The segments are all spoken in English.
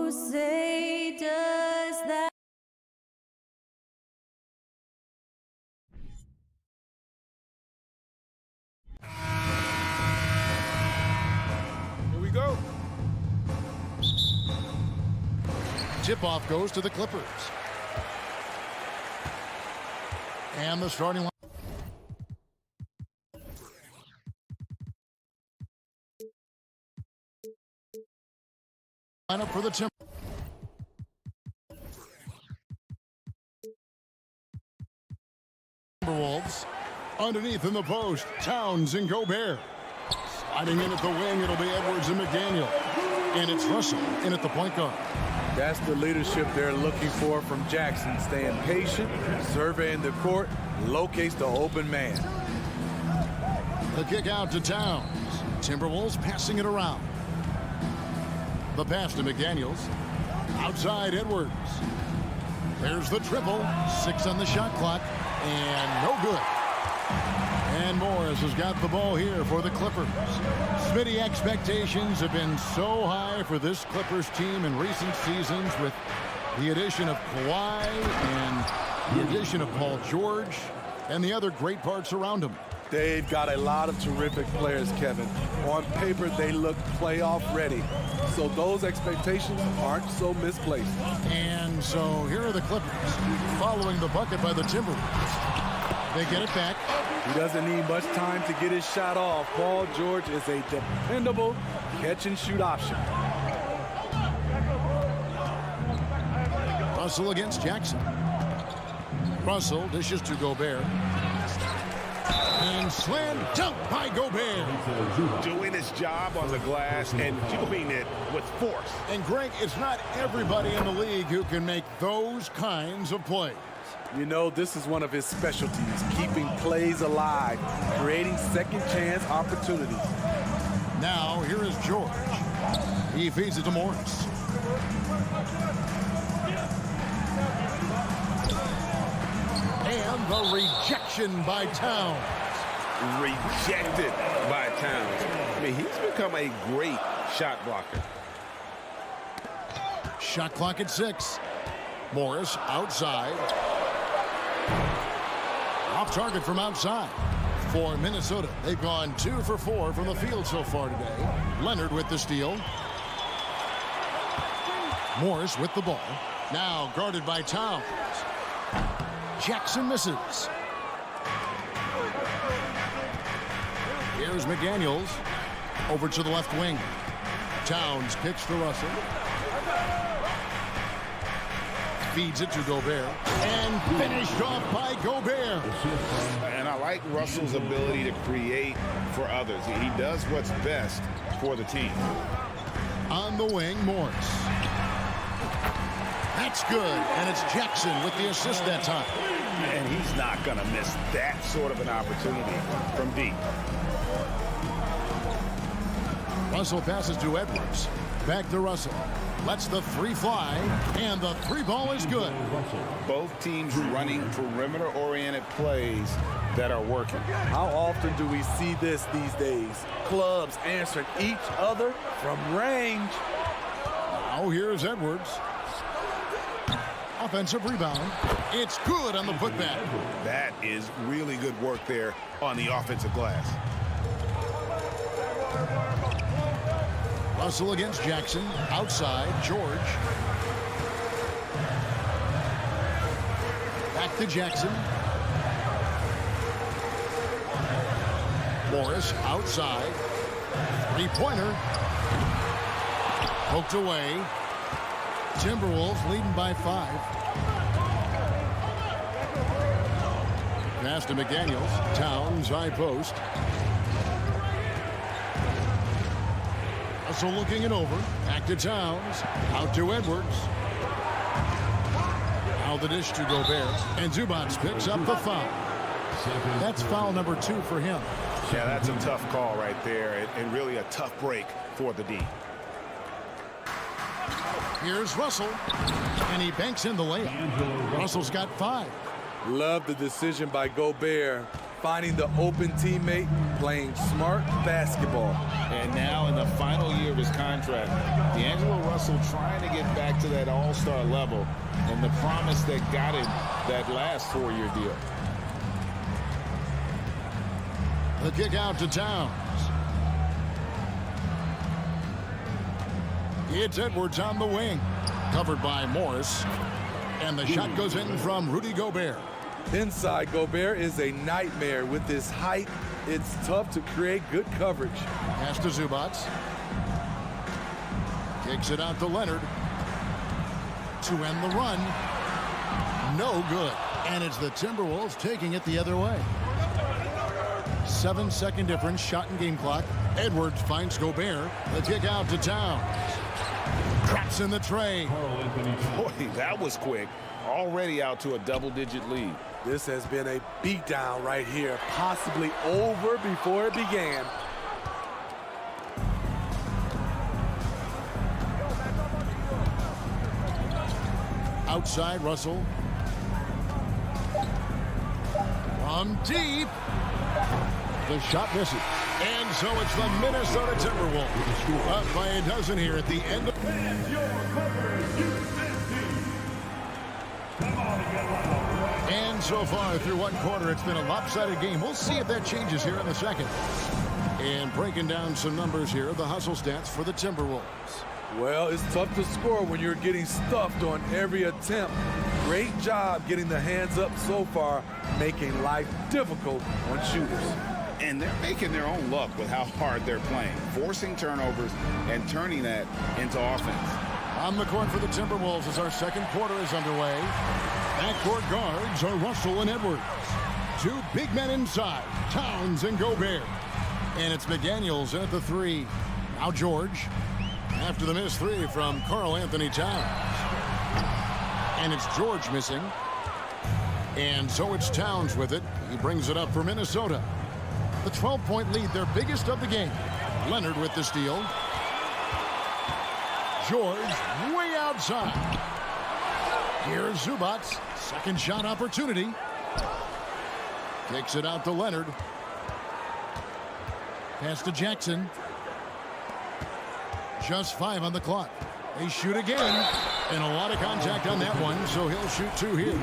Who say does that? Here we go. Tip-off goes to the Clippers. And the starting line. Lineup for the Timberwolves. Underneath in the post, Towns and Gobert. Sliding in at the wing, it'll be Edwards and McDaniel. And it's Russell in at the point guard. That's the leadership they're looking for from Jackson. Staying patient, surveying the court, locates the open man. The kick out to Towns. Timberwolves passing it around. The pass to McDaniels. Outside Edwards. There's the triple. 6 on the shot clock. And no good. And Morris has got the ball here for the Clippers. Smitty, expectations have been so high for this Clippers team in recent seasons with the addition of Kawhi and the addition of Paul George and the other great parts around him. They've got a lot of terrific players, Kevin. On paper, they look playoff ready. So those expectations aren't so misplaced. And so here are the Clippers following the bucket by the Timberwolves. They get it back. He doesn't need much time to get his shot off. Paul George is a dependable catch-and-shoot option. Russell against Jackson. Russell dishes to Gobert. And slam dunk by Gobert. Doing his job on the glass and doing it with force. And Greg, it's not everybody in the league who can make those kinds of plays. You know, this is one of his specialties, keeping plays alive, creating second chance opportunities. Now, here is George. He feeds it to Morris. And the rejection by Towns. Rejected by Towns. I mean, he's become a great shot blocker. Shot clock at 6. Morris outside. Off target from outside. For Minnesota, they've gone 2 for 4 from the field so far today. Leonard with the steal. Morris with the ball. Now guarded by Towns. Jackson misses. Here's McDaniels. Over to the left wing. Towns kicks to Russell. Feeds it to Gobert. And finished off by Gobert. And I like Russell's ability to create for others. He does what's best for the team. On the wing, Morris. That's good. And it's Jackson with the assist that time. And he's not going to miss that sort of an opportunity from deep. Russell passes to Edwards. Back to Russell. Lets the 3 fly, and the 3 ball is good. Both teams running perimeter-oriented plays that are working. How often do we see this these days? Clubs answering each other from range. Now here's Edwards. Offensive rebound. It's good on the putback. That is really good work there on the offensive glass. Russell against Jackson. Outside, George. Back to Jackson. Morris outside. 3-pointer. Poked away. Timberwolves leading by 5. Pass to McDaniels. Towns, high post. Russell looking it over. Back to Towns. Out to Edwards. Now the dish to Gobert. And Zubac picks up the foul. That's foul number 2 for him. Yeah, that's a tough call right there, and really a tough break for the D. Here's Russell. And he banks in the layup. Russell's got 5. Love the decision by Gobert. finding the open teammate, playing smart basketball. And now in the final year of his contract, D'Angelo Russell trying to get back to that all-star level and the promise that got him that last 4-year deal. The kick out to Towns. It's Edwards on the wing. Covered by Morris. And the shot goes in from Rudy Gobert. Inside Gobert is a nightmare. With his height, it's tough to create good coverage. Pass to Zubac. Kicks it out to Leonard. To end the run. No good. And it's the Timberwolves taking it the other way. 7-second difference, shot and game clock. Edwards finds Gobert. The kick out to Towns. Traps in the tray. Boy, that was quick. Already out to a double-digit lead. This has been a beatdown right here, possibly over before it began. Outside, Russell. From deep. The shot misses. And so it's the Minnesota Timberwolves up by a dozen here at the end of... And so far through one quarter, it's been a lopsided game. We'll see if that changes here in the second. And breaking down some numbers here, the hustle stats for the Timberwolves. Well, it's tough to score when you're getting stuffed on every attempt. Great job getting the hands up so far, making life difficult on shooters. And they're making their own luck with how hard they're playing, forcing turnovers and turning that into offense. On the court for the Timberwolves as our second quarter is underway. Backcourt guards are Russell and Edwards. Two big men inside, Towns and Gobert. And it's McDaniels in at the three. Now George. After the missed three from Karl Anthony Towns. And it's George missing. And so it's Towns with it. He brings it up for Minnesota. The 12-point lead, their biggest of the game. Leonard with the steal. George way outside. Here's Zubac. Second shot opportunity. Kicks it out to Leonard. Pass to Jackson. Just 5 on the clock. They shoot again. And a lot of contact on that one, so he'll shoot 2 here.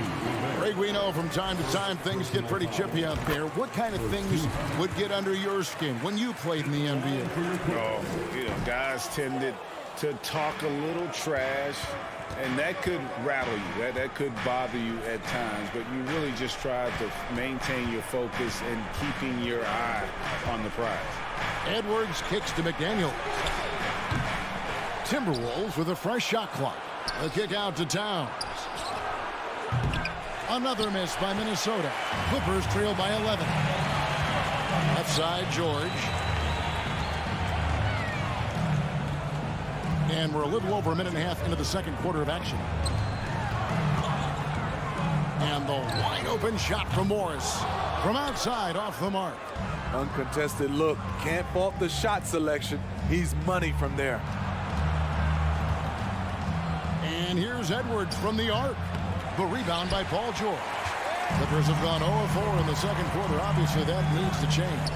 Greg, we know from time to time things get pretty chippy out there. What kind of things would get under your skin when you played in the NBA? Oh, guys tended to talk a little trash, and that could rattle you. That could bother you at times, but you really just try to maintain your focus and keeping your eye on the prize. Edwards kicks to McDaniels. Timberwolves with a fresh shot clock. A kick out to Towns. Another miss by Minnesota. Clippers trail by 11. Left side, George. And we're a little over a minute and a half into the second quarter of action. And the wide open shot from Morris. From outside, off the mark. Uncontested look. Can't fault the shot selection. He's money from there. And here's Edwards from the arc. The rebound by Paul George. Clippers have gone 0-4 in the second quarter. Obviously, that needs to change.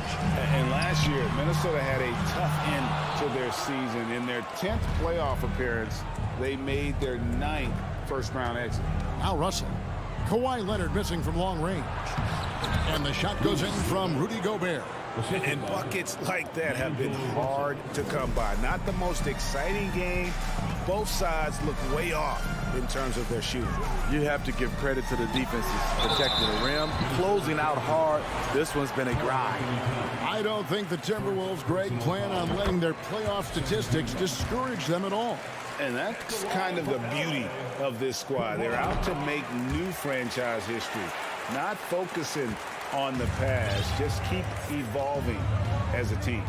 And last year, Minnesota had a tough end to their season. In their 10th playoff appearance, they made their 9th first-round exit. Now Russell. Kawhi Leonard missing from long range. And the shot goes in from Rudy Gobert. And buckets like that have been hard to come by. Not the most exciting game. Both sides look way off in terms of their shooting. You have to give credit to the defenses protecting the rim, closing out hard. This one's been a grind. I don't think the Timberwolves, Greg, plan on letting their playoff statistics discourage them at all. And that's kind of the beauty of this squad. They're out to make new franchise history, not focusing on the past. Just keep evolving as a team.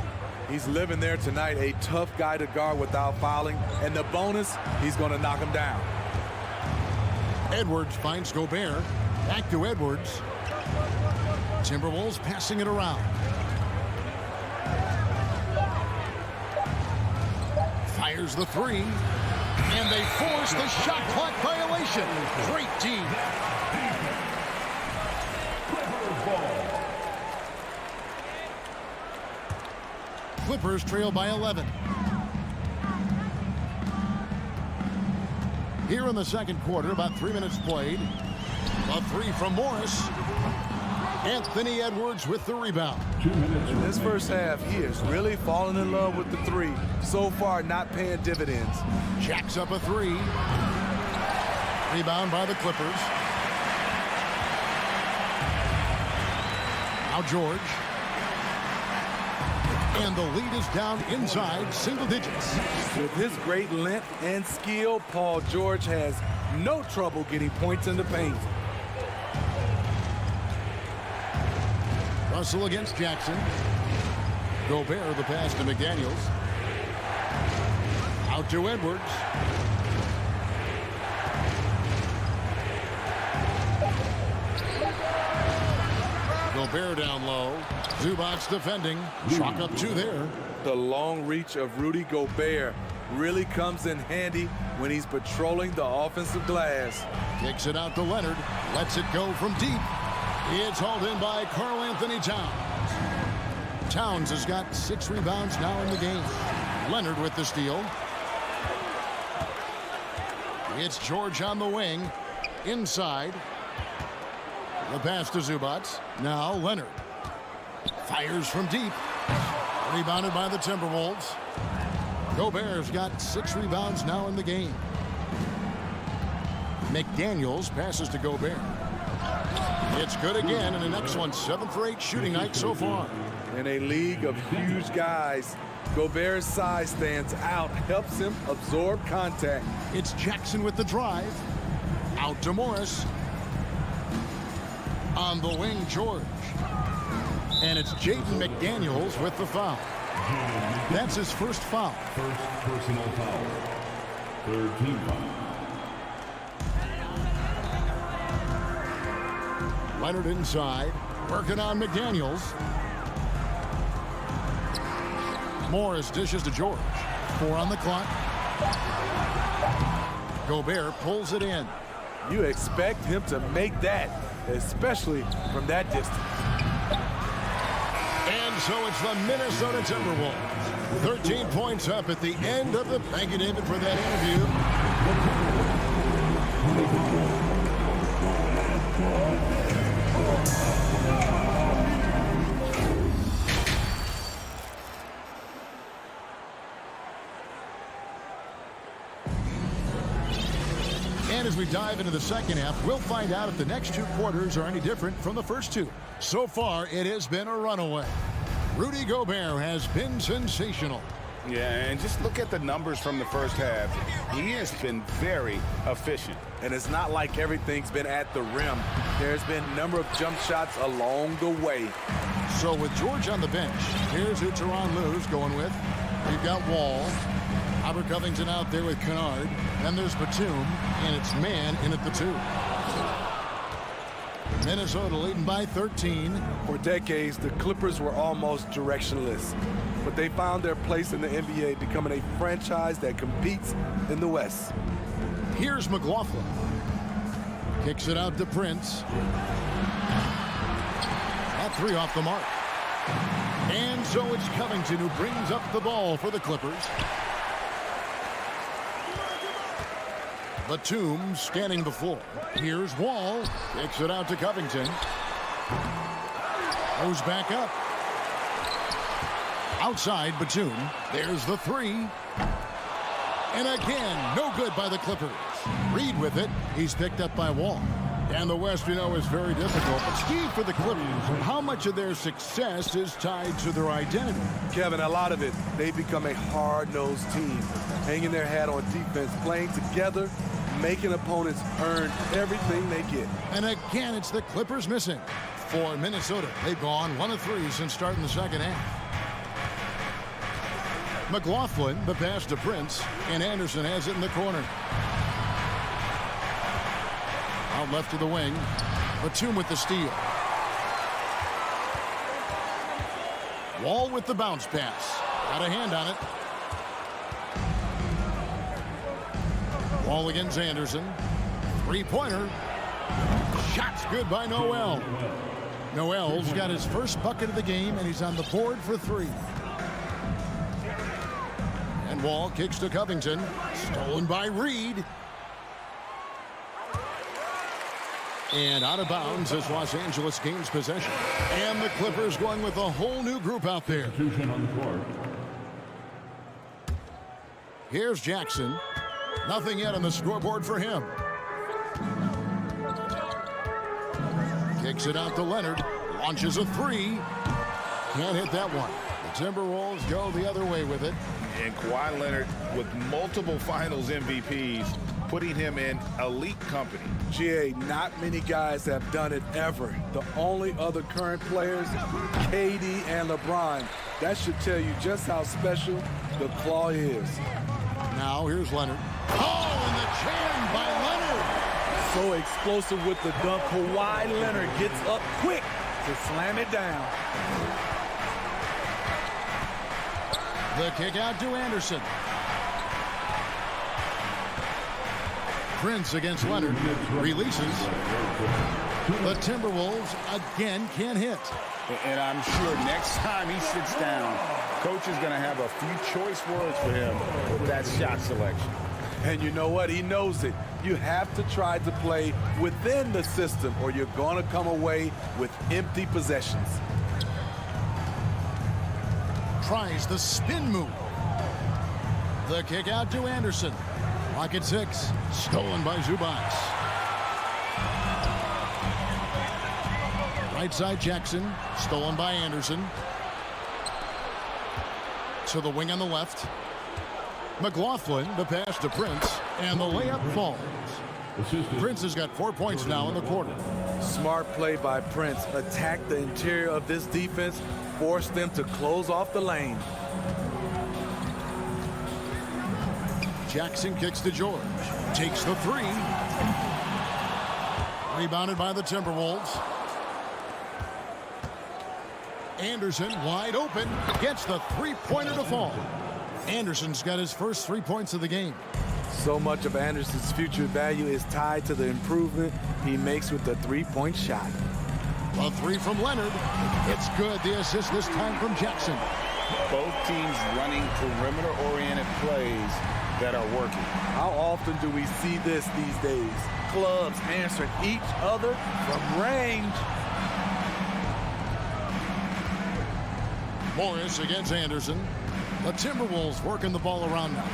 He's living there tonight, a tough guy to guard without fouling. And the bonus, he's going to knock him down. Edwards finds Gobert. Back to Edwards. Timberwolves passing it around. Fires the three. And they force the shot clock violation. Great team. Clippers trail by 11. Here in the second quarter, about 3 minutes played. A three from Morris. Anthony Edwards with the rebound. In this first half, he is really falling in love with the three. So far, not paying dividends. Jacks up a three. Rebound by the Clippers. Now George. And the lead is down inside single digits. With his great length and skill, Paul George has no trouble getting points in the paint. Russell against Jackson. Gobert the pass to McDaniels. Out to Edwards. Gobert down low. Zubac's defending. Chalk up two there. The long reach of Rudy Gobert really comes in handy when he's patrolling the offensive glass. Kicks it out to Leonard. Lets it go from deep. It's hauled in by Karl Anthony Towns. Towns has got 6 rebounds now in the game. Leonard with the steal. It's George on the wing. Inside. The pass to Zubac. Now Leonard. Fires from deep. Rebounded by the Timberwolves. Gobert's got 6 rebounds now in the game. McDaniels passes to Gobert. It's good again, and the next one 7 for 8 shooting night so far. In a league of huge guys, Gobert's size stands out, helps him absorb contact. It's Jackson with the drive. Out to Morris. On the wing, George. And it's Jaden McDaniels with the foul. That's his first foul. First personal foul. Third team foul. Leonard inside. Working on McDaniels. Morris dishes to George. 4 on the clock. Gobert pulls it in. You expect him to make that, especially from that distance. And so it's the Minnesota Timberwolves. 13 points up at the end of the. Thank you, David, for that interview. And as we dive into the second half, we'll find out if the next 2 quarters are any different from the first 2. So far, it has been a runaway. Rudy Gobert has been sensational. Yeah, and just look at the numbers from the first half. He has been very efficient. And it's not like everything's been at the rim. There's been a number of jump shots along the way. So with George on the bench, here's who Tyronn Lue's going with. We've got Wall. Albert Covington out there with Kennard. Then there's Batum, and it's Man in at the 2. Minnesota leading by 13. For decades, the Clippers were almost directionless, but they found their place in the NBA, becoming a franchise that competes in the West. Here's McLaughlin. Kicks it out to Prince. That 3 off the mark. And so it's Covington who brings up the ball for the Clippers. Batum scanning the floor. Here's Wall. Kicks it out to Covington. Goes back up. Outside Batum. There's the 3. And again, no good by the Clippers. Reed with it. He's picked up by Wall. And the West, we know, is very difficult. But Steve, for the Clippers, how much of their success is tied to their identity? Kevin, a lot of it. They've become a hard-nosed team, hanging their hat on defense, playing together, making opponents earn everything they get. And again, it's the Clippers missing. For Minnesota, they've gone 1 of 3 since starting the second half. McLaughlin, the pass to Prince, and Anderson has it in the corner. Out left to the wing. Batum with the steal. Wall with the bounce pass. Got a hand on it. Wall against Anderson. 3-pointer. Shot's good by Noel. Noel's got his first bucket of the game, and he's on the board for 3. And Wall kicks to Covington. Stolen by Reed. And out of bounds as Los Angeles gains possession. And the Clippers going with a whole new group out there. Substitution on the court. Here's Jackson. Nothing yet on the scoreboard for him. Kicks it out to Leonard. Launches a three. Can't hit that one. The Timberwolves go the other way with it. And Kawhi Leonard with multiple finals MVPs, putting him in elite company. GA, not many guys have done it ever. The only other current players, KD and LeBron. That should tell you just how special the claw is. Now here's Leonard. Oh, and the jam by Leonard. So explosive with the dunk. Kawhi Leonard gets up quick to slam it down. The kick out to Anderson. Prince against Leonard. Releases. The Timberwolves again can't hit. And I'm sure next time he sits down, coach is going to have a few choice words for him with that shot selection. And you know what? He knows it. You have to try to play within the system or you're going to come away with empty possessions. Tries the spin move. The kick out to Anderson. Clock at 6. Stolen by Zubac. Right side Jackson. Stolen by Anderson. To the wing on the left. McLaughlin, the pass to Prince. And the layup falls. Prince has got 4 points now in the quarter. Smart play by Prince. Attack the interior of this defense. Force them to close off the lane. Jackson kicks to George. Takes the three. Rebounded by the Timberwolves. Anderson wide open. Gets the three-pointer to fall. Anderson's got his first 3 points of the game. So much of Anderson's future value is tied to the improvement he makes with the three-point shot. A three from Leonard. It's good. The assist this time from Jackson. Both teams running perimeter-oriented plays that are working. How often do we see this these days? Clubs answering each other from range. Morris against Anderson. The Timberwolves working the ball around now.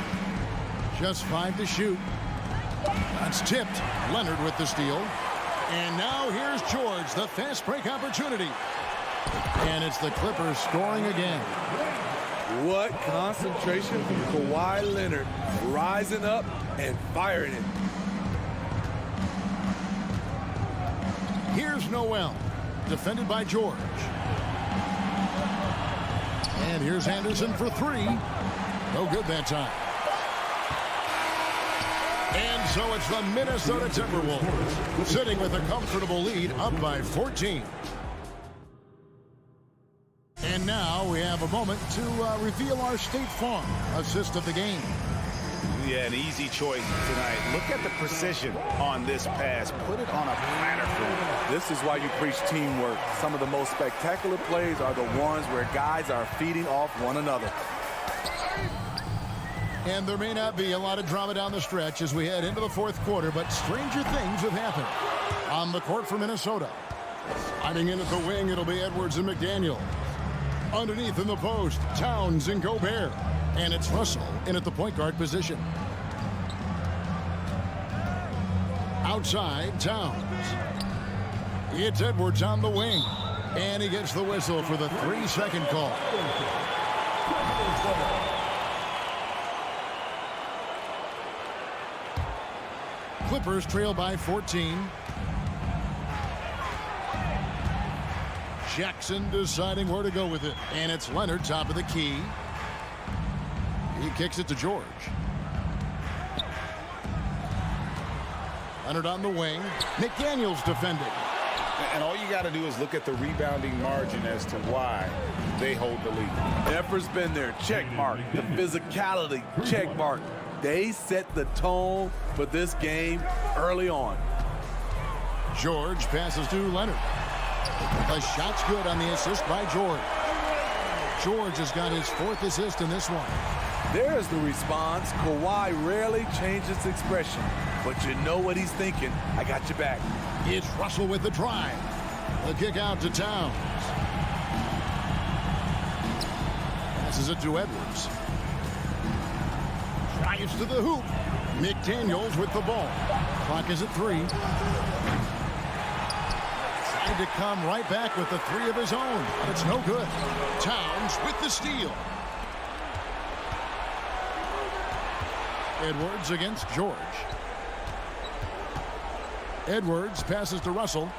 Just 5 to shoot. That's tipped. Leonard with the steal. And now here's George, the fast break opportunity. And it's the Clippers scoring again. What concentration from Kawhi Leonard, rising up and firing it. Here's Noel, defended by George. And here's Anderson for three. No good that time. And so it's the Minnesota Timberwolves sitting with a comfortable lead, up by 14. And now we have a moment to reveal our State Farm assist of the game. Yeah, an easy choice tonight. Look at the precision on this pass. Put it on a platter for him. This is why you preach teamwork. Some of the most spectacular plays are the ones where guys are feeding off one another. And there may not be a lot of drama down the stretch as we head into the fourth quarter, but stranger things have happened. On the court for Minnesota. Sliding in at the wing, it'll be Edwards and McDaniel. Underneath in the post, Towns and Gobert. And it's Russell in at the point guard position. Outside, Towns. It's Edwards on the wing. And he gets the whistle for the 3-second call. Clippers trail by 14. Jackson deciding where to go with it. And it's Leonard, top of the key. He kicks it to George. Leonard on the wing. McDaniels defending. And all you got to do is look at the rebounding margin as to why they hold the lead. Effort's been there, check mark. The physicality, check mark. They set the tone for this game early on. George passes to Leonard. The shot's good on the assist by George. George has got his 4th assist in this one. There's the response. Kawhi rarely changes expression, but you know what he's thinking. I got your back. It's Russell with the drive. The kick out to Towns. Passes it to Edwards. Drives to the hoop. McDaniels with the ball. Clock is at 3. Trying to come right back with the 3 of his own, but it's no good. Towns with the steal. Edwards against George. Edwards passes to Russell.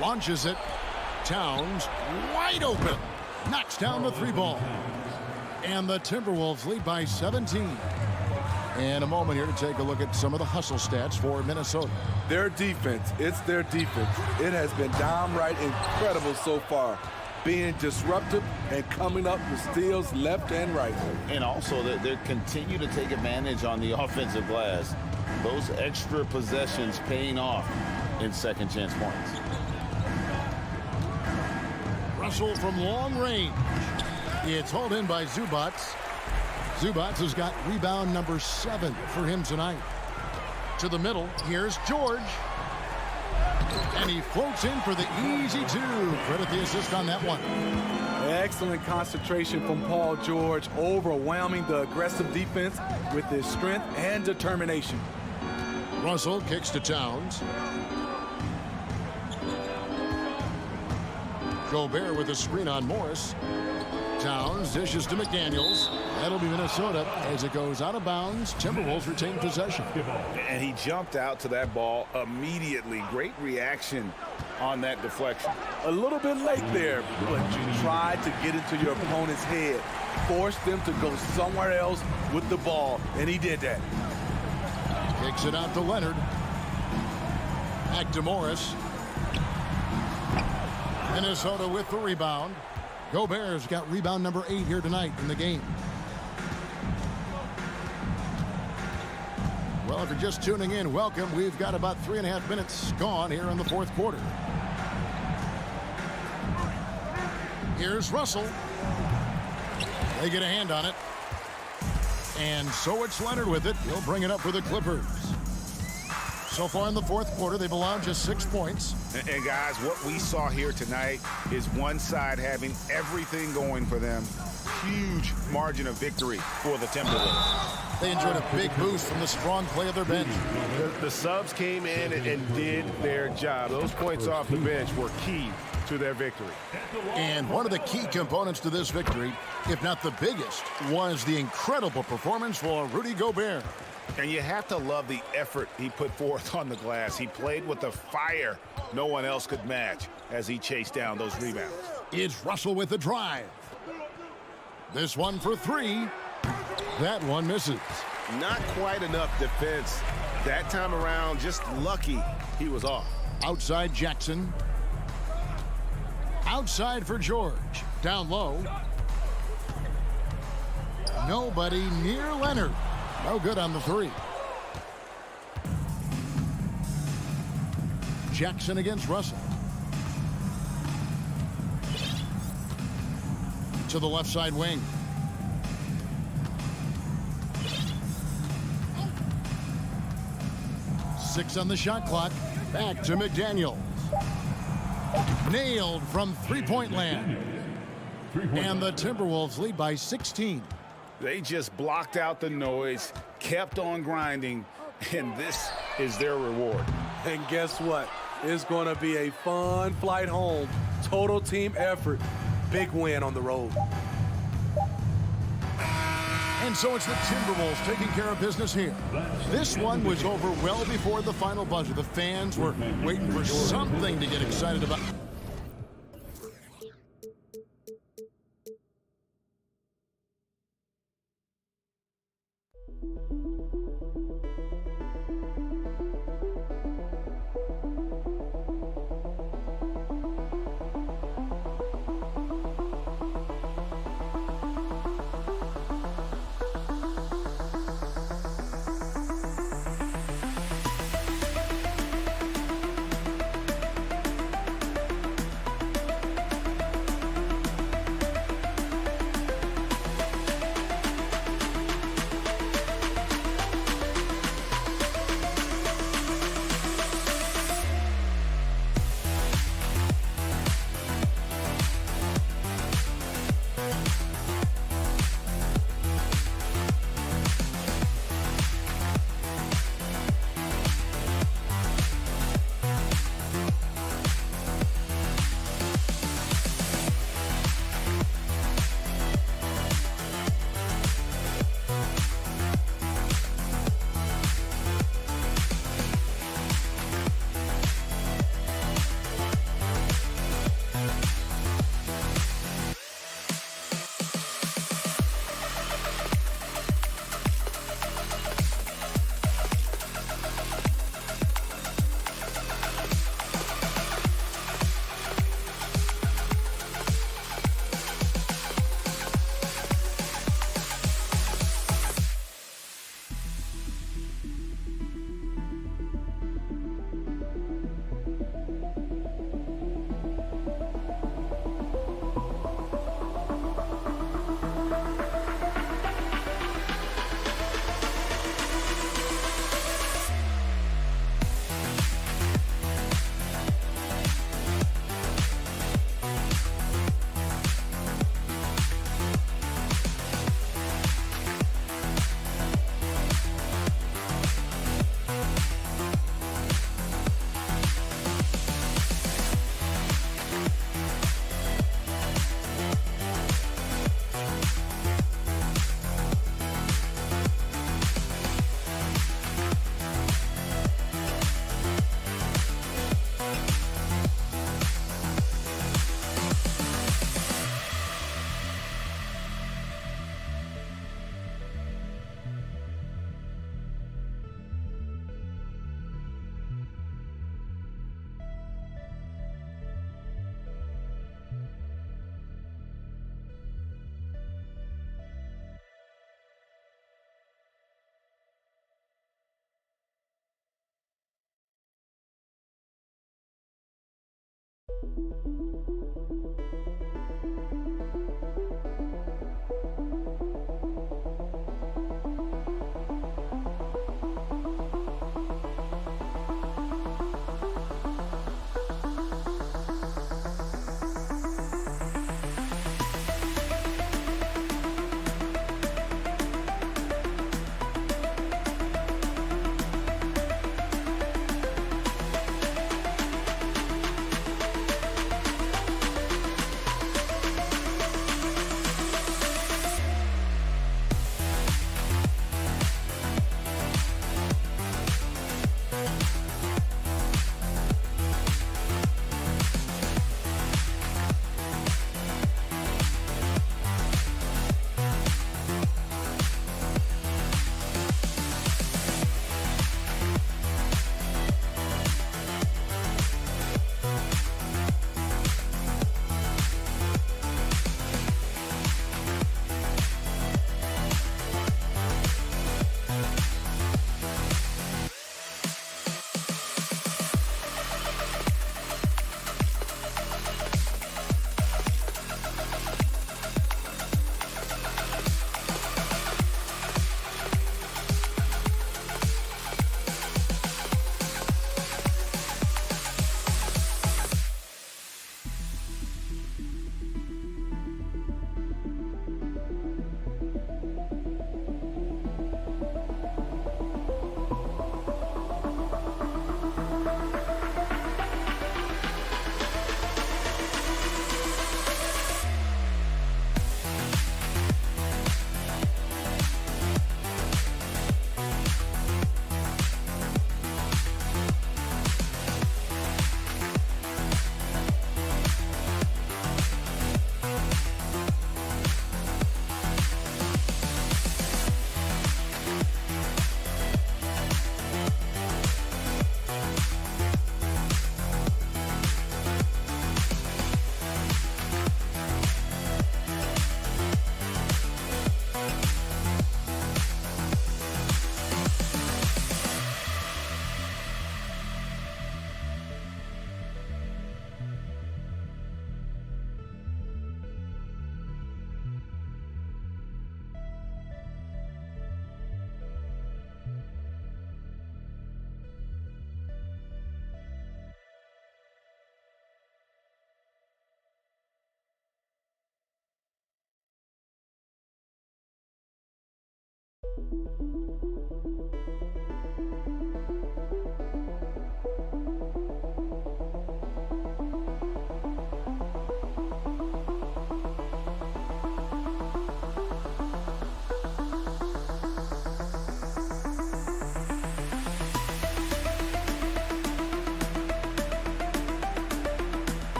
Launches it. Towns wide open. Knocks down the 3 ball. And the Timberwolves lead by 17. And a moment here to take a look at some of the hustle stats for Minnesota. Their defense, it's their defense. It has been downright incredible so far. Being disruptive and coming up with steals left and right. And also, they continue to take advantage on the offensive glass. Those extra possessions paying off in second chance points. Russell from long range. It's hauled in by Zubac. Zubac has got rebound number 7 for him tonight. To the middle, here's George. And he floats in for the easy 2. Credit the assist on that one. Excellent concentration from Paul George, overwhelming the aggressive defense with his strength and determination. Russell kicks to Towns. Gobert with a screen on Morris. Towns dishes to McDaniels. That'll be Minnesota as it goes out of bounds. Timberwolves retain possession. And he jumped out to that ball immediately. Great reaction on that deflection. A little bit late there, but you tried to get into your opponent's head. Forced them to go somewhere else with the ball, and he did that. Kicks it out to Leonard. Back to Morris. Minnesota with the rebound. Gobert's got rebound number 8 here tonight in the game. Well, if you're just tuning in, welcome. We've got about 3.5 minutes gone here in the 4th quarter. Here's Russell. They get a hand on it. And so it's Leonard with it. He'll bring it up for the Clippers. So far in the 4th quarter, they've allowed just 6 points. And guys, what we saw here tonight is one side having everything going for them. Huge margin of victory for the Timberwolves. They enjoyed a big boost from the strong play of their bench. The subs came in and did their job. Those points off the bench were key to their victory. And one of the key components to this victory, if not the biggest, was the incredible performance for Rudy Gobert. And you have to love the effort he put forth on the glass. He played with a fire no one else could match as he chased down those rebounds. It's Russell with the drive. This one for 3. That one misses. Not quite enough defense that time around. Just lucky he was off. Outside Jackson. Outside for George. Down low. Nobody near Leonard. No good on the 3. Jackson against Russell. To the left side wing. Six on the shot clock. Back to McDaniels. Nailed from three-point land. And the Timberwolves lead by 16. They just blocked out the noise, kept on grinding, and this is their reward. And guess what? It's going to be a fun flight home. Total team effort. Big win on the road. And so it's the Timberwolves taking care of business here. This one was over well before the final buzzer. The fans were waiting for something to get excited about.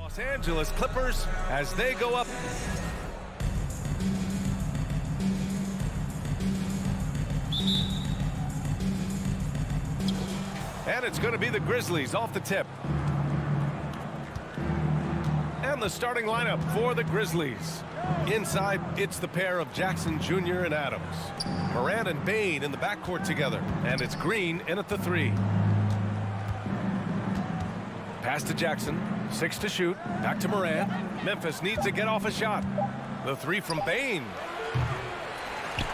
Los Angeles Clippers as they go up. And it's going to be the Grizzlies off the tip. And the starting lineup for the Grizzlies. Inside, it's the pair of Jackson Jr. and Adams. Morant and Bane in the backcourt together. And it's Green in at the 3. Pass to Jackson. 6 to shoot. Back to Morant. Memphis needs to get off a shot. The 3 from Bane.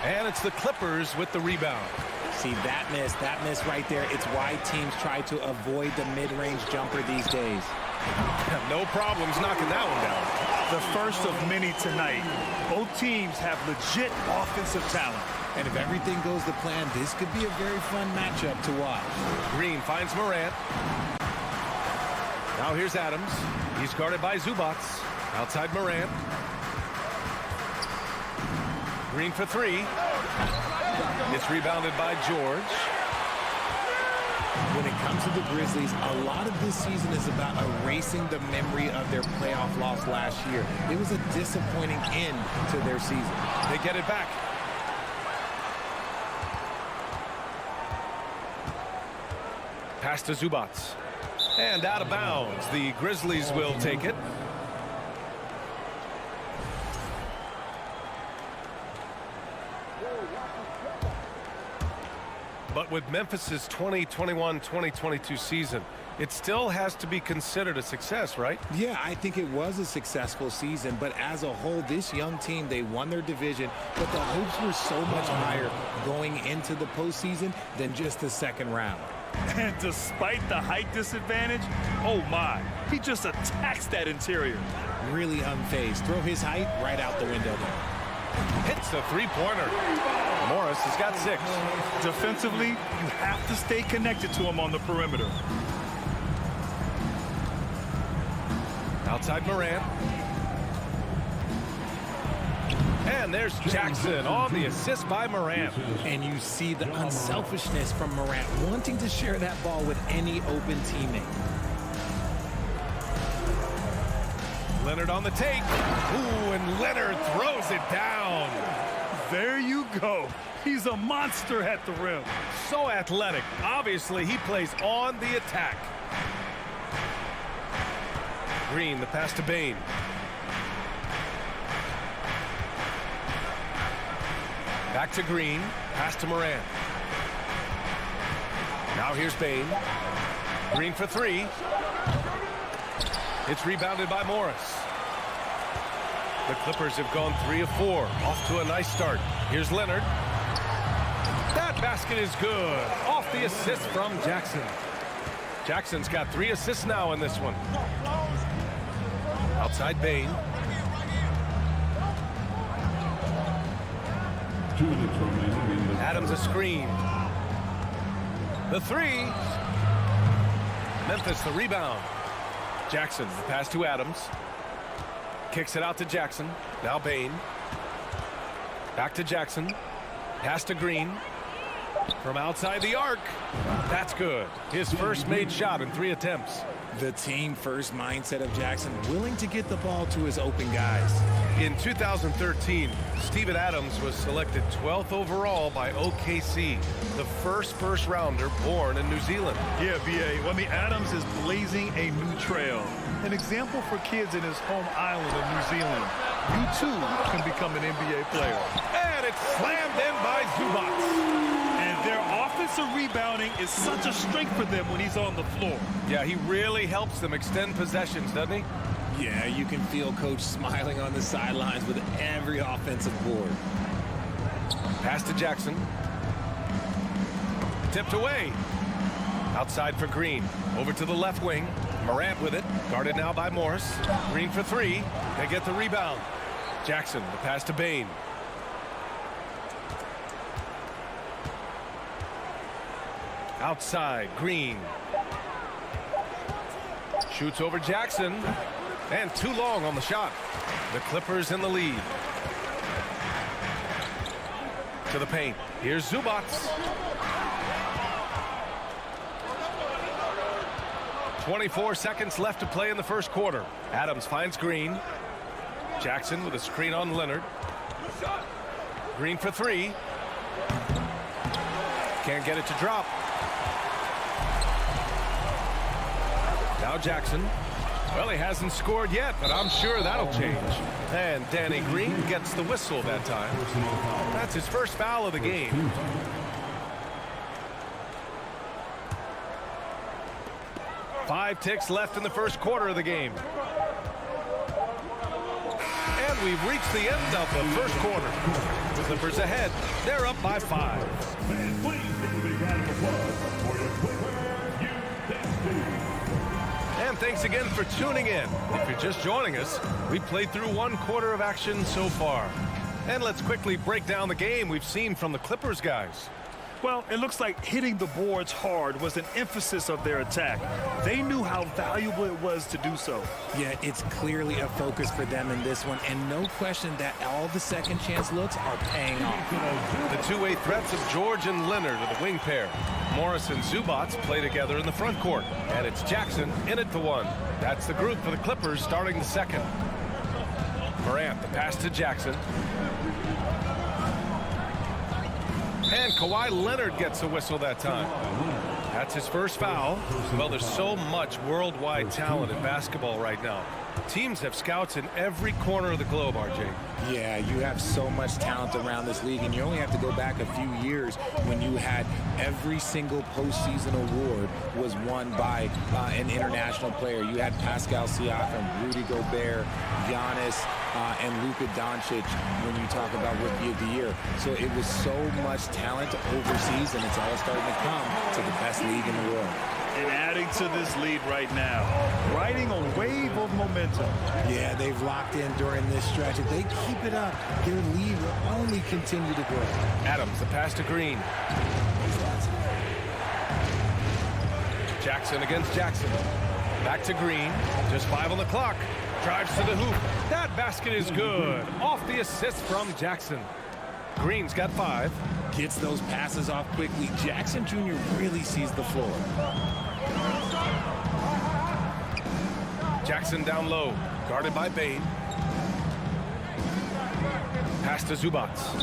And it's the Clippers with the rebound. See, that miss right there. It's why teams try to avoid the mid-range jumper these days. No problems knocking that one down. The first of many tonight. Both teams have legit offensive talent. And if everything goes to plan, this could be a very fun matchup to watch. Green finds Morant. Now here's Adams. He's guarded by Zubac. Outside Morant. Green for 3. It's rebounded by George. When it comes to the Grizzlies, a lot of this season is about erasing the memory of their playoff loss last year. It was a disappointing end to their season. They get it back. Pass to Zubac. And out of bounds. The Grizzlies will take it. But with Memphis's 2021-2022 season, it still has to be considered a success, right? Yeah, I think it was a successful season, but as a whole, this young team, they won their division, but the hopes were so much higher going into the postseason than just the second round. And despite the height disadvantage, oh my, he just attacks that interior. Really unfazed. Throw his height right out the window there. Hits the three-pointer. Morris has got 6. Defensively, you have to stay connected to him on the perimeter. Outside Morant. And there's Jackson on the assist by Morant. And you see the unselfishness from Morant, wanting to share that ball with any open teammate. Leonard on the take. Ooh, and Leonard throws it down. There you go. He's a monster at the rim. So athletic. Obviously, he plays on the attack. Green, the pass to Bane. Back to Green. Pass to Morant. Now here's Bane. Green for three. It's rebounded by Morris. The Clippers have gone 3 of 4. Off to a nice start. Here's Leonard. That basket is good. Off the assist from Jackson. Jackson's got 3 assists now in this one. Outside Bane. 2 minutes remaining in the Adams a screen. The three. Memphis the rebound. Jackson, the pass to Adams. Kicks it out to Jackson. Now Bane. Back to Jackson. Pass to Green. From outside the arc. That's good. His first made shot in 3 attempts. The team first mindset of Jackson, willing to get the ball to his open guys. In 2013, Steven Adams was selected 12th overall by OKC, the first rounder born in New Zealand. Yeah, B.A. Well, Adams is blazing a new trail. An example for kids in his home island of New Zealand. You, too, can become an NBA player. And it's slammed in by Zubac. And their offensive rebounding is such a strength for them when he's on the floor. Yeah, he really helps them extend possessions, doesn't he? Yeah, you can feel Coach smiling on the sidelines with every offensive board. Pass to Jackson. Tipped away. Outside for Green. Over to the left wing. Morant with it. Guarded now by Morris. Green for 3. They get the rebound. Jackson, the pass to Bane. Outside, Green. Shoots over Jackson. And too long on the shot. The Clippers in the lead. To the paint. Here's Zubac. 24 seconds left to play in the first quarter. Adams finds Green. Jackson with a screen on Leonard. Green for 3. Can't get it to drop. Now Jackson. Well, he hasn't scored yet, but I'm sure that'll change. And Danny Green gets the whistle that time. That's his first foul of the game. Five ticks left in the first quarter of the game. And we've reached the end of the first quarter. The Clippers ahead. They're up by 5. And thanks again for tuning in. If you're just joining us, we've played through 1 quarter of action so far. And let's quickly break down the game we've seen from the Clippers guys. Well, it looks like hitting the boards hard was an emphasis of their attack. They knew how valuable it was to do so. Yeah, it's clearly a focus for them in this one, and no question that all the second chance looks are paying off. The two-way threats of George and Leonard are the wing pair. Morris and Zubac play together in the front court, and it's Jackson in it to 1. That's the group for the Clippers starting the second. Morant, the pass to Jackson. And Kawhi Leonard gets a whistle that time. That's his first foul. Well, there's so much worldwide talent in basketball right now. Teams have scouts in every corner of the globe, RJ. Yeah, you have so much talent around this league, and you only have to go back a few years when you had every single postseason award was won by an international player. You had Pascal Siakam, Rudy Gobert, Giannis, and Luka Doncic when you talk about Rookie of the Year. So it was so much talent overseas, and it's all starting to come to the best league in the world. And adding to this lead right now, riding a wave of momentum. Yeah, they've locked in during this stretch. If they keep it up, their lead will only continue to grow. Adams, the pass to Green. Jackson against Jackson. Back to Green. Just 5 on the clock. Drives to the hoop. That basket is good. Off the assist from Jackson. Green's got 5. Gets those passes off quickly. Jackson Jr. really sees the floor. Jackson down low. Guarded by Bain. Pass to Zubats.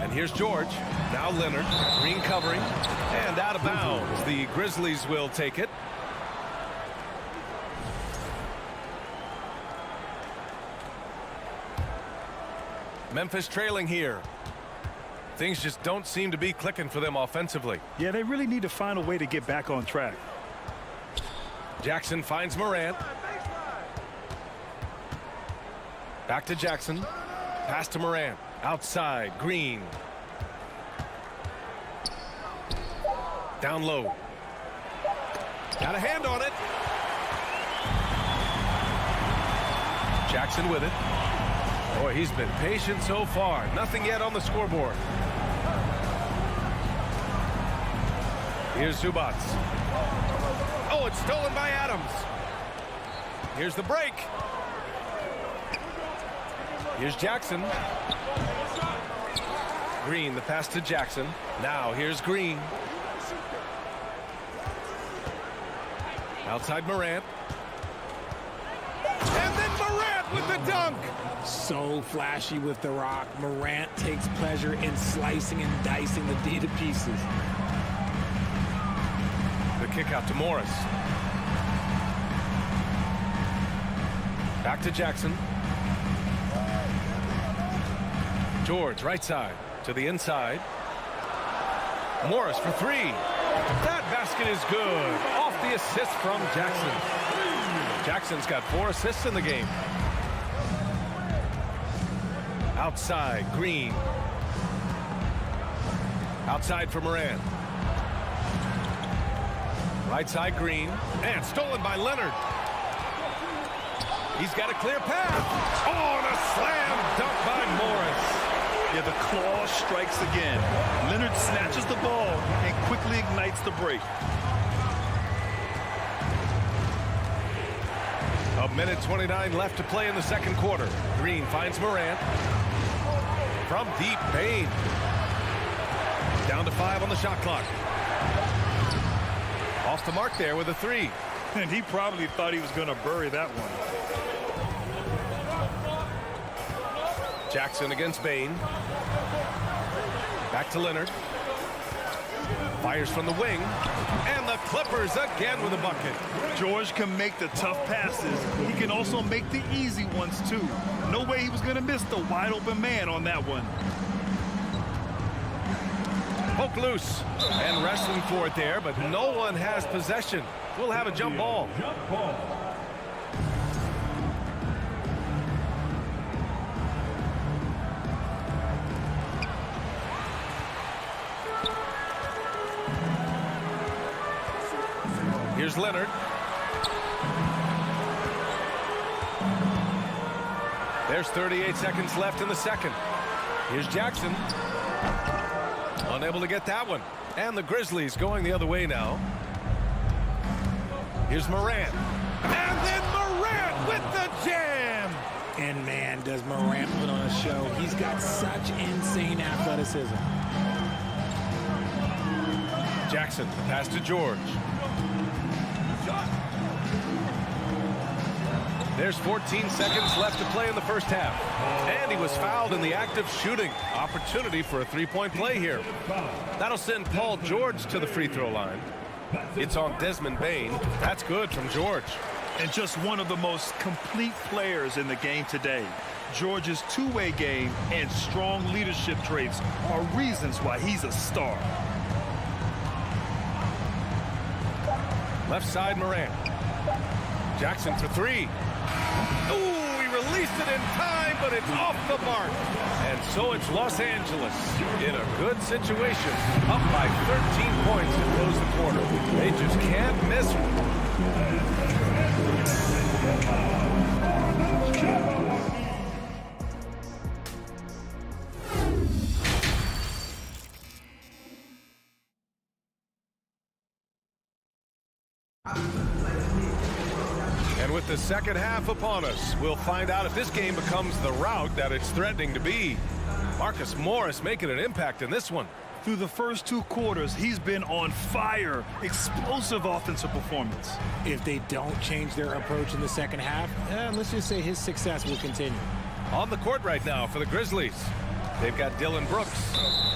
And here's George. Now Leonard. Green covering. And out of bounds. The Grizzlies will take it. Memphis trailing here. Things just don't seem to be clicking for them offensively. Yeah, they really need to find a way to get back on track. Jackson finds Morant. Back to Jackson. Pass to Morant. Outside. Green. Down low. Got a hand on it. Jackson with it. Boy, he's been patient so far. Nothing yet on the scoreboard. Here's Zubats. Oh, it's stolen by Adams. Here's the break. Here's Jackson. Green, the pass to Jackson. Now here's Green. Outside Morant. And then Morant with the dunk. So flashy with the rock. Morant takes pleasure in slicing and dicing the D to pieces. The kick out to Morris. Back to Jackson. George, right side to the inside. Morris for 3. That basket is good. Off the assist from Jackson. Jackson's got 4 assists in the game. Outside, Green. Outside for Morant. Right side, Green. And stolen by Leonard. He's got a clear path. Oh, and a slam dunk by Morris. Yeah, the claw strikes again. Leonard snatches the ball and quickly ignites the break. A minute 29 left to play in the second quarter. Green finds Morant. From deep, Bain. Down to 5 on the shot clock. Off the mark there with a 3. And he probably thought he was going to bury that one. Jackson against Bain. Back to Leonard. Fires from the wing. And the Clippers again with a bucket. George can make the tough passes. He can also make the easy ones, too. No way he was going to miss the wide-open man on that one. Poke loose. And wrestling for it there, but no one has possession. We'll have a jump ball. Here's Leonard. There's 38 seconds left in the second. Here's Jackson. Unable to get that one. And the Grizzlies going the other way now. Here's Morant. And then Morant with the jam. And man, does Morant put on a show. He's got such insane athleticism. Jackson, pass to George. There's 14 seconds left to play in the first half. And he was fouled in the act of shooting. Opportunity for a three-point play here. That'll send Paul George to the free throw line. It's on Desmond Bain. That's good from George. And just one of the most complete players in the game today. George's two-way game and strong leadership traits are reasons why he's a star. Left side, Morant. Jackson for 3. Ooh, he released it in time, but it's off the mark. And so it's Los Angeles in a good situation, up by 13 points to close the quarter. They just can't miss. And with the second half upon us, we'll find out if this game becomes the rout that it's threatening to be. Marcus Morris making an impact in this one. Through the first 2 quarters, he's been on fire. Explosive offensive performance. If they don't change their approach in the second half, let's just say his success will continue. On the court right now for the Grizzlies. They've got Dylan Brooks.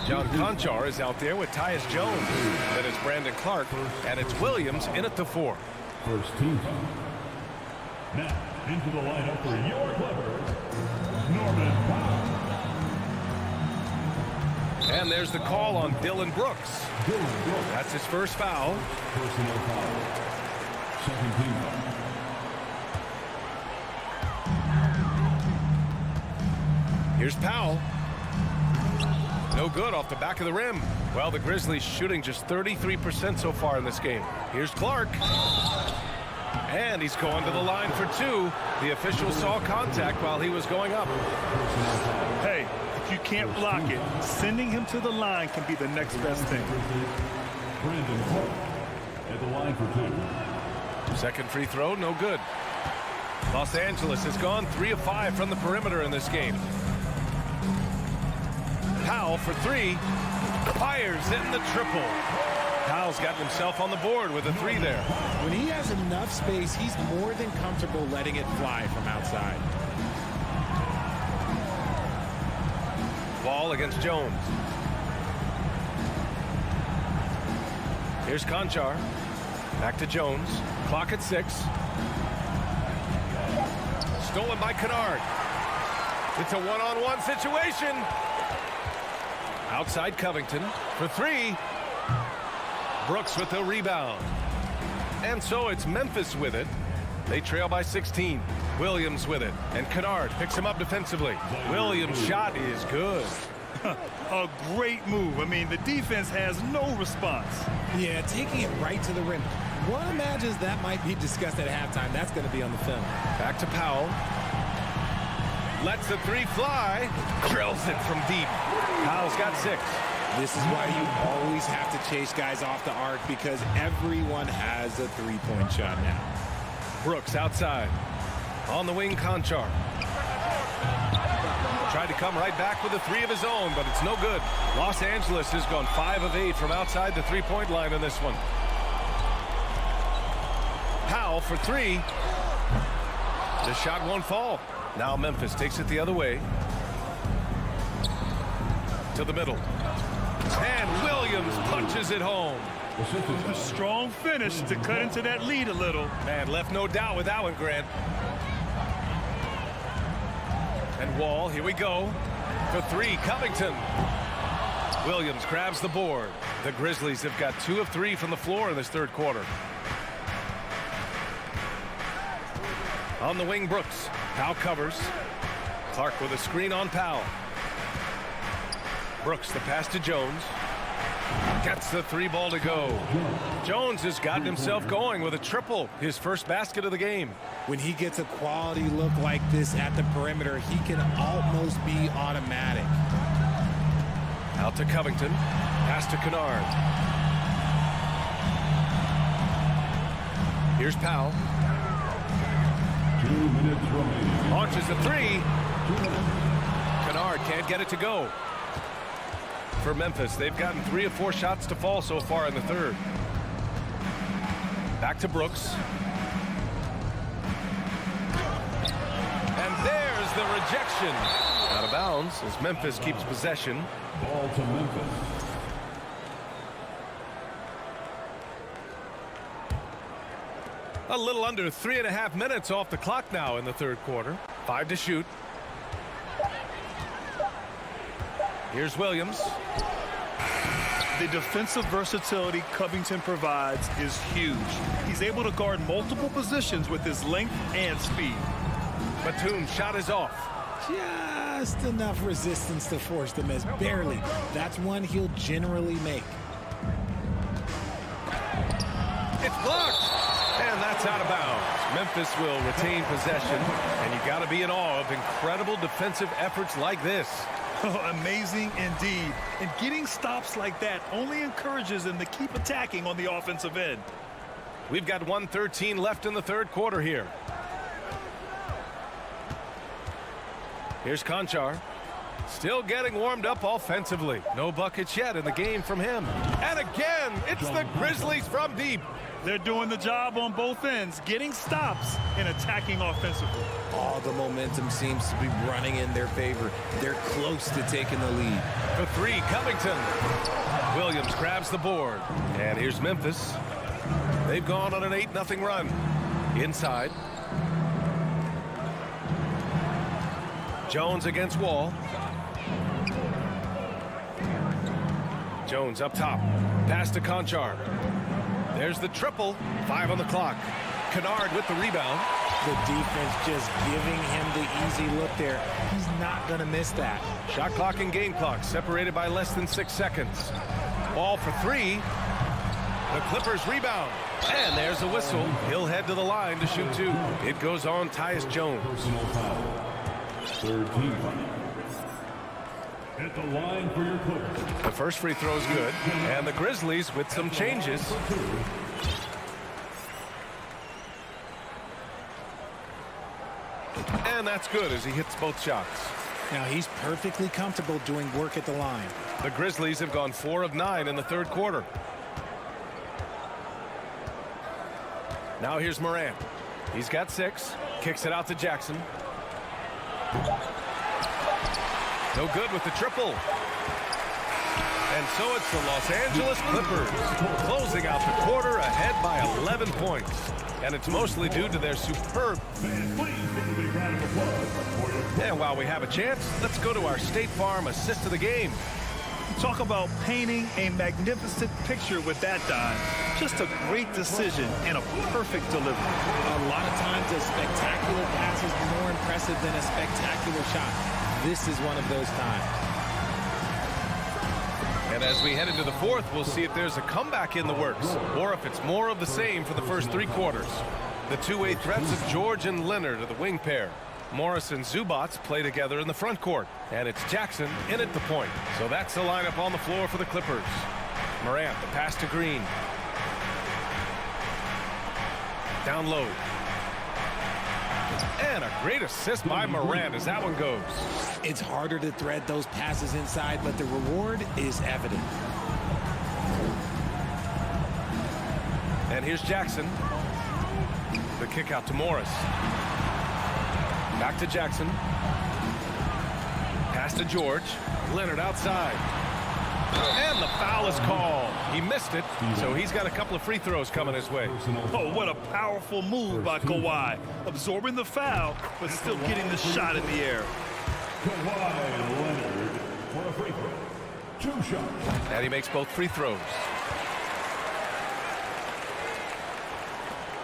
John Conchar is out there with Tyus Jones. Then it's Brandon Clark, and it's Williams in at the 4. First team foul. Now, into the lineup for your Clippers, Norman Powell. And there's the call on Dylan Brooks. That's his first foul. Personal foul. Second team foul. Here's Powell. No good off the back of the rim. Well, the Grizzlies shooting just 33% so far in this game. Here's Clark. And he's going to the line for 2. The official saw contact while he was going up. Hey, if you can't block it, sending him to the line can be the next best thing. Brandon Clark at the line for 2. Second free throw, no good. Los Angeles has gone 3 of 5 from the perimeter in this game. Powell for 3. Fires in the triple. Powell's gotten himself on the board with a 3 there. When he has enough space, he's more than comfortable letting it fly from outside. Ball against Jones. Here's Conchar. Back to Jones. Clock at 6. Stolen by Kennard. It's a one-on-one situation. Outside Covington for 3. Brooks with the rebound. And so it's Memphis with it. They trail by 16. Williams with it. And Kennard picks him up defensively. Williams' shot is good. A great move. I mean, the defense has no response. Yeah, taking it right to the rim. One imagines that might be discussed at halftime. That's going to be on the film. Back to Powell. Lets the 3 fly. Drills it from deep. Powell's got 6. This is why you always have to chase guys off the arc, because everyone has a 3-point shot now. Brooks outside. On the wing, Conchar. Tried to come right back with a 3 of his own, but it's no good. Los Angeles has gone 5 of 8 from outside the 3-point line in this one. Powell for 3. The shot won't fall. Now Memphis takes it the other way. To the middle. And Williams punches it home. A strong finish to cut into that lead a little. Man, left no doubt with that one, Grant. And Wall, here we go. For 3, Covington. Williams grabs the board. The Grizzlies have got 2 of 3 from the floor in this third quarter. On the wing, Brooks. Powell covers. Clark with a screen on Powell. Brooks, the pass to Jones. Gets the 3 ball to go. Jones has gotten himself going with a triple, his first basket of the game. When he gets a quality look like this at the perimeter, he can almost be automatic. Out to Covington. Pass to Kennard. Here's Powell. 2 minutes remaining. Launches a 3. Kennard can't get it to go. For Memphis, they've gotten 3 of 4 shots to fall so far in the third. Back to Brooks. And there's the rejection. Out of bounds as Memphis keeps possession. Ball to Memphis. A little under 3.5 minutes off the clock now in the third quarter. 5 to shoot. Here's Williams. The defensive versatility Covington provides is huge. He's able to guard multiple positions with his length and speed. Batum's shot is off. Just enough resistance to force the miss. Barely. That's one he'll generally make. It's blocked. And that's out of bounds. Memphis will retain possession. And you got to be in awe of incredible defensive efforts like this. Amazing indeed. And getting stops like that only encourages them to keep attacking on the offensive end. We've got 1:13 left in the third quarter here. Here's Conchar. Still getting warmed up offensively. No buckets yet in the game from him. And again, it's the Grizzlies from deep. They're doing the job on both ends, getting stops and attacking offensively. All the momentum seems to be running in their favor. They're close to taking the lead. For three, Covington. Williams grabs the board. And here's Memphis. They've gone on an 8-0 run. Inside. Jones against Wall. Jones up top. Pass to Conchar. There's the triple. 5 on the clock. Kennard with the rebound. The defense just giving him the easy look there. He's not going to miss that. Shot clock and game clock separated by less than 6 seconds. Ball for three. The Clippers rebound. And there's a whistle. He'll head to the line to shoot two. It goes on Tyus Jones. Personal foul. Third team foul. At the line for your Clippers. The first free throw is good. And the Grizzlies with some changes. And that's good as he hits both shots. Now he's perfectly comfortable doing work at the line. The Grizzlies have gone 4 of 9 in the third quarter. Now here's Morant. He's got 6. Kicks it out to Jackson. No good with the triple. And so it's the Los Angeles Clippers closing out the quarter ahead by 11 points. And it's mostly due to their superb. And while we have a chance, let's go to our State Farm assist of the game. Talk about painting a magnificent picture with that dime. Just a great decision and a perfect delivery. A lot of times a spectacular pass is more impressive than a spectacular shot. This is one of those times. And as we head into the fourth, we'll see if there's a comeback in the works or if it's more of the same for the first 3 quarters. The two-way threats of George and Leonard are the wing pair. Morris and Zubats play together in the front court. And it's Jackson in at the point. So that's the lineup on the floor for the Clippers. Morant, the pass to Green. Down low. And a great assist by Morant as that one goes. It's harder to thread those passes inside, but the reward is evident. And here's Jackson. The kick out to Morris. Back to Jackson. Pass to George. Leonard outside. And the foul is called. He missed it, so he's got a couple of free throws coming his way. Oh, what a powerful move by Kawhi. Absorbing the foul, but still getting the shot in the air. Kawhi Leonard for a free throw. 2 shots. And he makes both free throws.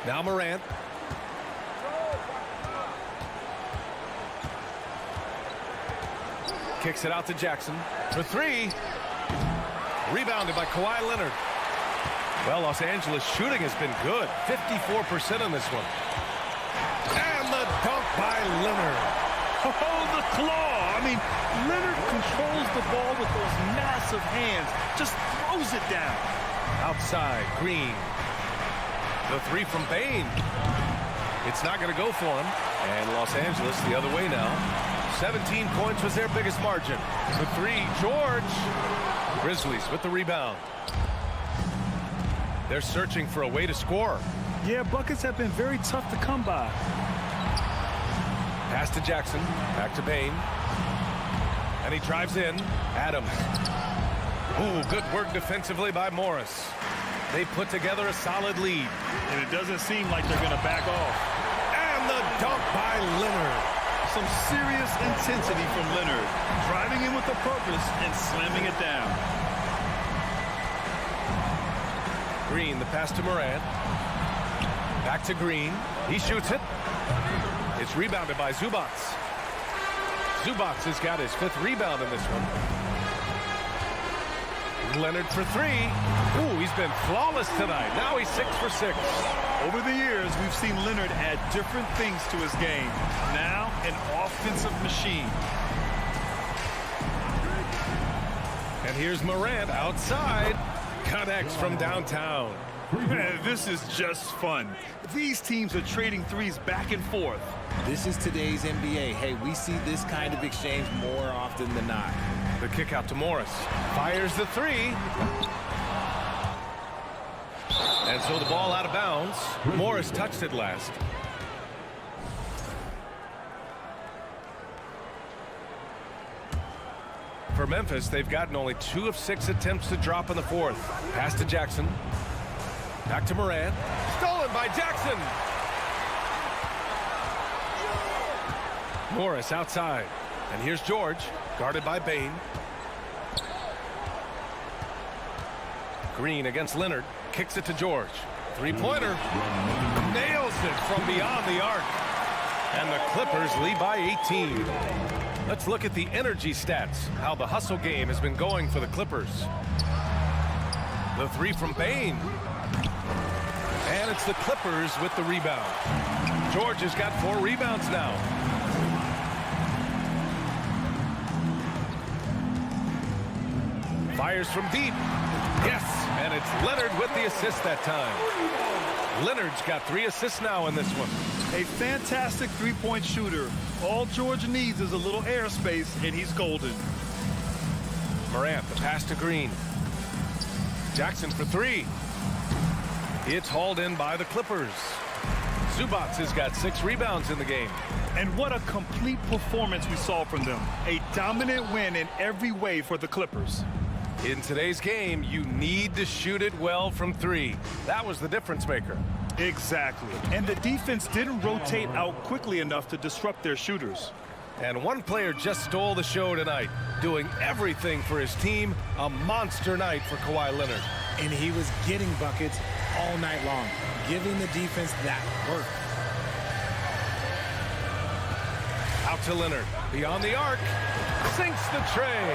Now Morant. Kicks it out to Jackson for 3. Rebounded by Kawhi Leonard. Well, Los Angeles shooting has been good. 54% on this one. And the dunk by Leonard. Oh, the claw. I mean, Leonard controls the ball with those massive hands. Just throws it down. Outside, Green. The 3 from Bain. It's not going to go for him. And Los Angeles the other way now. 17 points was their biggest margin. The 3, George. Grizzlies with the rebound. They're searching for a way to score. Yeah, buckets have been very tough to come by. Pass to Jackson. Back to Bain. And he drives in. Adams. Ooh, good work defensively by Morris. They put together a solid lead. And it doesn't seem like they're going to back off. And the dunk by Leonard. Some serious intensity from Leonard. Driving in with a purpose and slamming it down. Green, the pass to Morant. Back to Green. He shoots it. It's rebounded by Zubats. Zubats has got his 5th rebound in this one. Leonard for 3. Ooh, he's been flawless tonight. Now he's 6 for 6. Over the years, we've seen Leonard add different things to his game. Now, an offensive machine. And here's Morant outside. Connects from downtown. Man, this is just fun. These teams are trading threes back and forth. This is today's NBA. Hey, we see this kind of exchange more often than not. The kick out to Morris. Fires the three. And so the ball out of bounds. Morris touched it last. For Memphis, they've gotten only 2 of 6 attempts to drop in the fourth. Pass to Jackson. Back to Moran. Stolen by Jackson. Morris outside. And here's George, guarded by Bain. Green against Leonard. Kicks it to George. Three-pointer. Nails it from beyond the arc. And the Clippers lead by 18. Let's look at the energy stats, how the hustle game has been going for the Clippers. The three from Bain. And it's the Clippers with the rebound. George has got 4 rebounds now. Fires from deep. Yes, and it's Leonard with the assist that time. Leonard's got 3 assists now in this one. A fantastic three-point shooter. All George needs is a little airspace, and he's golden. Morant, the pass to Green. Jackson for 3. It's hauled in by the Clippers. Zubats has got 6 rebounds in the game. And what a complete performance we saw from them. A dominant win in every way for the Clippers. In today's game, you need to shoot it well from 3. That was the difference maker. Exactly. And the defense didn't rotate out quickly enough to disrupt their shooters. And one player just stole the show tonight, doing everything for his team. A monster night for Kawhi Leonard. And he was getting buckets all night long, giving the defense that work. Out to Leonard. Beyond the arc. Sinks the tray.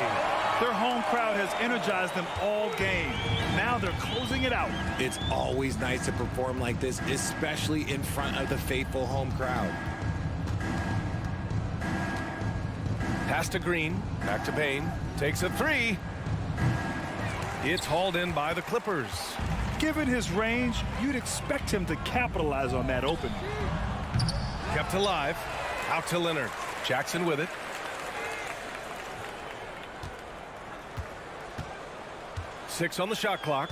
Their home crowd has energized them all game. Now they're closing it out. It's always nice to perform like this, especially in front of the faithful home crowd. Pass to Green. Back to Bain. Takes a 3. It's hauled in by the Clippers. Given his range, you'd expect him to capitalize on that opening. Kept alive. Out to Leonard. Jackson with it. Six on the shot clock.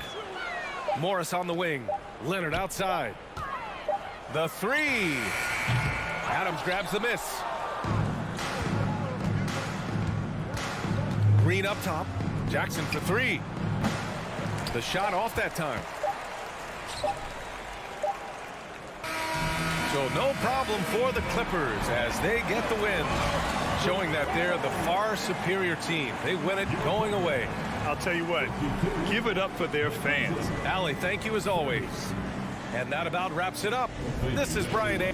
Morris on the wing. Leonard outside. The 3. Adams grabs the miss. Green up top. Jackson for 3. The shot off that time. So no problem for the Clippers as they get the win, showing that they're the far superior team. They win it going away. I'll tell you what, give it up for their fans. Allie, thank you as always. And that about wraps it up. This is Brian A.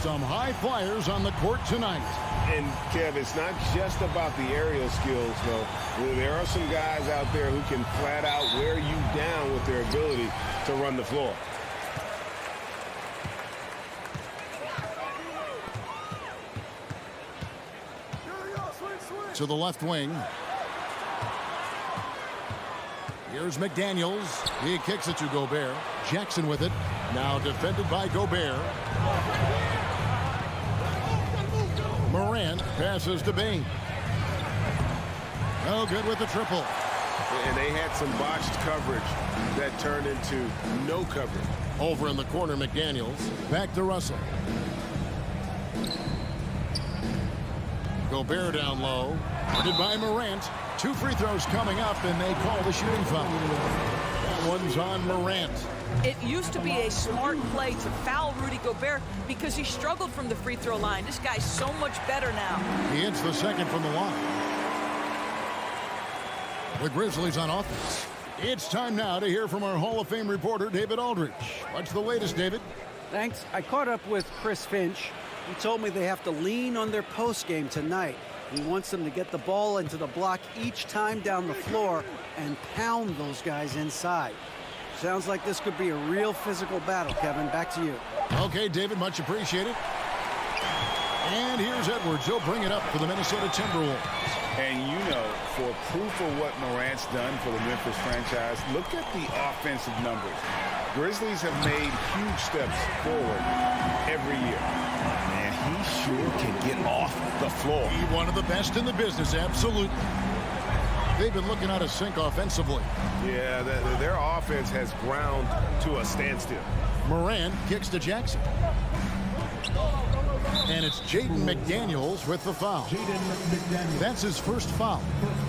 Some high flyers on the court tonight. And, Kev, it's not just about the aerial skills, though. There are some guys out there who can flat out wear you down with their ability to run the floor. To the left wing. Here's McDaniels. He kicks it to Gobert. Jackson with it. Now defended by Gobert. Morant passes to Bain. No good with the triple. And they had some botched coverage that turned into no coverage. Over in the corner, McDaniels. Back to Russell. Gobert down low. Guarded by Morant. 2 free throws coming up, and they call the shooting foul. That one's on Morant. It used to be a smart play to foul Rudy Gobert because he struggled from the free throw line. This guy's so much better now. He hits the second from the line. The Grizzlies on offense. It's time now to hear from our Hall of Fame reporter, David Aldridge. What's the latest, David? Thanks. I caught up with Chris Finch. He told me they have to lean on their post game tonight. He wants them to get the ball into the block each time down the floor and pound those guys inside. Sounds like this could be a real physical battle, Kevin. Back to you. Okay, David, much appreciated. And here's Edwards. He'll bring it up for the Minnesota Timberwolves. And you know, for proof of what Morant's done for the Memphis franchise, look at the offensive numbers. Grizzlies have made huge steps forward every year. Man, he sure can get off the floor. He's one of the best in the business, absolutely. They've been looking out of sync offensively. Yeah, their offense has ground to a standstill. Morant kicks to Jackson. And it's Jaden McDaniels with the foul. That's his first foul.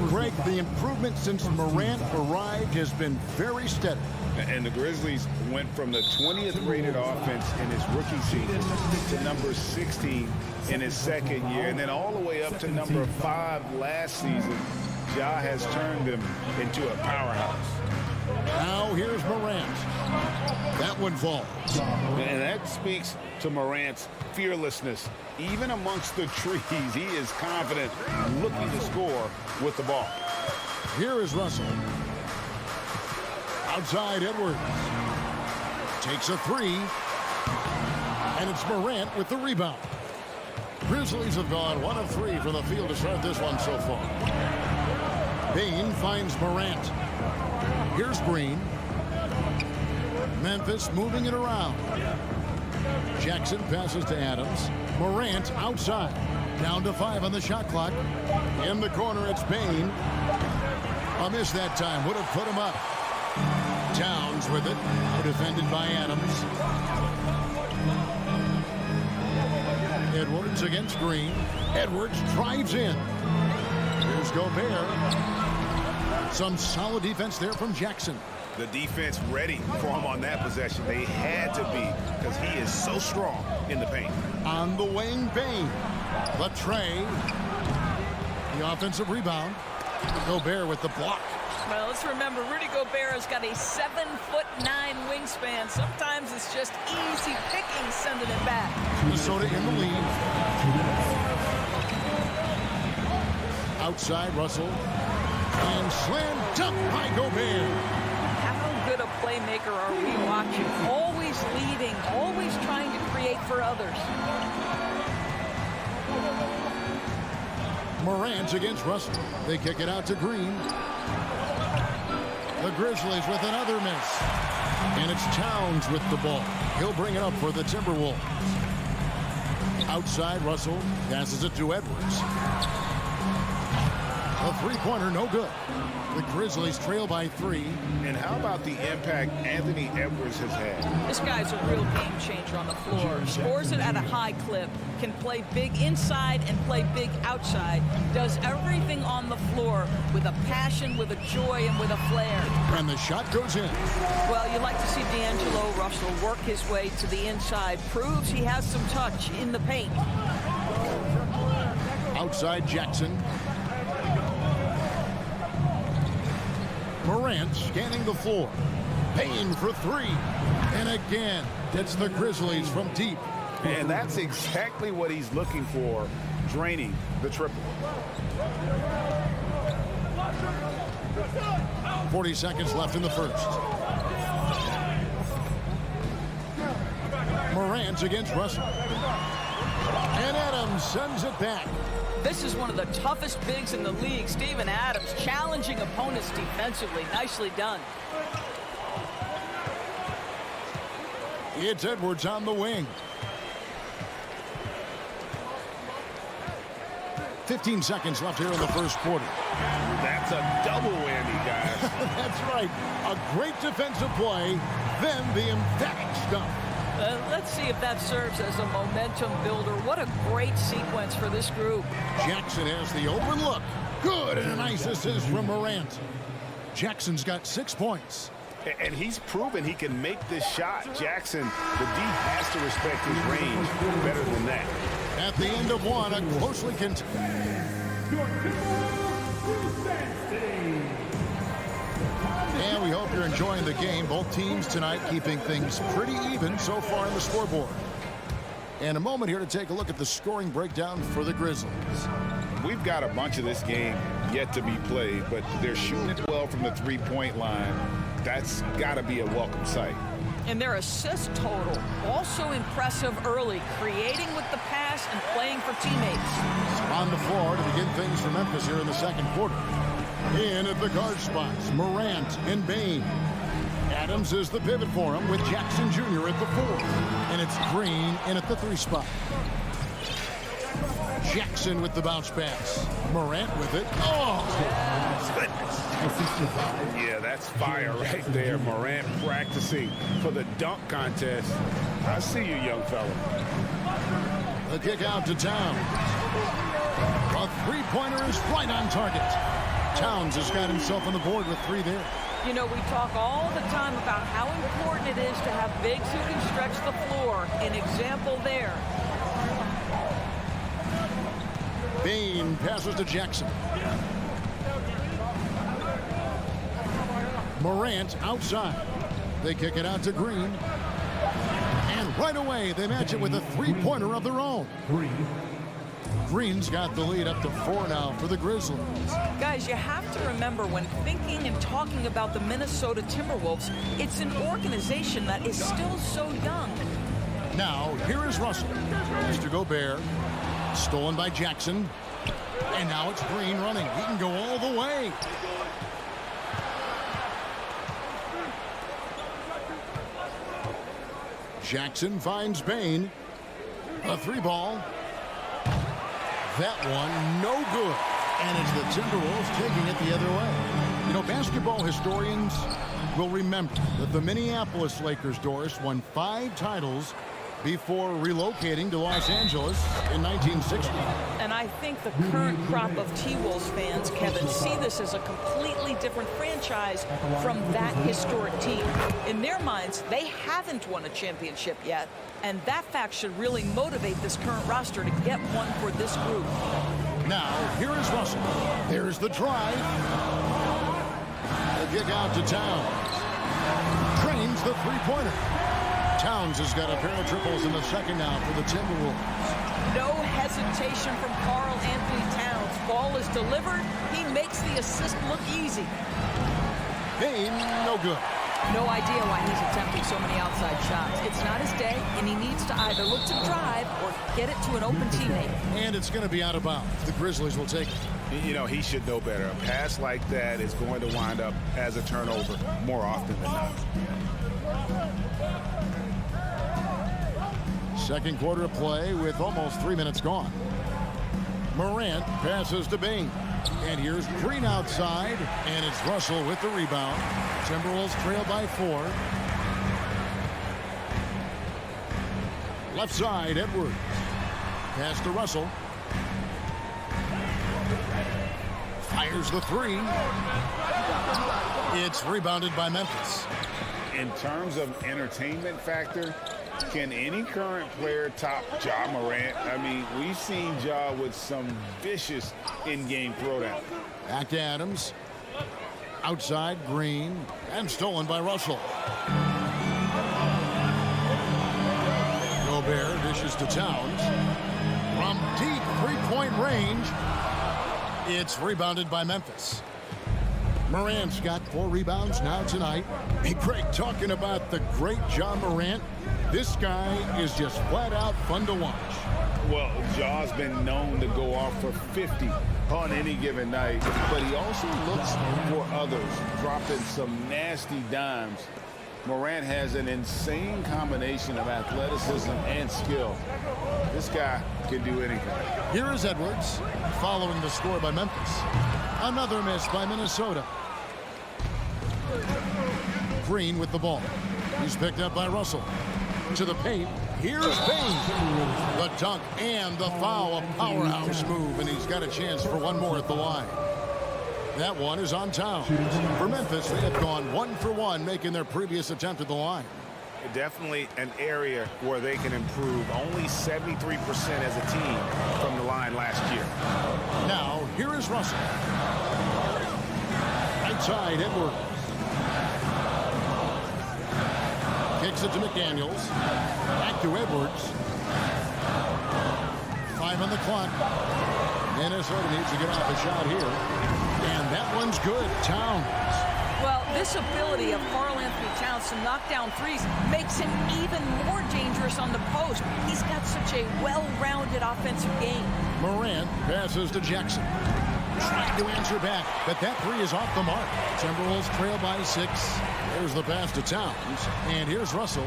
Greg, the improvement since Morant arrived has been very steady. And the Grizzlies went from the 20th rated offense in his rookie season to number 16 in his second year, and then all the way up to number 5 last season. Ja has turned them into a powerhouse. Now here's Morant. That one falls. And that speaks to Morant's fearlessness. Even amongst the trees, he is confident, looking to score with the ball. Here is Russell. Outside Edwards. Takes a 3. And it's Morant with the rebound. Grizzlies have gone 1 of 3 from the field to start this one so far. Bain finds Morant. Here's Green. Memphis moving it around. Jackson passes to Adams. Morant outside. Down to 5 on the shot clock. In the corner, it's Bain. A miss that time. Would have put him up. Towns with it. Defended by Adams. Edwards against Green. Edwards drives in. Here's Gobert. Some solid defense there from Jackson. The defense ready for him on that possession. They had to be because he is so strong in the paint. On the wing, Bane. The tray. The offensive rebound. Gobert with the block. Well, let's remember, Rudy Gobert has got a 7'9" wingspan. Sometimes it's just easy picking sending it back. Minnesota in the lead. Outside, Russell. And slam dunk by Gobert. How good a playmaker are we watching? Always leading, always trying to create for others. Morant against Russell. They kick it out to Green. The Grizzlies with another miss. And it's Towns with the ball. He'll bring it up for the Timberwolves. Outside, Russell passes it to Edwards. A three-pointer, no good. The Grizzlies trail by 3. And how about the impact Anthony Edwards has had? This guy's a real game changer on the floor. Scores it at a high clip, can play big inside and play big outside. Does everything on the floor with a passion, with a joy, and with a flair. And the shot goes in. Well, you like to see D'Angelo Russell work his way to the inside. Proves he has some touch in the paint. Outside, Jackson. Morant scanning the floor. Payne for 3. And again, it's the Grizzlies from deep. And that's exactly what he's looking for, draining the triple. 40 seconds left in the first. Morant against Russell. And Adams sends it back. This is one of the toughest bigs in the league. Steven Adams challenging opponents defensively. Nicely done. It's Edwards on the wing. 15 seconds left here in the first quarter. That's a double whammy, guys. That's right. A great defensive play, then the emphatic stuff. Let's see if that serves as a momentum builder. What a great sequence for this group. Jackson has the open look. Good, and a nice assist from Morant. Jackson's got 6 points. And he's proven he can make this shot. Jackson, the D has to respect his range better than that. At the end of one, a closely contested. And we hope you're enjoying the game. Both teams tonight keeping things pretty even so far in the scoreboard. And a moment here to take a look at the scoring breakdown for the Grizzlies. We've got a bunch of this game yet to be played, but they're shooting it well from the three-point line. That's got to be a welcome sight. And their assist total, also impressive early, creating with the pass and playing for teammates. On the floor to begin things for Memphis here in the second quarter. In at the guard spots, Morant and Bane. Adams is the pivot for him with Jackson Jr. at the 4. And it's Green in at the 3 spot. Jackson with the bounce pass. Morant with it. Oh! Goodness. Yeah, that's fire right there. Morant practicing for the dunk contest. I see you, young fella. The kick out to Towns. A three-pointer is right on target. Towns has got himself on the board with 3 there. You know, we talk all the time about how important it is to have bigs who can stretch the floor. An example there. Bane passes to Jackson. Morant outside. They kick it out to Green. And right away, they match it with a three-pointer of their own. Green's got the lead up to 4 now for the Grizzlies. Guys, you have to remember when thinking and talking about the Minnesota Timberwolves, it's an organization that is still so young. Now, here is Russell. Mr. Gobert. Stolen by Jackson. And now it's Green running. He can go all the way. Jackson finds Bane. A 3-ball. That one, no good. And it's the Timberwolves taking it the other way. You know, basketball historians will remember that the Minneapolis Lakers, Doris, won 5 titles before relocating to Los Angeles in 1960. And I think the current crop of T-Wolves fans, Kevin, see this as a completely different franchise from that historic team. In their minds, they haven't won a championship yet, and that fact should really motivate this current roster to get one for this group. Now, here is Russell. There's the drive. The kick out to Towns. Trains the three-pointer. Towns has got a pair of triples in the second now for the Timberwolves. No hesitation from Karl Anthony Towns. Ball is delivered. He makes the assist look easy. Bain, no good. No idea why he's attempting so many outside shots. It's not his day, and he needs to either look to drive or get it to an open teammate. And it's going to be out of bounds. The Grizzlies will take it. You know, he should know better. A pass like that is going to wind up as a turnover more often than not. Second quarter of play with almost 3 minutes gone. Morant passes to Bain. And here's Green outside, and it's Russell with the rebound. Timberwolves trail by 4. Left side, Edwards. Pass to Russell. Fires the 3. It's rebounded by Memphis. In terms of entertainment factor, can any current player top Ja Morant? I mean, we've seen Ja with some vicious in-game throwdown. Back to Adams. Outside, Green. And stolen by Russell. Gobert dishes to Towns. From deep three-point range. It's rebounded by Memphis. Morant's got 4 rebounds now tonight. Hey, Greg, talking about the great Ja Morant, this guy is just flat out fun to watch. Well, Ja's been known to go off for 50 on any given night, but he also looks for others, dropping some nasty dimes. Morant has an insane combination of athleticism and skill. This guy can do anything. Here is Edwards, following the score by Memphis. Another miss by Minnesota. Green with the ball. He's picked up by Russell. To the paint. Here's Bain. The dunk and the foul. A powerhouse move, and he's got a chance for one more at the line. That one is on Towns. For Memphis, they have gone 1 for 1, making their previous attempt at the line. Definitely an area where they can improve. Only 73% as a team from the line last year. Now, here is Russell. Right side, Edwards. Kicks it to McDaniels. Back to Edwards. 5 on the clock. Minnesota needs to get off a shot here. And that one's good. Towns. Well, this ability of Karl Anthony Towns to knock down threes makes him even more dangerous on the post. He's got such a well-rounded offensive game. Morant passes to Jackson. Trying to answer back, but that 3 is off the mark. Timberwolves trail by 6. There's the pass to Towns. And here's Russell.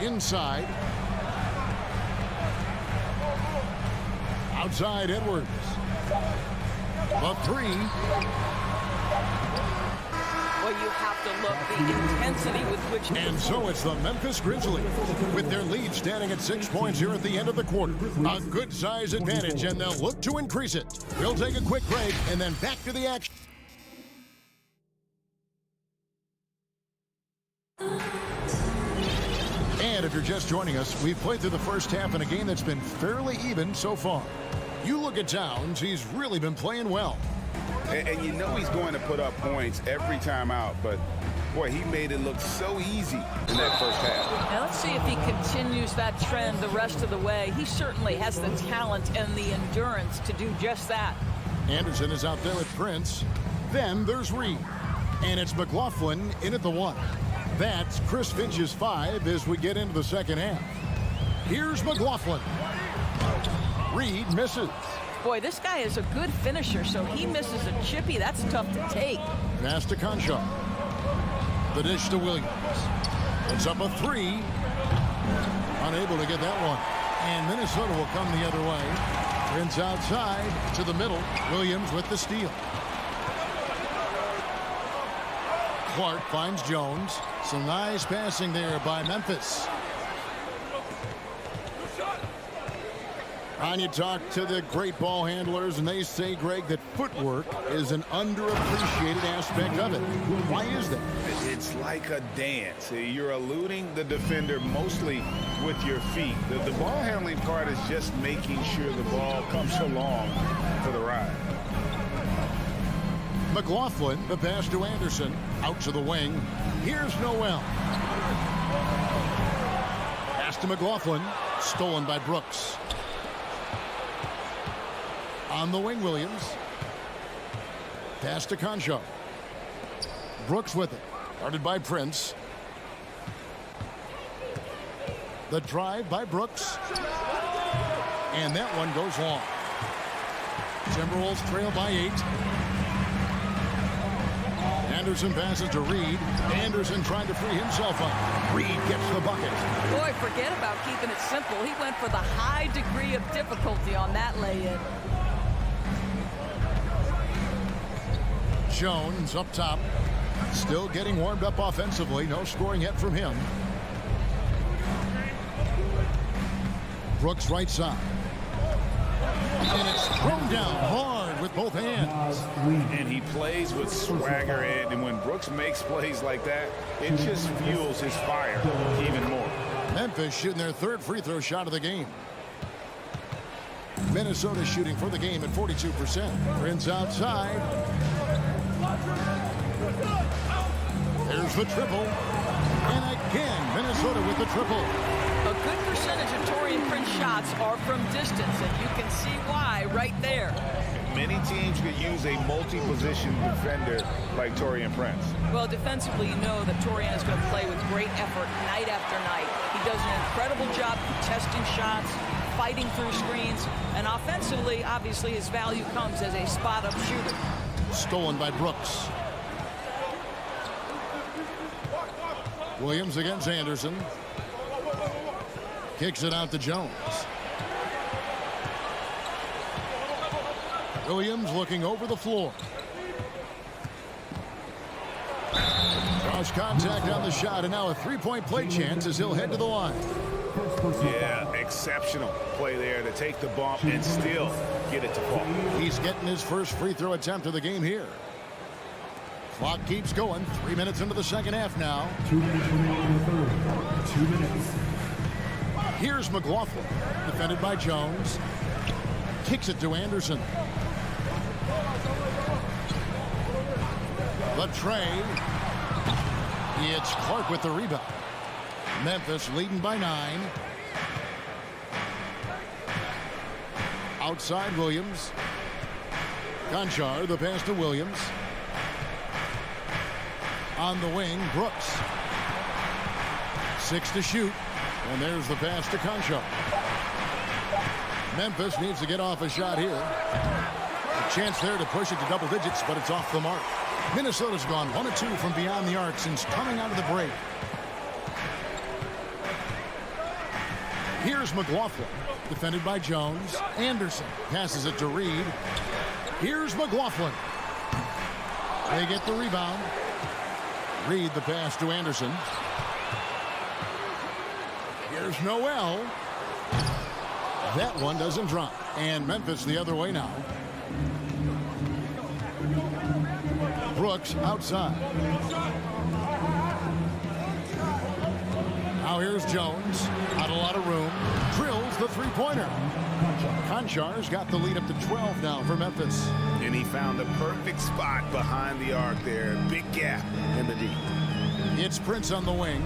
Inside. Outside, Edwards. The 3. Well, you have to look the intensity with which... And so it's the Memphis Grizzlies with their lead standing at 6 points here at the end of the quarter. A good size advantage, and they'll look to increase it. We'll take a quick break and then back to the action. And if you're just joining us, we've played through the first half in a game that's been fairly even so far. You look at Towns, he's really been playing well. And you know he's going to put up points every time out, but boy, he made it look so easy in that first half. Now let's see if he continues that trend the rest of the way. He certainly has the talent and the endurance to do just that. Anderson is out there with Prince. Then there's Reed. And it's McLaughlin in at the 1. That's Chris Finch's 5 as we get into the second half. Here's McLaughlin. Reed misses. Boy, this guy is a good finisher, so he misses a chippy. That's tough to take. Pass to Conchar. The dish to Williams. It's up a 3. Unable to get that one. And Minnesota will come the other way. Prince outside to the middle. Williams with the steal. Clark finds Jones. Some nice passing there by Memphis. And you talk to the great ball handlers, and they say, Greg, that footwork is an underappreciated aspect of it. Why is that? It's like a dance. You're eluding the defender mostly with your feet. The ball handling part is just making sure the ball comes along for the ride. McLaughlin, the pass to Anderson, out to the wing. Here's Noel. Pass to McLaughlin, stolen by Brooks. On the wing, Williams. Pass to Concho. Brooks with it. Guarded by Prince. The drive by Brooks. And that one goes long. Timberwolves trail by 8. Anderson passes to Reed. Anderson trying to free himself up. Reed gets the bucket. Boy, forget about keeping it simple. He went for the high degree of difficulty on that lay-in. Jones up top. Still getting warmed up offensively. No scoring yet from him. Brooks right side. And it's thrown down hard with both hands. And he plays with swagger, and when Brooks makes plays like that, it just fuels his fire even more. Memphis shooting their third free throw shot of the game. Minnesota shooting for the game at 42%. Prince outside. There's the triple. And again, Minnesota with the triple. A good percentage of Taurean Prince shots are from distance, and you can see why right there. Many teams could use a multi-position defender like Taurean Prince. Well, defensively, you know that Taurean is going to play with great effort night after night. He does an incredible job contesting shots, fighting through screens, and offensively, obviously, his value comes as a spot-up shooter. Stolen by Brooks. Williams against Anderson. Kicks it out to Jones. Williams looking over the floor. Cross contact on the shot, and now a three-point play chance as he'll head to the line. Yeah, exceptional play there to take the bump and still get it to fall. He's getting his first free throw attempt of the game here. Clock keeps going. 3 minutes into the second half now. 2 minutes remaining in the third. 2 minutes. Here's McLaughlin, defended by Jones. Kicks it to Anderson. The trade. It's Clark with the rebound. Memphis leading by 9. Outside Williams. Conchar, the pass to Williams. On the wing, Brooks. 6 to shoot. And there's the pass to Concho. Memphis needs to get off a shot here. A chance there to push it to double digits, but it's off the mark. Minnesota's gone 1 of 2 from beyond the arc since coming out of the break. Here's McLaughlin, defended by Jones. Anderson passes it to Reed. Here's McLaughlin. They get the rebound. Reed the pass to Anderson. Here's Noel. That one doesn't drop. And Memphis the other way now. Brooks outside. Now here's Jones. Not a lot of room. Drills the three-pointer. Conchar's got the lead up to 12 now for Memphis. And he found the perfect spot behind the arc there. Big gap in the D. It's Prince on the wing.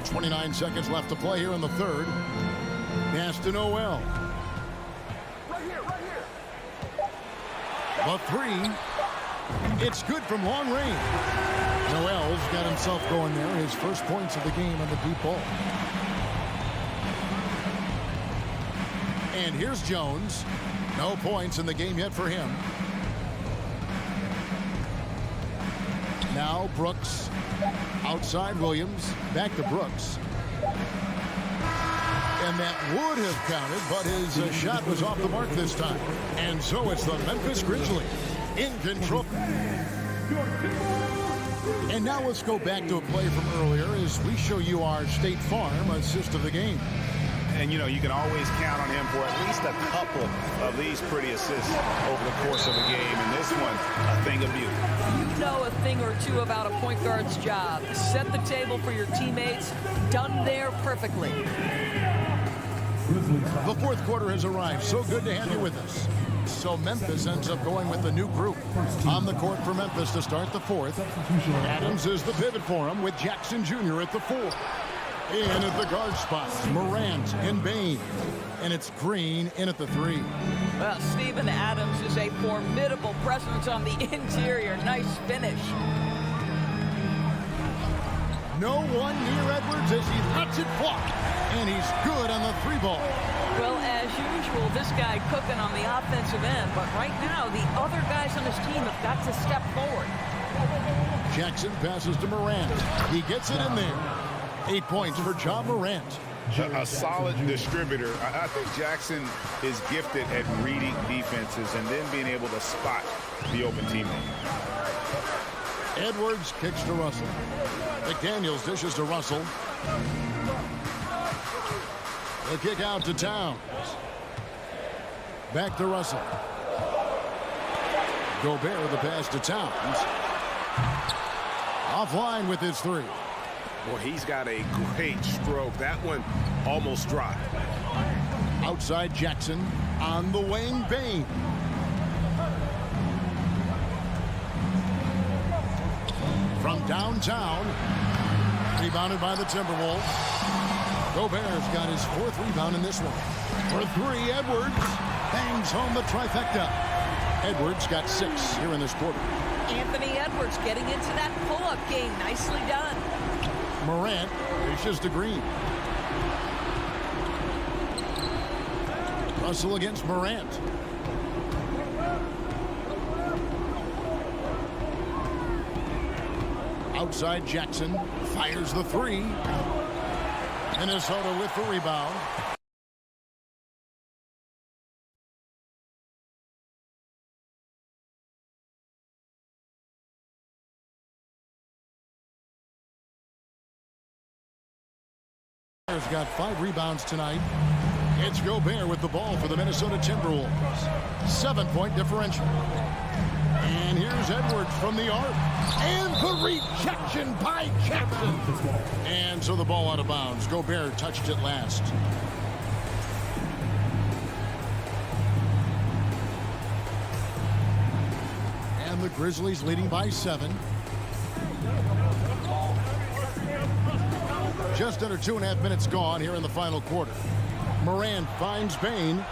29 seconds left to play here in the third. Pass to Noel. The three. It's good from long range. Noel's got himself going there. His first points of the game on the deep ball. And here's Jones. No points in the game yet for him. Now Brooks. Outside Williams. Back to Brooks. And that would have counted, but his shot was off the mark this time. And so it's the Memphis Grizzlies in control. And now let's go back to a play from earlier as we show you our State Farm assist of the game. And, you know, you can always count on him for at least a couple of these pretty assists over the course of a game. And this one, a thing of beauty. You know a thing or two about a point guard's job. Set the table for your teammates. Done there perfectly. The fourth quarter has arrived. So good to have you with us. So Memphis ends up going with the new group. On the court for Memphis to start the fourth. Adams is the pivot for him with Jackson Jr. at the 4. In at the guard spots, Morant and Bain. And it's Green in at the 3. Well, Steven Adams is a formidable presence on the interior. Nice finish. No one near Edwards as he lets it fly. And he's good on the 3 ball. Well, as usual, this guy cooking on the offensive end. But right now, the other guys on his team have got to step forward. Jackson passes to Morant. He gets it in there. 8 points for John Morant. A solid distributor. I think Jackson is gifted at reading defenses and then being able to spot the open teammate. Edwards kicks to Russell. McDaniels dishes to Russell. The kick out to Towns. Back to Russell. Gobert the pass to Towns. Offline with his 3. Well, he's got a great stroke. That one almost dropped. Outside Jackson on the wing, Bain. From downtown, rebounded by the Timberwolves. Gobert's got his 4th rebound in this one. For 3, Edwards bangs home the trifecta. Edwards got 6 here in this quarter. Anthony Edwards getting into that pull-up game. Nicely done. Morant dishes to Green. Russell against Morant. Outside Jackson fires the 3. Minnesota with the rebound. Has got 5 rebounds tonight. It's Gobert with the ball for the Minnesota Timberwolves. 7-point differential. And here's Edwards from the arc. And the rejection by Jackson. And so the ball out of bounds. Gobert touched it last. And the Grizzlies leading by 7. Just under 2.5 minutes gone here in the final quarter. Morant finds Bain.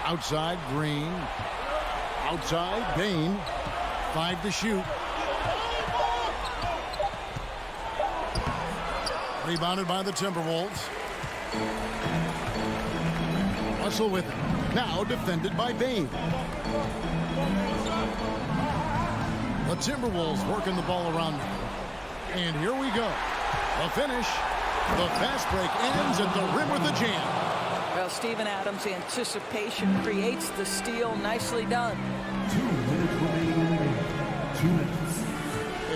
Outside Green. Outside Bain. 5 to shoot. Rebounded by the Timberwolves. Russell with it. Now defended by Bain. The Timberwolves working the ball around now. And here we go. The finish. The fast break ends at the rim with the jam. Well, Steven Adams' anticipation creates the steal. Nicely done. 2 minutes remaining. 2 minutes.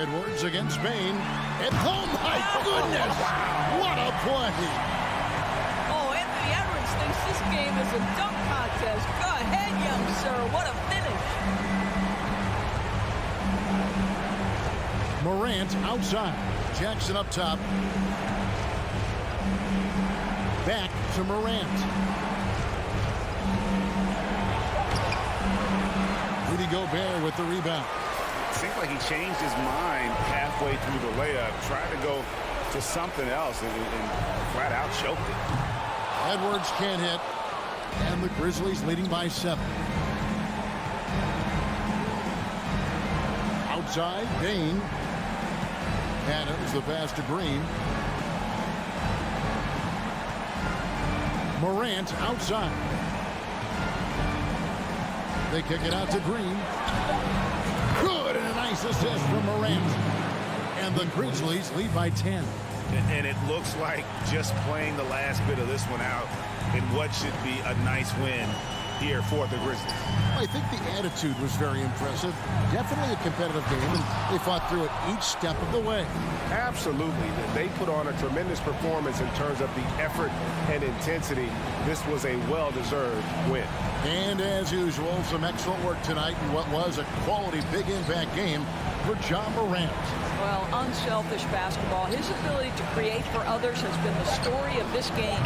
Edwards against Bain. And oh my goodness! What a play! Oh, Anthony Edwards thinks this game is a dunk contest. Go ahead, young sir. What a finish. Morant outside. Jackson up top. Back to Morant. Rudy Gobert with the rebound. Seems like he changed his mind halfway through the layup, tried to go to something else and flat out choked it. Edwards can't hit. And the Grizzlies leading by 7. Outside, Bain. Adams the pass to Green. Morant outside. They kick it out to Green. Good, and a nice assist from Morant. And the Grizzlies lead by 10. And it looks like just playing the last bit of this one out in what should be a nice win here for the Grizzlies. I think the attitude was very impressive. Definitely a competitive game, and they fought through it each step of the way. Absolutely. They put on a tremendous performance in terms of the effort and intensity. This was a well-deserved win. And as usual, some excellent work tonight in what was a quality big impact game for John Morant. Well, unselfish basketball. His ability to create for others has been the story of this game.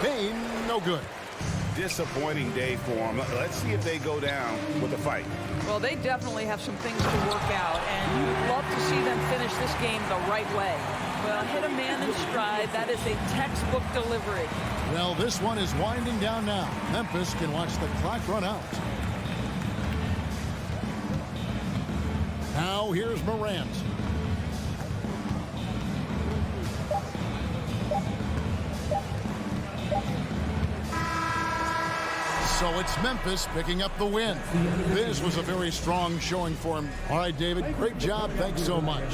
Payne, no good. Disappointing day for them. Let's see if they go down with a fight. Well, they definitely have some things to work out, and you'd love to see them finish this game the right way. Well, hit a man in stride. That is a textbook delivery. Well, this one is winding down now. Memphis can watch the clock run out. Now here's Morant. So it's Memphis picking up the win. This was a very strong showing for him. All right, David, great job. Thanks so much.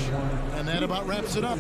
And that about wraps it up.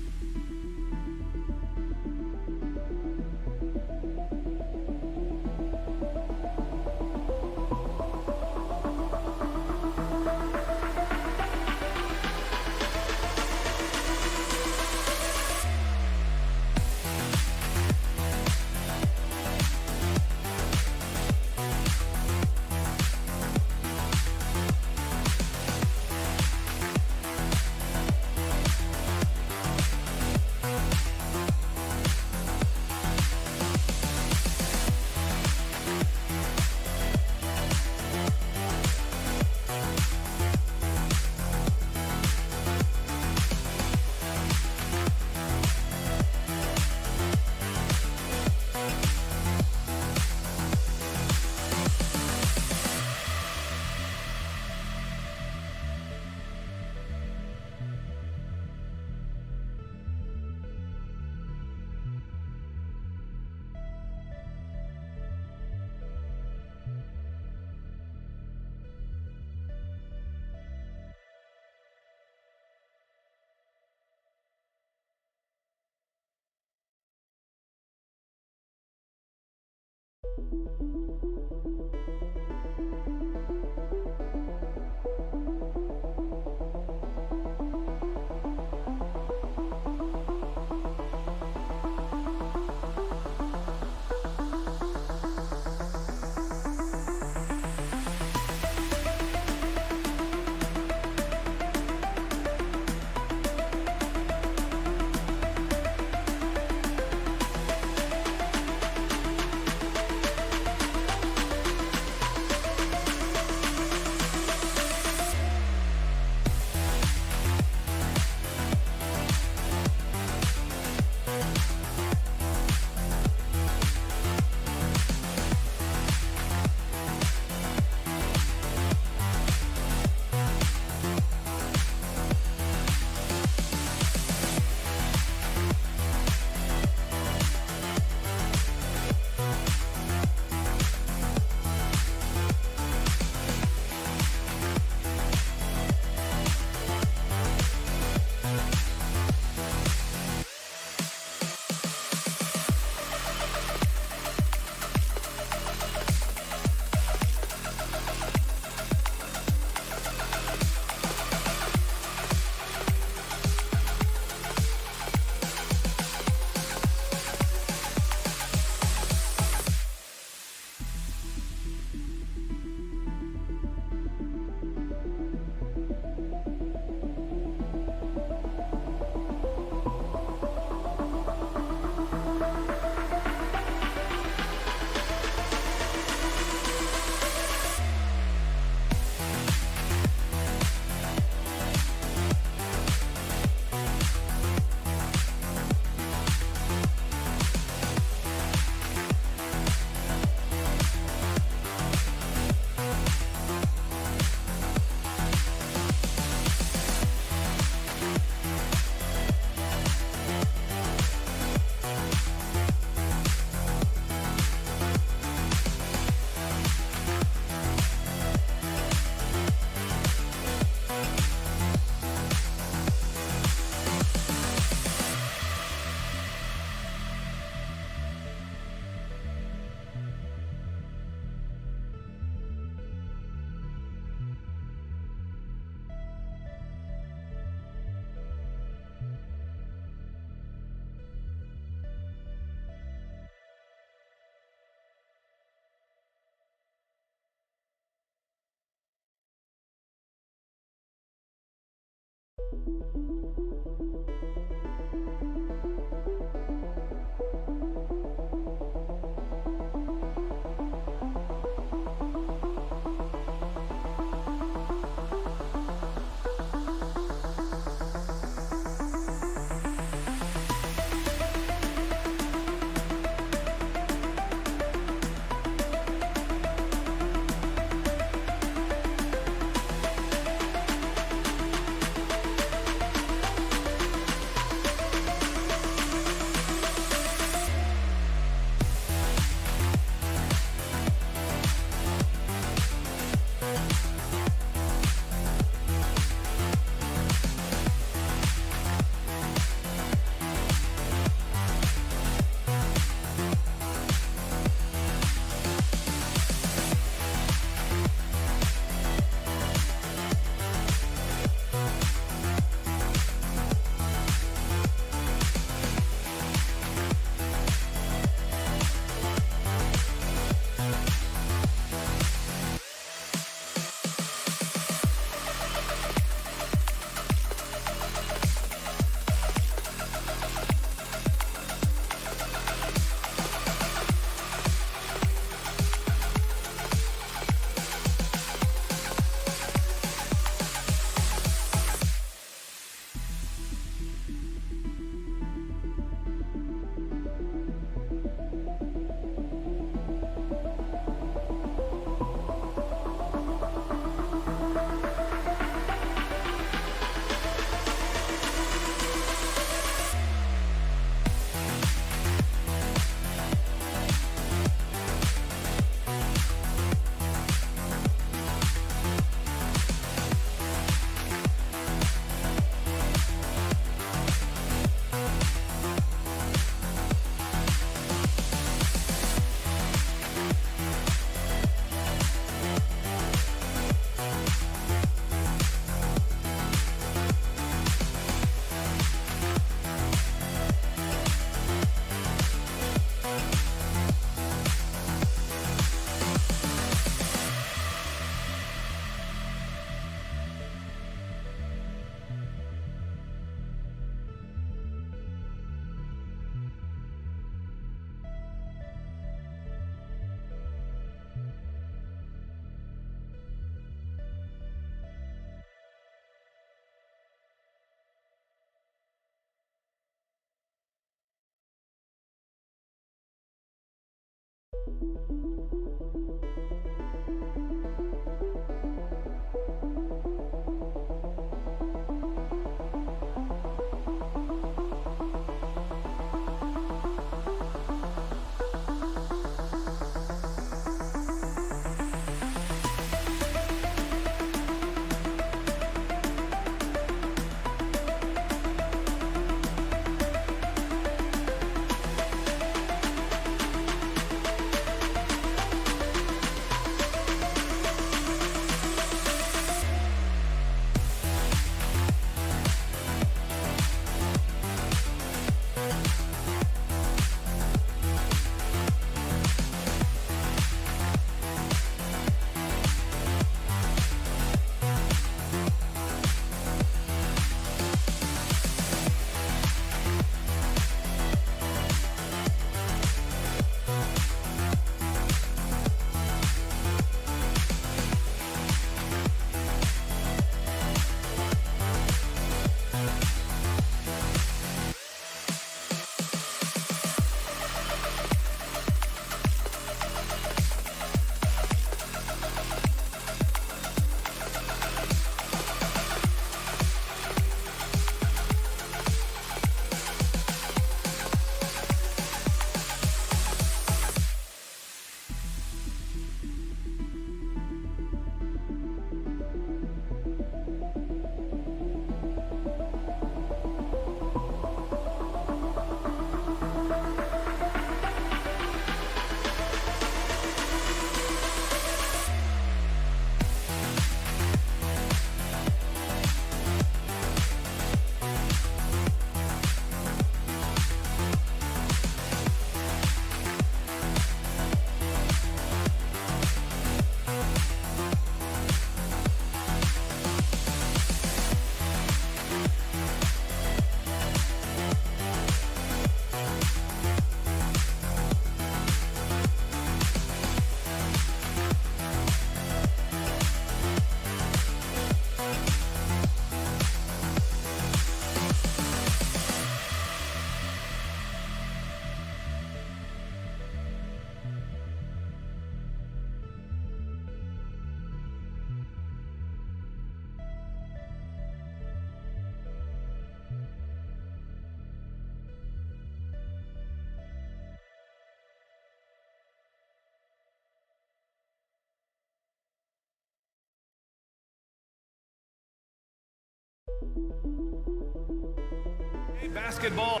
Basketball.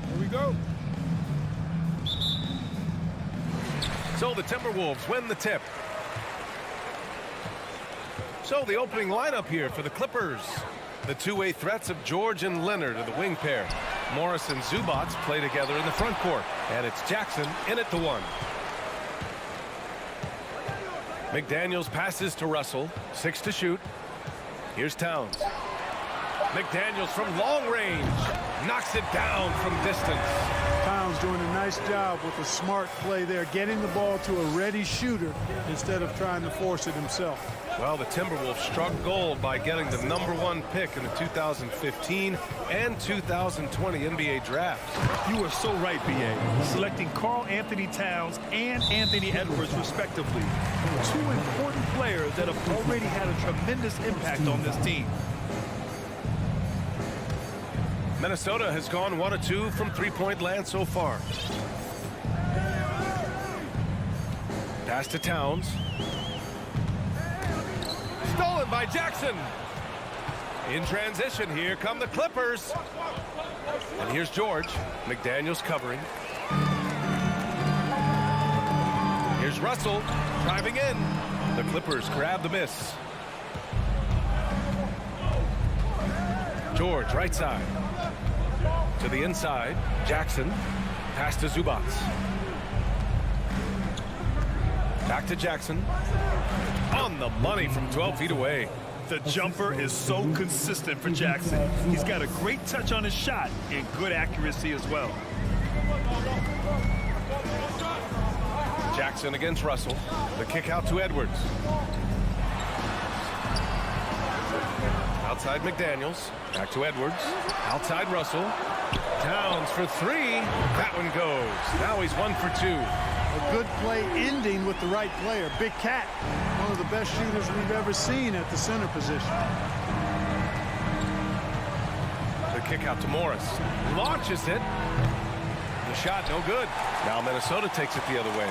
Here we go. So the Timberwolves win the tip. So the opening lineup here for the Clippers. The two-way threats of George and Leonard are the wing pair. Morris and Zubats play together in the front court. And it's Jackson in at the one. McDaniels passes to Russell. 6 to shoot. Here's Towns. McDaniels from long range. Knocks it down from distance. Towns doing a nice job with a smart play there, getting the ball to a ready shooter instead of trying to force it himself. Well, the Timberwolves struck gold by getting the #1 pick in the 2015 and 2020 NBA drafts. You are so right, B.A. Selecting Karl Anthony Towns and Anthony Edwards, respectively. Two important players that have already had a tremendous impact on this team. Minnesota has gone 1 of 2 from three-point land so far. Pass to Towns. Stolen by Jackson. In transition, here come the Clippers. And here's George. McDaniels covering. Here's Russell driving in. The Clippers grab the miss. George, right side. To the inside. Jackson. Pass to Zubats. Back to Jackson. On the money from 12 feet away. The jumper is so consistent for Jackson. He's got a great touch on his shot and good accuracy as well. Jackson against Russell. The kick out to Edwards. Outside McDaniels. Back to Edwards. Outside Russell. Towns for three. That one goes. Now he's 1 for 2. A good play ending with the right player. Big Cat, one of the best shooters we've ever seen at the center position. The kick out to Morris. Launches it. The shot no good. Now Minnesota takes it the other way.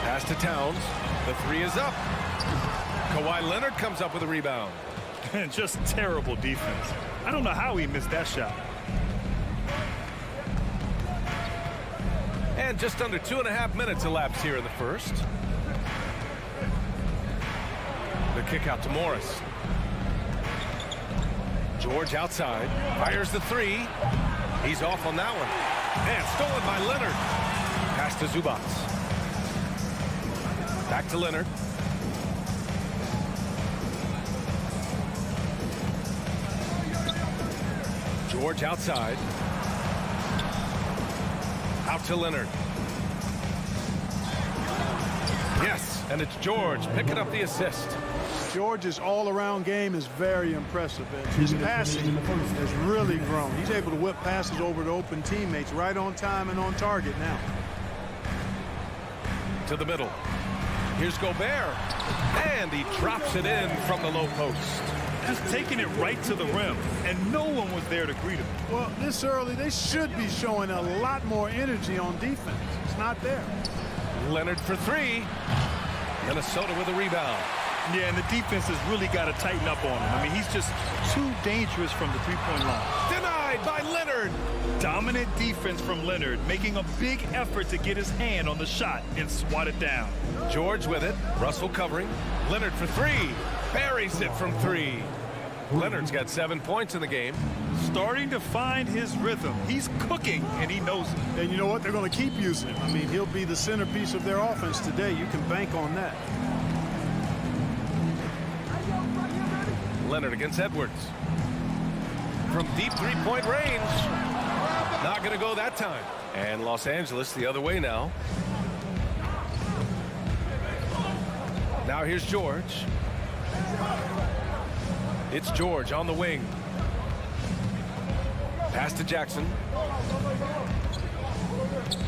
Pass to Towns. The three is up. Kawhi Leonard comes up with a rebound. Just terrible defense. I don't know how he missed that shot. And just under 2.5 minutes elapsed here in the first. The kick out to Morris. George outside. Fires the three. He's off on that one. And stolen by Leonard. Pass to Zubac. Back to Leonard. George outside. Out to Leonard. Yes, and it's George picking up the assist. George's all-around game is very impressive. His passing has really grown. He's able to whip passes over to open teammates right on time and on target now. To the middle. Here's Gobert. And he drops it in from the low post. Just taking it right to the rim, and no one was there to greet him. Well, this early, they should be showing a lot more energy on defense. It's not there. Leonard for three. Minnesota with a rebound. Yeah, and the defense has really got to tighten up on him. I mean, he's just too dangerous from the three-point line. Denied by Leonard. Dominant defense from Leonard, making a big effort to get his hand on the shot and swat it down. George with it. Russell covering. Leonard for three. Buries it from three. Leonard's got 7 points in the game. Starting to find his rhythm. He's cooking, and he knows it. And you know what? They're going to keep using him. I mean, he'll be the centerpiece of their offense today. You can bank on that. Leonard against Edwards. From deep three-point range. Not going to go that time. And Los Angeles the other way now. Now here's George. It's George on the wing. Pass to Jackson.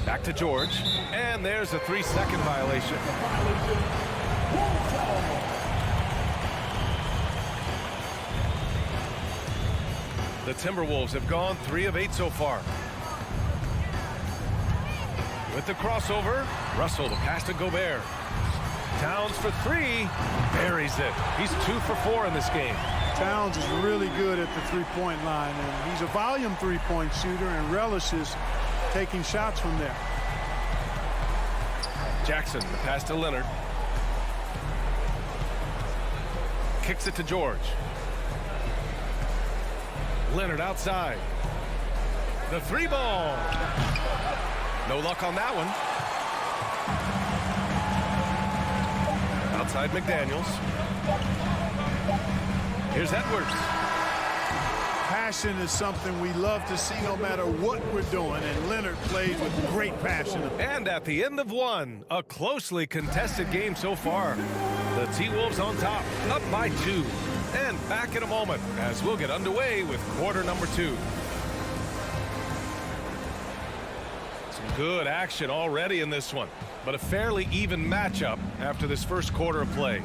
Back to George. And there's a 3-second violation. The Timberwolves have gone 3 of 8 so far. With the crossover, Russell, the pass to Gobert. Towns for three, buries it. He's 2 for 4 in this game. Towns is really good at the three-point line, and he's a volume three-point shooter and relishes taking shots from there. Jackson, the pass to Leonard. Kicks it to George. Leonard outside. The three ball. No luck on that one. Outside McDaniels. Here's Edwards. Passion is something we love to see no matter what we're doing, and Leonard plays with great passion. And at the end of one, a closely contested game so far. The T-Wolves on top, up by 2. And back in a moment as we'll get underway with quarter number 2. Some good action already in this one, but a fairly even matchup after this first quarter of play.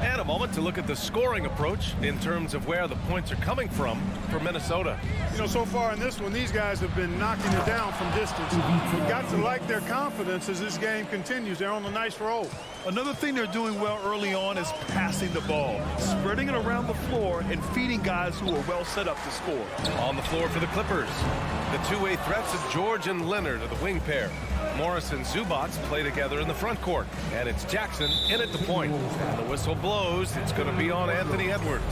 And a moment to look at the scoring approach in terms of where the points are coming from for Minnesota. You know, so far in this one, these guys have been knocking it down from distance. You've got to like their confidence as this game continues. They're on a nice roll. Another thing they're doing well early on is passing the ball, spreading it around the floor and feeding guys who are well set up to score. On the floor for the Clippers, the two-way threats of George and Leonard are the wing pair. Morris and Zubac play together in the front court, and it's Jackson in at the point. The whistle blows. It's going to be on Anthony Edwards.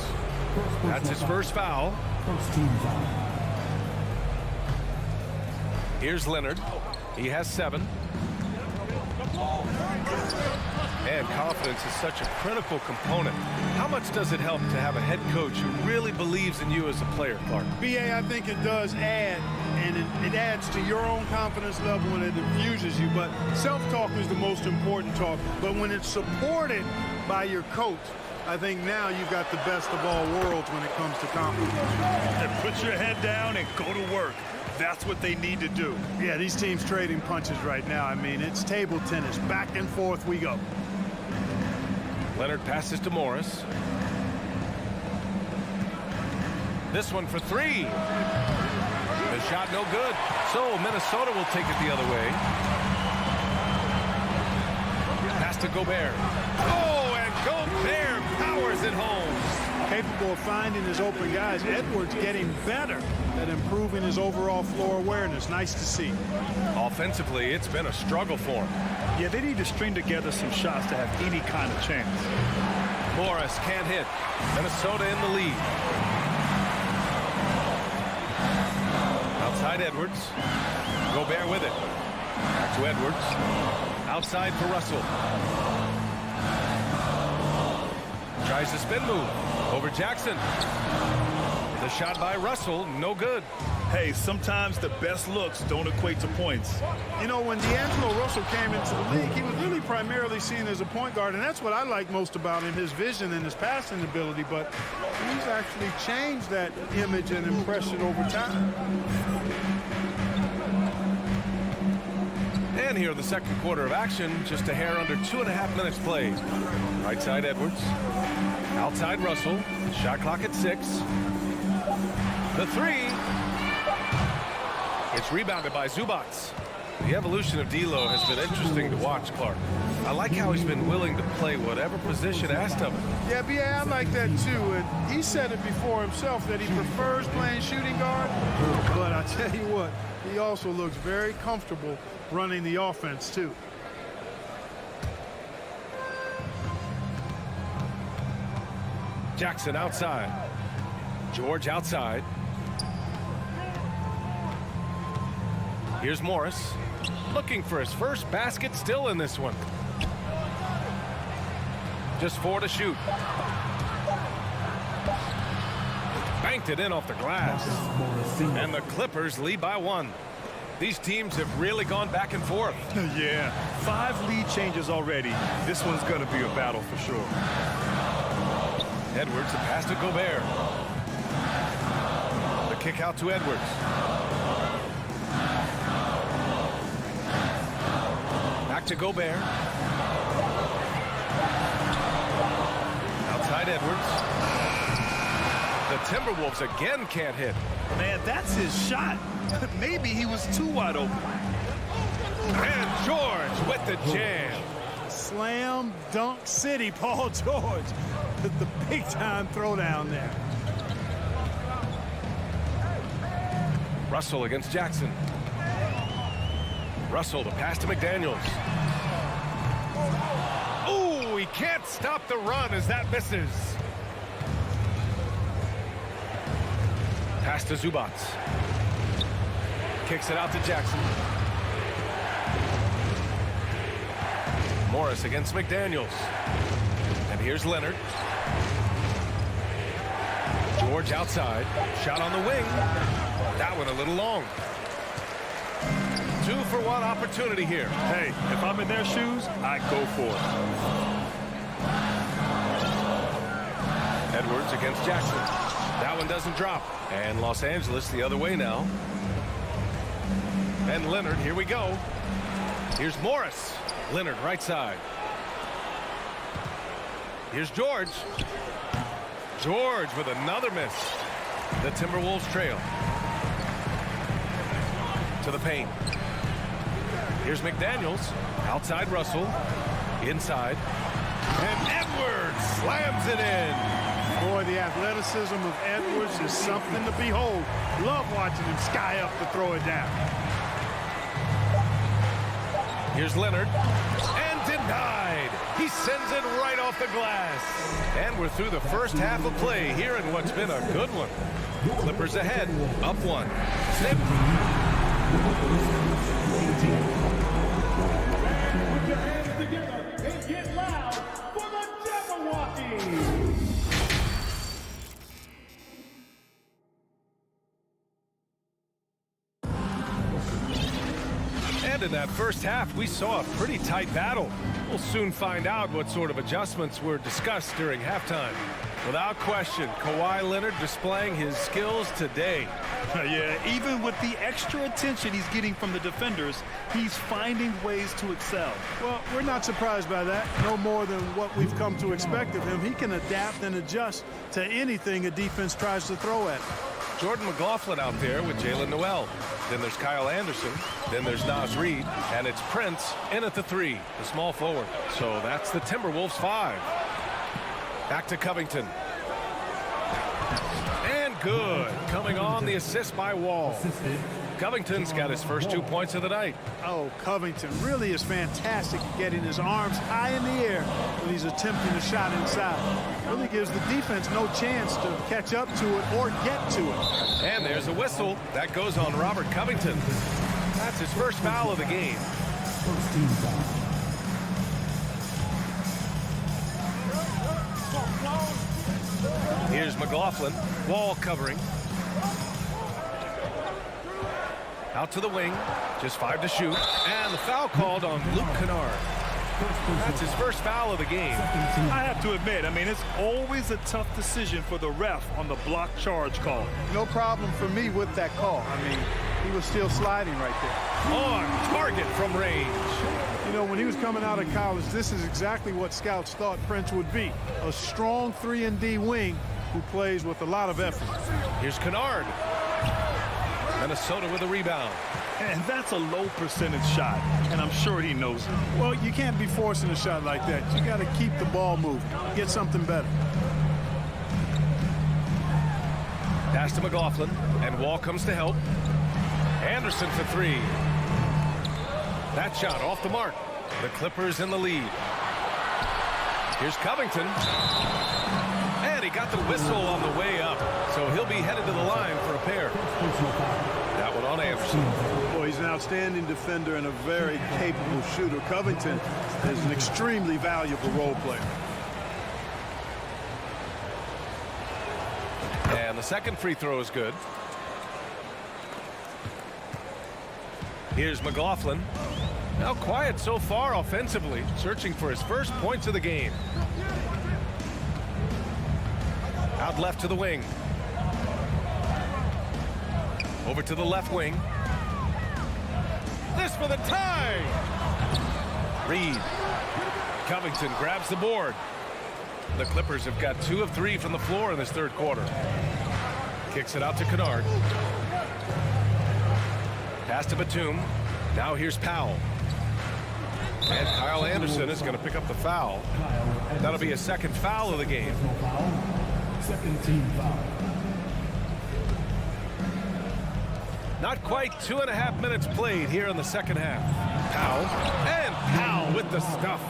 That's his first foul. Here's Leonard. He has 7. And confidence is such a critical component. How much does it help to have a head coach who really believes in you as a player, Clark? BA, I think it does add, and it adds to your own confidence level and it infuses you. But self-talk is the most important talk. But when it's supported by your coach, I think now you've got the best of all worlds when it comes to confidence. And put your head down and go to work. That's what they need to do. Yeah, these teams trading punches right now. I mean, it's table tennis. Back and forth we go. Leonard passes to Morris. This one for three. The shot no good. So Minnesota will take it the other way. Pass to Gobert. Oh, and Gobert powers it home. Capable of finding his open guys. Edwards getting better at improving his overall floor awareness. Nice to see. Offensively, it's been a struggle for him. Yeah, they need to string together some shots to have any kind of chance. Morris can't hit. Minnesota in the lead. Outside Edwards. Gobert with it. Back to Edwards. Outside for Russell. Tries the spin move. Over Jackson. The shot by Russell, no good. Hey, sometimes the best looks don't equate to points. You know, when D'Angelo Russell came into the league, he was really primarily seen as a point guard, and that's what I like most about him, his vision and his passing ability, but he's actually changed that image and impression over time. And here in the second quarter of action, just a hair under 2.5 minutes played. Right side Edwards. Outside Russell. Shot clock at 6. The three. It's rebounded by Zubats. The evolution of D'Lo has been interesting to watch, Clark. I like how he's been willing to play whatever position asked of him. Yeah, B.A., I like that too. And he said it before himself that he prefers playing shooting guard. But I tell you what, he also looks very comfortable running the offense too. Jackson outside. George outside. Here's Morris. Looking for his first basket, still in this one. Just 4 to shoot. Banked it in off the glass. And the Clippers lead by 1. These teams have really gone back and forth. Yeah, 5 lead changes already. This one's going to be a battle for sure. Edwards, the pass to Gobert. The kick out to Edwards. Back to Gobert. Outside Edwards. The Timberwolves again can't hit. Man, that's his shot. Maybe he was too wide open. And George with the jam. Slam dunk city, Paul George. The big-time throwdown there. Russell against Jackson. Russell, the pass to McDaniels. Ooh, he can't stop the run as that misses. Pass to Zubats. Kicks it out to Jackson. Morris against McDaniels. And here's Leonard. George outside. Shot on the wing. That one a little long. 2-for-1 opportunity here. Hey, if I'm in their shoes, I go for it. Edwards against Jackson. That one doesn't drop. And Los Angeles the other way now. And Leonard, here we go. Here's Morris. Leonard right side. Here's George. George with another miss. The Timberwolves trail. To the paint. Here's McDaniels. Outside Russell. Inside. And Edwards slams it in. Boy, the athleticism of Edwards is something to behold. Love watching him sky up to throw it down. Here's Leonard. And denied. He sends it right off the glass. And we're through the first half of play here in what's been a good one. Clippers ahead. Up 1. Snip. Put your hands together and get loud for the Jabberwockies! And in that first half, we saw a pretty tight battle. We'll soon find out what sort of adjustments were discussed during halftime. Without question, Kawhi Leonard displaying his skills today. Yeah, even with the extra attention he's getting from the defenders, he's finding ways to excel. Well, we're not surprised by that. No more than what we've come to expect of him. He can adapt and adjust to anything a defense tries to throw at him. Jordan McLaughlin out there with Jalen Noel. Then there's Kyle Anderson. Then there's Naz Reid. And it's Prince in at the 3, the small forward. So that's the Timberwolves 5. Back to Covington. And good. Coming on the assist by Wall. Covington's got his first 2 points of the night. Oh, Covington really is fantastic at getting his arms high in the air when he's attempting a shot inside. Really gives the defense no chance to catch up to it or get to it. And there's a whistle. That goes on Robert Covington. That's his first foul of the game. First team foul. Here's McLaughlin. Wall covering. Out to the wing. Just 5 to shoot. And the foul called on Luke Kennard. That's his first foul of the game. I have to admit, I mean, it's always a tough decision for the ref on the block charge call. No problem for me with that call. I mean, he was still sliding right there. On target from range. You know, when he was coming out of college, this is exactly what scouts thought Prince would be. A strong 3-and-D wing who plays with a lot of effort. Here's Kennard. Minnesota with a rebound. And that's a low percentage shot, and I'm sure he knows it. Well, you can't be forcing a shot like that. You got to keep the ball moving, get something better. Pass to McLaughlin, and Wall comes to help. Anderson for 3. That shot off the mark. The Clippers in the lead. Here's Covington. And he got the whistle on the way up, so he'll be headed to the line for a pair. That one on Anderson. Boy, he's an outstanding defender and a very capable shooter. Covington is an extremely valuable role player. And the second free throw is good. Here's McLaughlin. Now quiet so far offensively, searching for his first points of the game. Out left to the wing. Over to the left wing. This for the tie. Reid. Covington grabs the board. The Clippers have got 2 of 3 from the floor in this third quarter. Kicks it out to Kennard. Pass to Batum. Now here's Powell. And Kyle Anderson is going to pick up the foul. That'll be a second foul of the game. Second team foul. Not quite 2.5 minutes played here in the second half. Powell. And Powell with the stuff.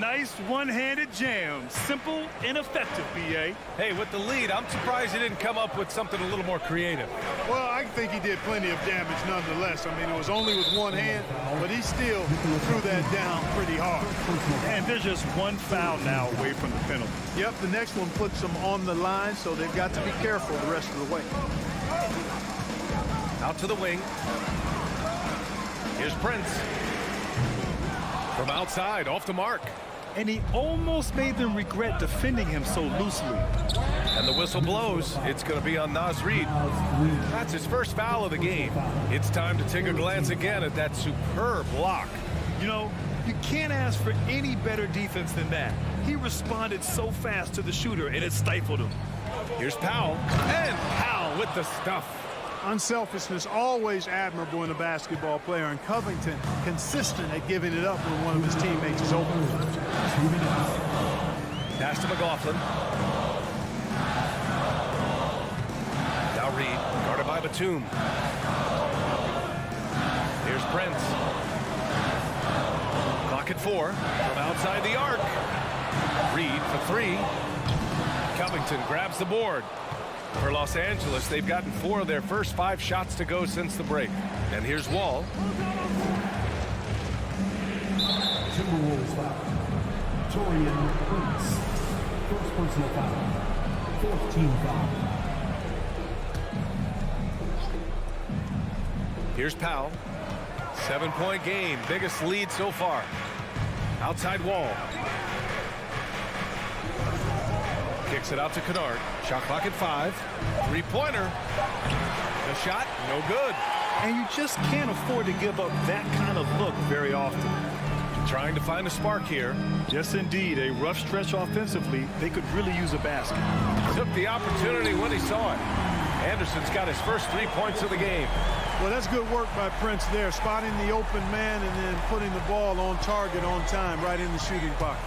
Nice one-handed jam. Simple and effective, B.A. Hey, with the lead, I'm surprised he didn't come up with something a little more creative. Well, I think he did plenty of damage nonetheless. I mean, it was only with one hand, but he still threw that down pretty hard. And there's just one foul now away from the penalty. Yep, the next one puts them on the line, so they've got to be careful the rest of the way. Out to the wing. Here's Prince. From outside, off the mark. And he almost made them regret defending him so loosely. And the whistle blows. It's going to be on Naz Reid. That's his first foul of the game. It's time to take a glance again at that superb block. You know, you can't ask for any better defense than that. He responded so fast to the shooter, and it stifled him. Here's Powell. And Powell with the stuff. Unselfishness always admirable in a basketball player, and Covington consistent at giving it up when one of his teammates is open. Pass to McLaughlin. Now Reid, guarded by Batum. Here's Prince. Clock at 4 from outside the arc. Reid for 3. Covington grabs the board. For Los Angeles, they've gotten 4 of their first 5 shots to go since the break. And here's Wall. Timberwolves foul. Torian Prince. First personal foul. Fourth team foul. Here's Powell. 7-point game, biggest lead so far. Outside Wall. Kicks it out to Kennard. Shot clock at 5. Three-pointer. The shot, no good. And you just can't afford to give up that kind of look very often. Trying to find a spark here. Yes, indeed. A rough stretch offensively. They could really use a basket. Took the opportunity when he saw it. Anderson's got his first 3 points of the game. Well, that's good work by Prince there, spotting the open man and then putting the ball on target on time right in the shooting pocket.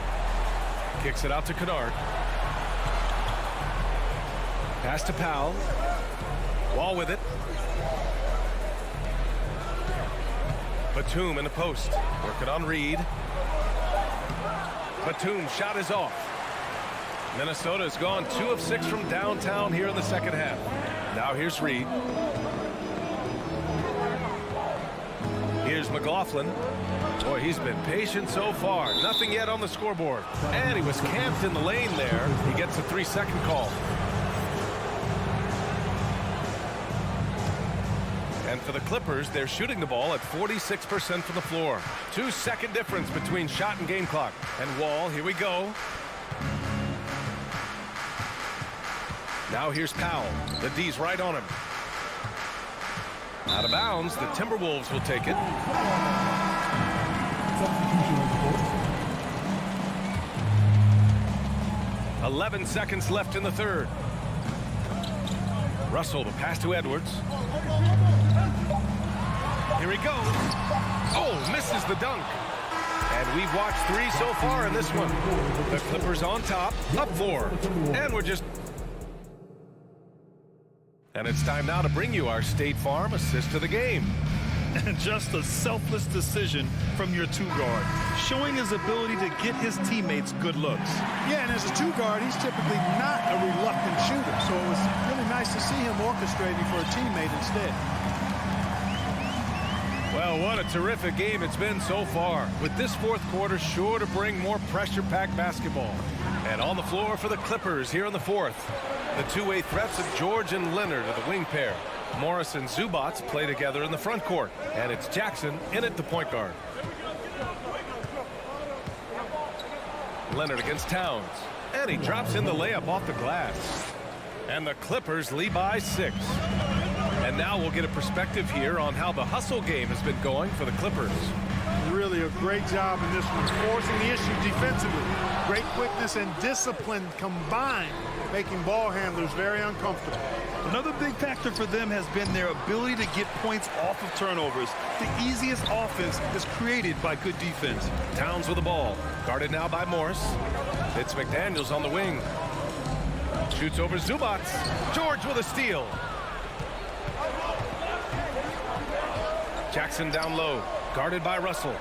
Kicks it out to Kennard. Pass to Powell. Wall with it. Batum in the post. Working on Reed. Batum's shot is off. Minnesota has gone 2 of 6 from downtown here in the second half. Now here's Reed. Here's McLaughlin. Boy, he's been patient so far. Nothing yet on the scoreboard. And he was camped in the lane there. He gets a 3-second call. And for the Clippers, they're shooting the ball at 46% from the floor. 2-second difference between shot and game clock. And Wall, here we go. Now here's Powell. The D's right on him. Out of bounds, the Timberwolves will take it. – 11 seconds left in the third. Russell, the pass to Edwards. Here he goes. Oh, misses the dunk. And we've watched 3 so far in this one. The Clippers on top, up 4. And we're just... And it's time now to bring you our State Farm assist of the game. And just a selfless decision from your 2-guard, showing his ability to get his teammates good looks. Yeah, and as a 2-guard, he's typically not a reluctant shooter, so it was really nice to see him orchestrating for a teammate instead. Well, what a terrific game it's been so far, with this fourth quarter sure to bring more pressure-packed basketball. And on the floor for the Clippers here in the fourth, the two-way threats of George and Leonard are the wing pair. Morris and Zubats play together in the front court, and it's Jackson in at the point guard. Leonard against Towns, and he drops in the layup off the glass. And the Clippers lead by 6. And now we'll get a perspective here on how the hustle game has been going for the Clippers. Really a great job in this one, forcing the issue defensively. Great quickness and discipline combined, making ball handlers very uncomfortable. Another big factor for them has been their ability to get points off of turnovers. The easiest offense is created by good defense. Towns with the ball, guarded now by Morris. It's McDaniels on the wing. Shoots over Zubats. George with a steal. Jackson down low, guarded by Russell.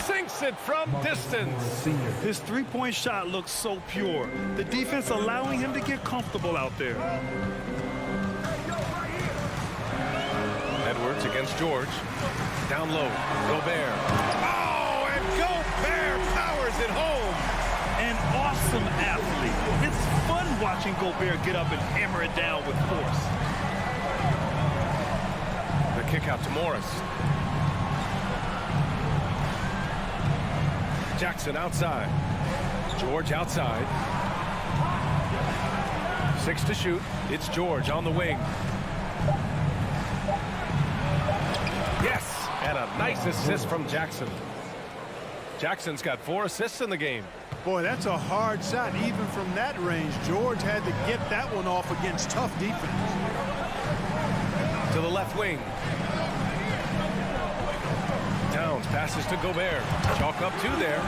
Sinks it from distance. His three-point shot looks so pure. The defense allowing him to get comfortable out there. Edwards against George. Down low, Gobert. Oh, and Gobert powers it home. An awesome athlete. It's fun watching Gobert get up and hammer it down with force. The kick out to Morris. Jackson outside. George outside. 6 to shoot. It's George on the wing. Yes, and a nice assist from Jackson. Jackson's got 4 assists in the game. Boy, that's a hard shot. Even from that range, George had to get that one off against tough defense. To the left wing. Towns passes to Gobert. Chalk up 2 there.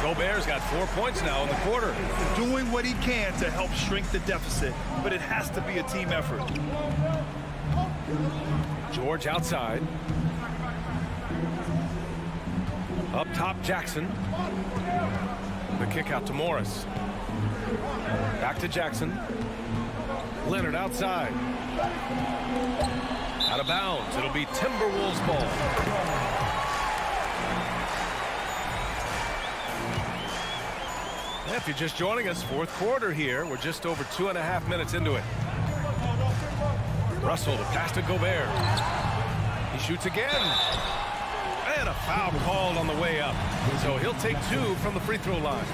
Gobert's got 4 points now in the quarter. Doing what he can to help shrink the deficit, but it has to be a team effort. George outside. Up top, Jackson. The kick out to Morris. Back to Jackson. Leonard outside. Out of bounds. It'll be Timberwolves ball. If you're just joining us, fourth quarter here. We're just over 2.5 minutes into it. Russell, the pass to Gobert. He shoots again. foul called on the way up. So he'll take 2 from the free throw line.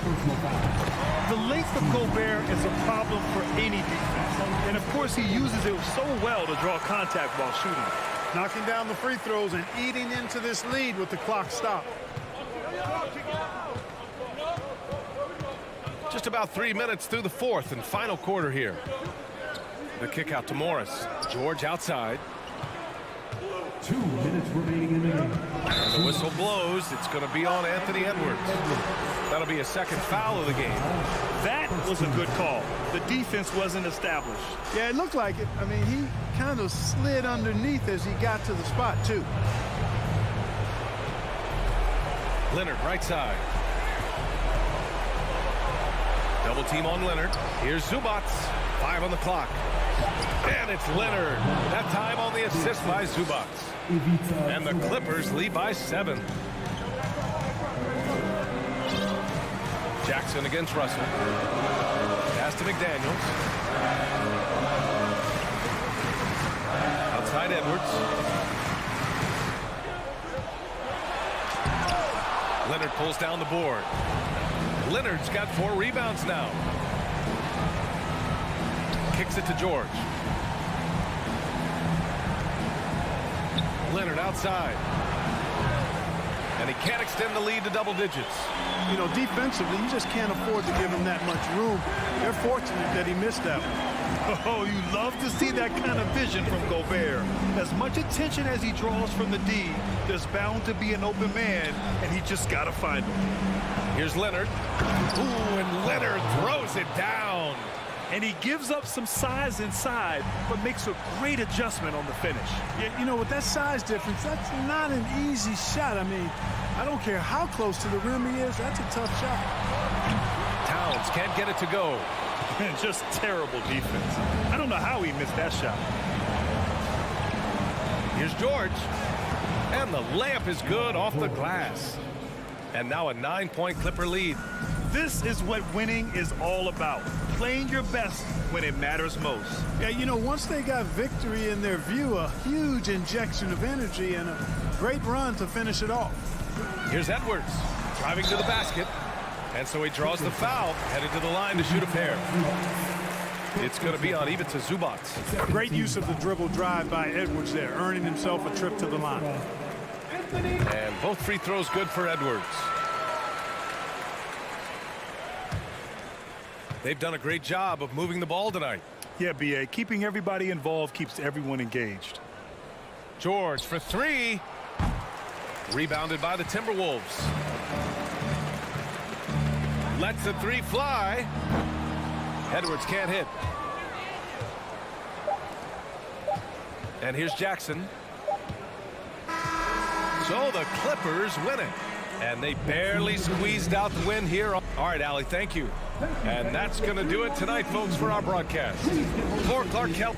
The length of Gobert is a problem for any defense. And, of course, he uses it so well to draw contact while shooting. Knocking down the free throws and eating into this lead with the clock stopped. Just about 3 minutes through the fourth and final quarter here. The kick out to Morris. George outside. 2 minutes remaining in the game. And the whistle blows. It's going to be on Anthony Edwards. That'll be a second foul of the game. That was a good call. The defense wasn't established. Yeah, it looked like it. I mean, he kind of slid underneath as he got to the spot, too. Leonard, right side. Double team on Leonard. Here's Zubac. 5 on the clock. And it's Leonard. That time on the assist by Zubac. And the Clippers lead by 7. Jackson against Russell. Pass to McDaniels. Outside Edwards. Leonard pulls down the board. Leonard's got 4 rebounds now. Kicks it to George. Leonard outside. And he can't extend the lead to double digits. You know, defensively, you just can't afford to give him that much room. They're fortunate that he missed that one. Oh, you love to see that kind of vision from Gobert. As much attention as he draws from the D, there's bound to be an open man, and he just got to find him. Here's Leonard. Ooh, and Leonard throws it down. And he gives up some size inside, but makes a great adjustment on the finish. Yeah, you know, with that size difference, that's not an easy shot. I mean, I don't care how close to the rim he is, that's a tough shot. Towns can't get it to go. Just terrible defense. I don't know how he missed that shot. Here's George. And the layup is good off the glass. And now a 9-point Clipper lead. This is what winning is all about. Playing your best when it matters most. Yeah, you know, once they got victory in their view, a huge injection of energy and a great run to finish it off. Here's Edwards driving to the basket. And so he draws the foul, headed to the line to shoot a pair. It's going to be on Ivica Zubac. Great use of the dribble drive by Edwards there, earning himself a trip to the line. And both free throws good for Edwards. They've done a great job of moving the ball tonight. Yeah, B.A. Keeping everybody involved keeps everyone engaged. George for 3. Rebounded by the Timberwolves. Lets the 3 fly. Edwards can't hit. And here's Jackson. So the Clippers win it. And they barely squeezed out the win here. All right, Allie, thank you. And that's going to do it tonight, folks, for our broadcast. For Clark Kelp.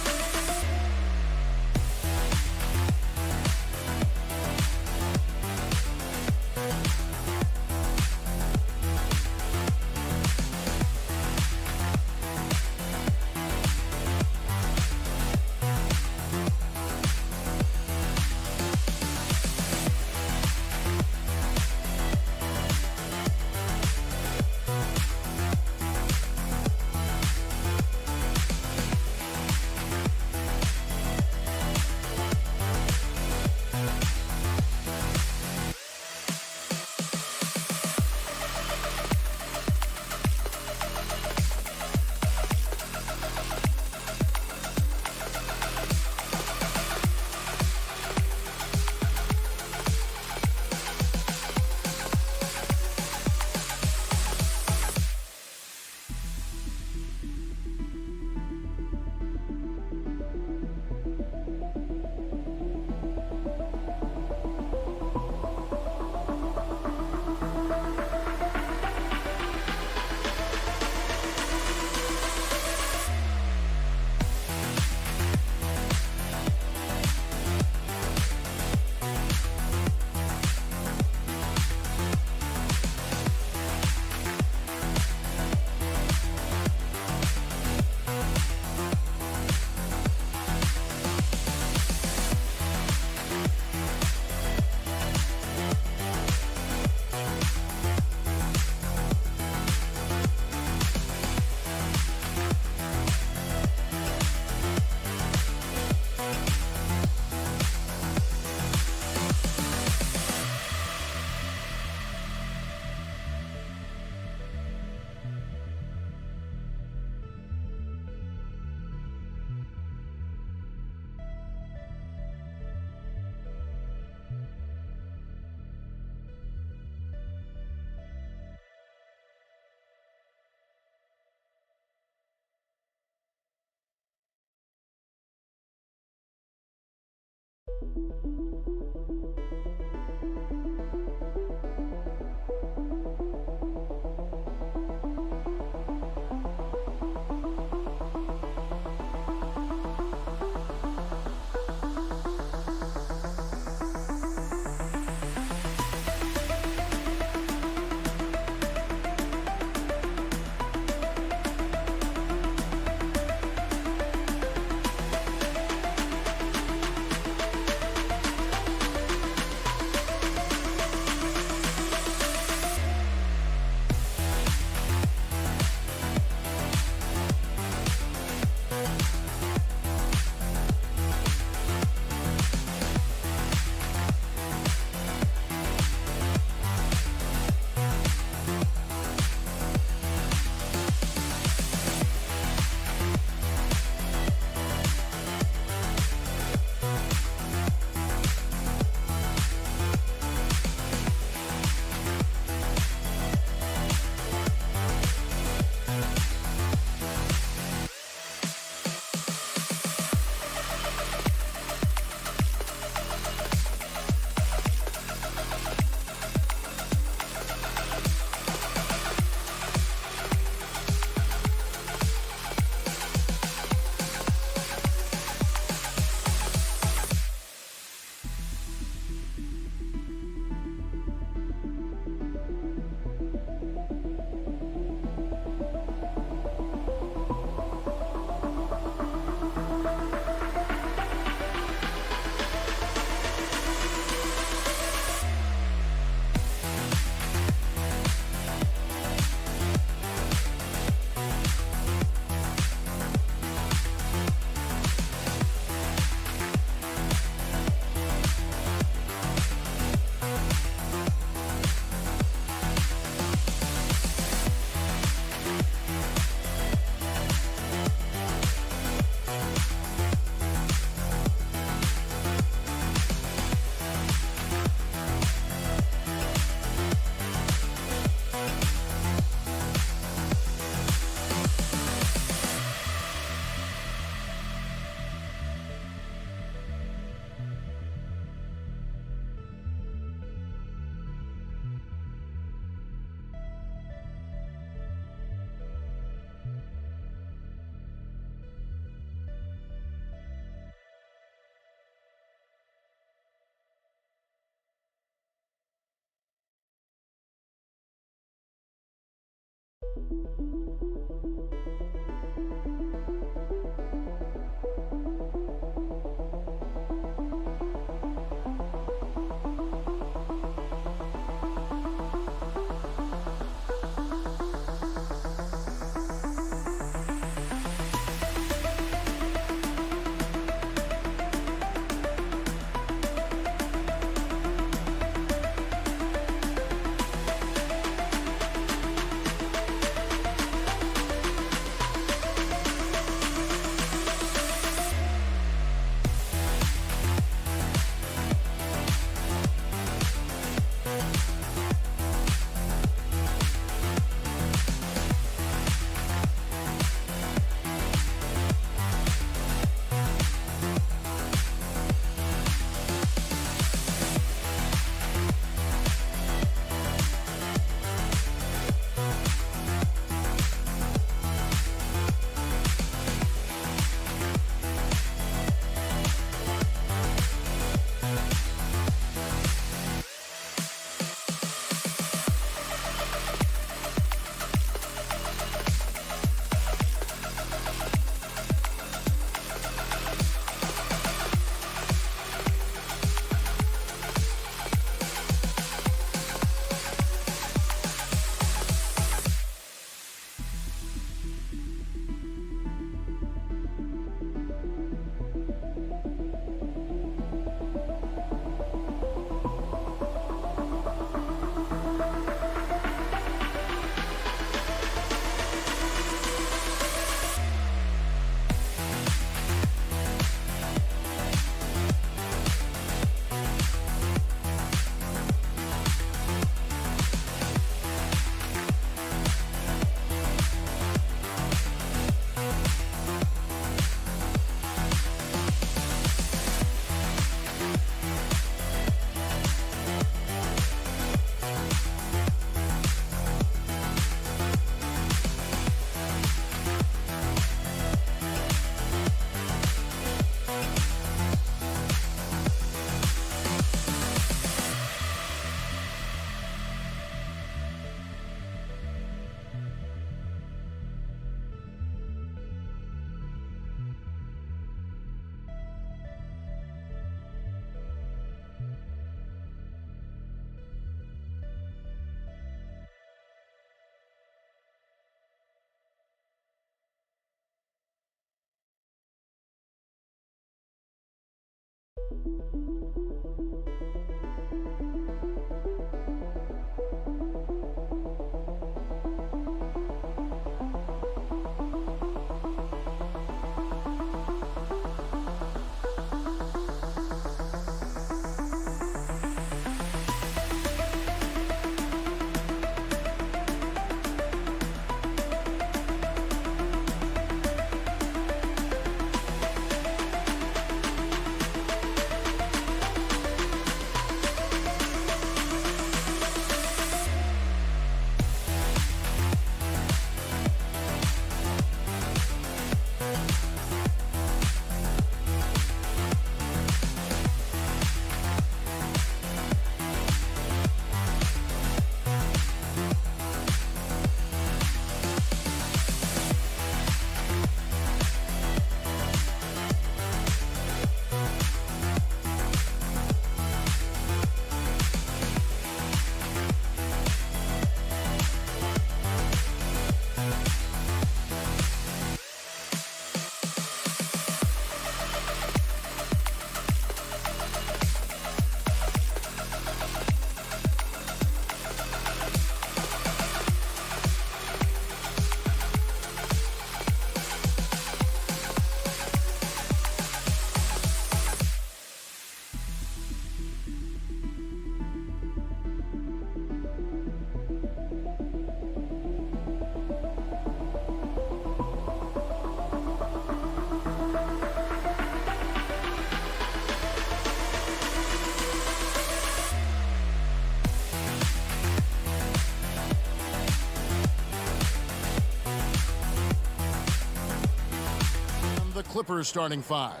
Clippers starting five.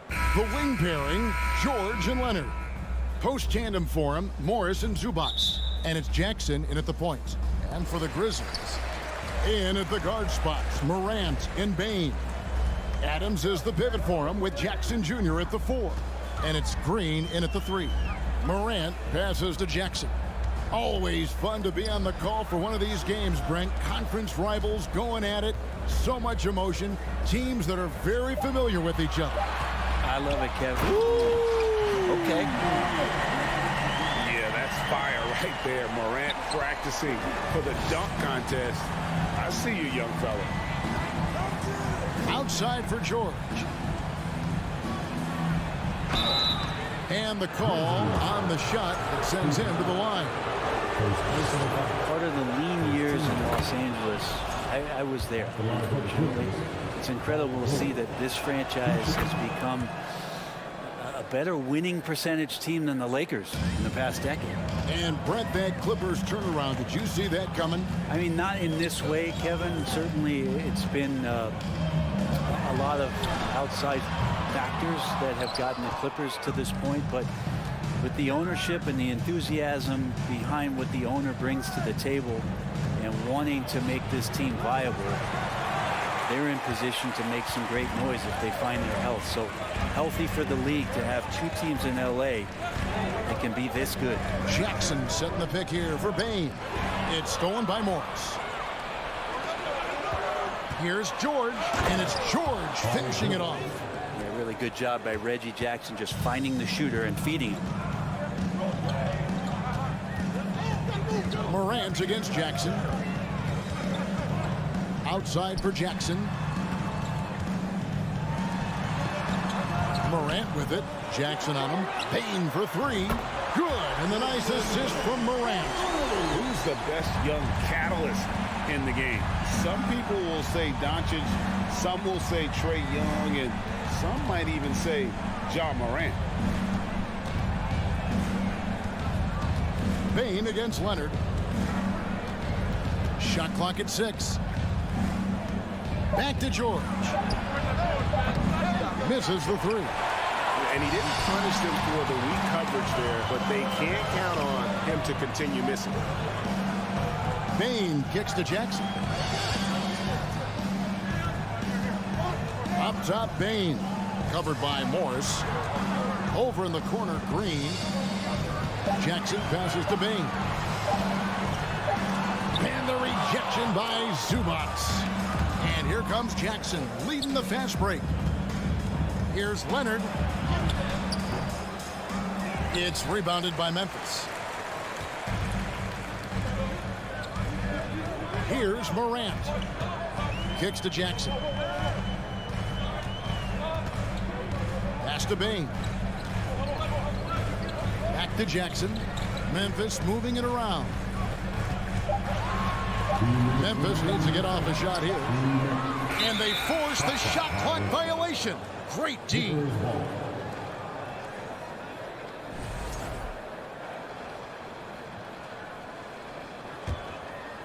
The wing pairing, George and Leonard. Post-tandem for him, Morris and Zubac. And it's Jackson in at the point. And for the Grizzlies, In at the guard spots, Morant and Bain. Adams is the pivot for him with Jackson Jr. at the 4. And it's Green in at the 3. Morant passes to Jackson. Always fun to be on the call for one of these games, Brent. Conference rivals going at it. So much emotion. Teams that are very familiar with each other. I love it, Kevin. Okay. Yeah, that's fire right there. Morant practicing for the dunk contest. I see you, young fella. Outside for George. And the call on the shot that sends him to the line. Part of the lean years in Los Angeles, I was there. It's incredible to see that this franchise has become a better winning percentage team than the Lakers in the past decade. And Brett, that Clippers turnaround, did you see that coming? I mean, not in this way, Kevin. Certainly it's been a lot of outside factors that have gotten the Clippers to this point, but with the ownership and the enthusiasm behind what the owner brings to the table and wanting to make this team viable, they're in position to make some great noise if they find their health. So healthy for the league to have two teams in LA that can be this good. Jackson setting the pick here for Bain. It's stolen by Morris. Here's George, and it's George finishing it off. Yeah, really good job by Reggie Jackson just finding the shooter and feeding him. Morant against Jackson. Outside for Jackson. Morant with it. Jackson on him. Bain for 3. Good. And the nice assist from Morant. Who's the best young catalyst in the game? Some people will say Doncic, some will say Trae Young, and some might even say Ja Morant. Bain against Leonard. Shot clock at 6. Back to George. Misses the 3. And he didn't punish them for the weak coverage there, but they can't count on him to continue missing. Bain kicks to Jackson. Up top, Bain. Covered by Morris. Over in the corner, Green. Jackson passes to Bain. And the rejection by Zubats. And here comes Jackson leading the fast break. Here's Leonard. It's rebounded by Memphis. Here's Morant. Kicks to Jackson. Pass to Bain. Back to Jackson. Memphis moving it around. Memphis needs to get off a shot here. And they force the shot clock violation. Great D.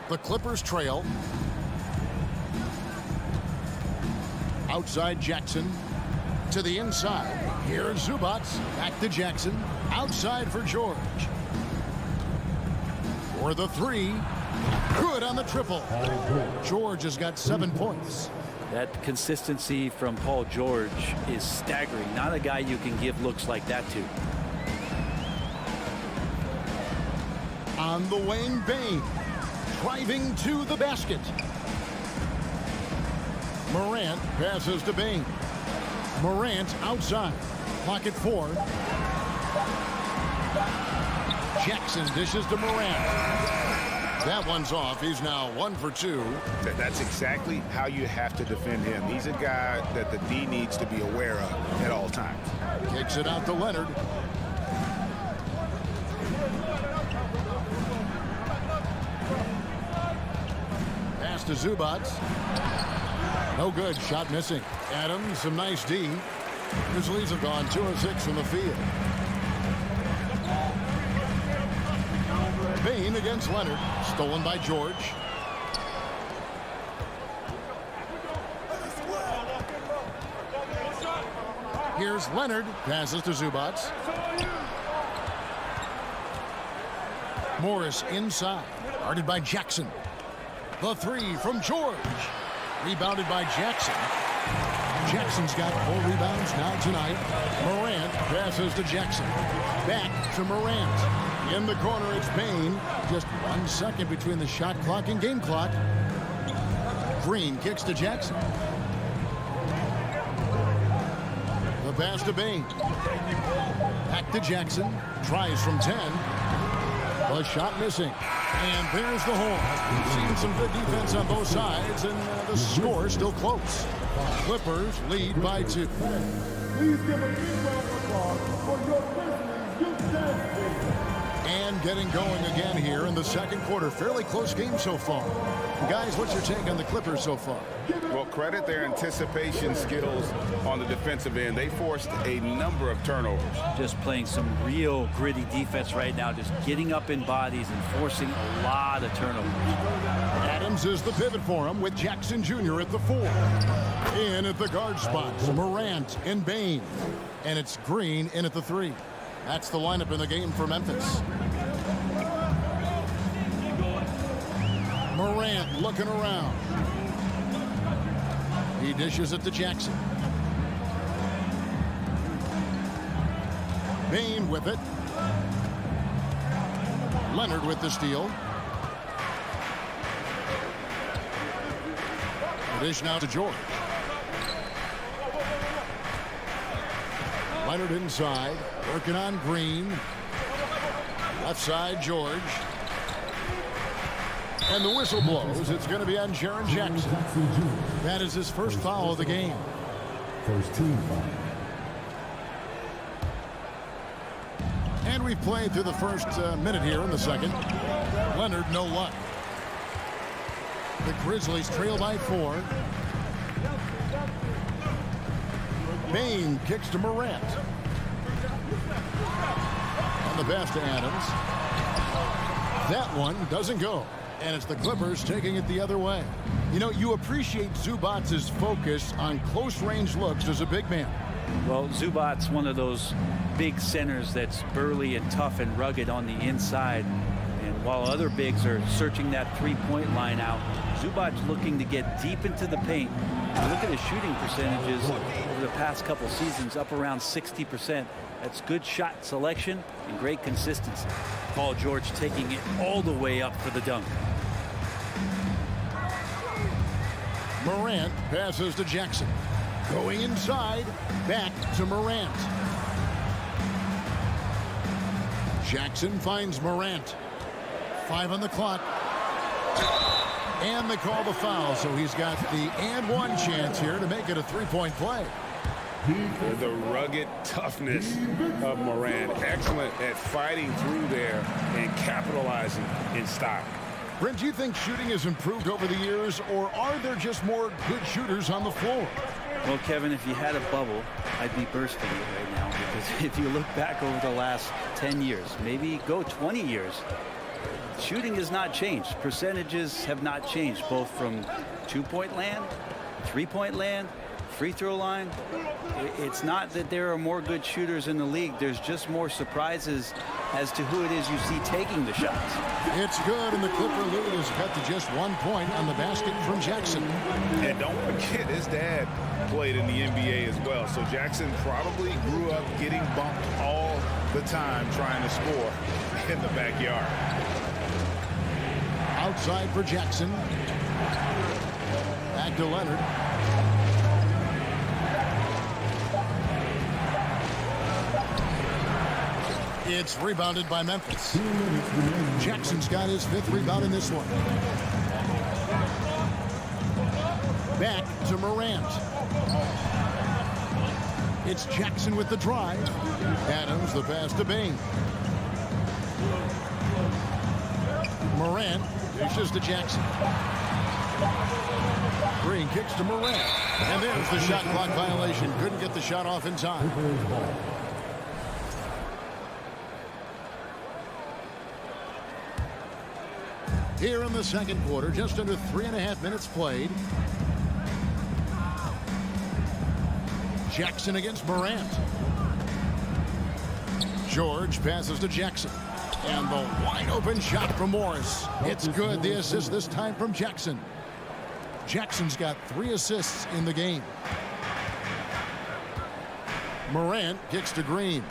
The Clippers trail. Outside Jackson. To the inside. Here's Zubats. Back to Jackson. Outside for George. For the 3. Good on the triple. George has got 7 points. That consistency from Paul George is staggering. Not a guy you can give looks like that to. On the wing, Bain. Driving to the basket. Morant passes to Bain. Morant outside. Clock at 4. Jackson dishes to Morant. That one's off. He's now 1 for 2. That's exactly how you have to defend him. He's a guy that the D needs to be aware of at all times. Kicks it out to Leonard. Pass to Zubats. No good. Shot missing. Adams, some nice D. Grizzlies have gone 2 of 6 from the field. Bain against Leonard. Stolen by George. Here's Leonard. Passes to Zubats. Morris inside. Guarded by Jackson. The three from George. Rebounded by Jackson. Jackson's got 4 rebounds now tonight. Morant passes to Jackson. Back to Morant. In the corner, it's Payne. Just 1 second between the shot clock and game clock. Green kicks to Jackson. The pass to Payne. Back to Jackson. Tries from 10. The shot missing. And there's the horn. We've seen some good defense on both sides, and the score still close. Clippers lead by 2. Please give a big round of applause for your Grizzlies youth dance team. And getting going again here in the second quarter. Fairly close game so far. Guys, what's your take on the Clippers so far? Well, credit their anticipation skills on the defensive end. They forced a number of turnovers. Just playing some real gritty defense right now, just getting up in bodies and forcing a lot of turnovers. Adams is the pivot for him with Jackson Jr. at the 4. In at the guard spots, Morant and Bane. And it's Green in at the 3. That's the lineup in the game for Memphis. Morant looking around. He dishes it to Jackson. Bane with it. Leonard with the steal. The dish now to George. Leonard inside, working on Green. Left side, George. And the whistle blows. It's going to be on Jaren Jackson. That is his first foul of the game. First team foul. And we've played through the first minute here in the second. Leonard, no luck. The Grizzlies trail by 4. Bane kicks to Morant. And the pass to Adams. That one doesn't go. And it's the Clippers taking it the other way. You know, you appreciate Zubac's focus on close-range looks as a big man. Well, Zubac's one of those big centers that's burly and tough and rugged on the inside. And while other bigs are searching that three-point line out, Zubac's looking to get deep into the paint. Look at his shooting percentages over the past couple seasons, up around 60%. That's good shot selection and great consistency. Paul George taking it all the way up for the dunk. Morant passes to Jackson. Going inside, back to Morant. Jackson finds Morant. 5 on the clock. And they call the foul, so he's got the and one chance here to make it a three-point play. The rugged toughness of Morant. Excellent at fighting through there and capitalizing in style. Brent, do you think shooting has improved over the years, or are there just more good shooters on the floor? Well, Kevin, if you had a bubble, I'd be bursting it right now, because if you look back over the last 10 years, maybe go 20 years, shooting has not changed. Percentages have not changed, both from two-point land, three-point land, free throw line. It's not that there are more good shooters in the league. There's just more surprises as to who it is you see taking the shots. It's good, and the Clipper lead is cut to just 1 point on the basket from Jackson. And don't forget, his dad played in the NBA as well. So Jackson probably grew up getting bumped all the time trying to score in the backyard. Outside for Jackson. Back to Leonard. It's rebounded by Memphis. Jackson's got his 5th rebound in this one. Back to Morant. It's Jackson with the drive. Adams the pass to Bane. Morant dishes to Jackson. Green kicks to Morant. And there's the shot clock violation. Couldn't get the shot off in time. Here in the second quarter, just under 3.5 minutes played. Jackson against Morant. George passes to Jackson. And the wide open shot from Morris. It's good. The assist this time from Jackson. Jackson's got 3 assists in the game. Morant kicks to Green.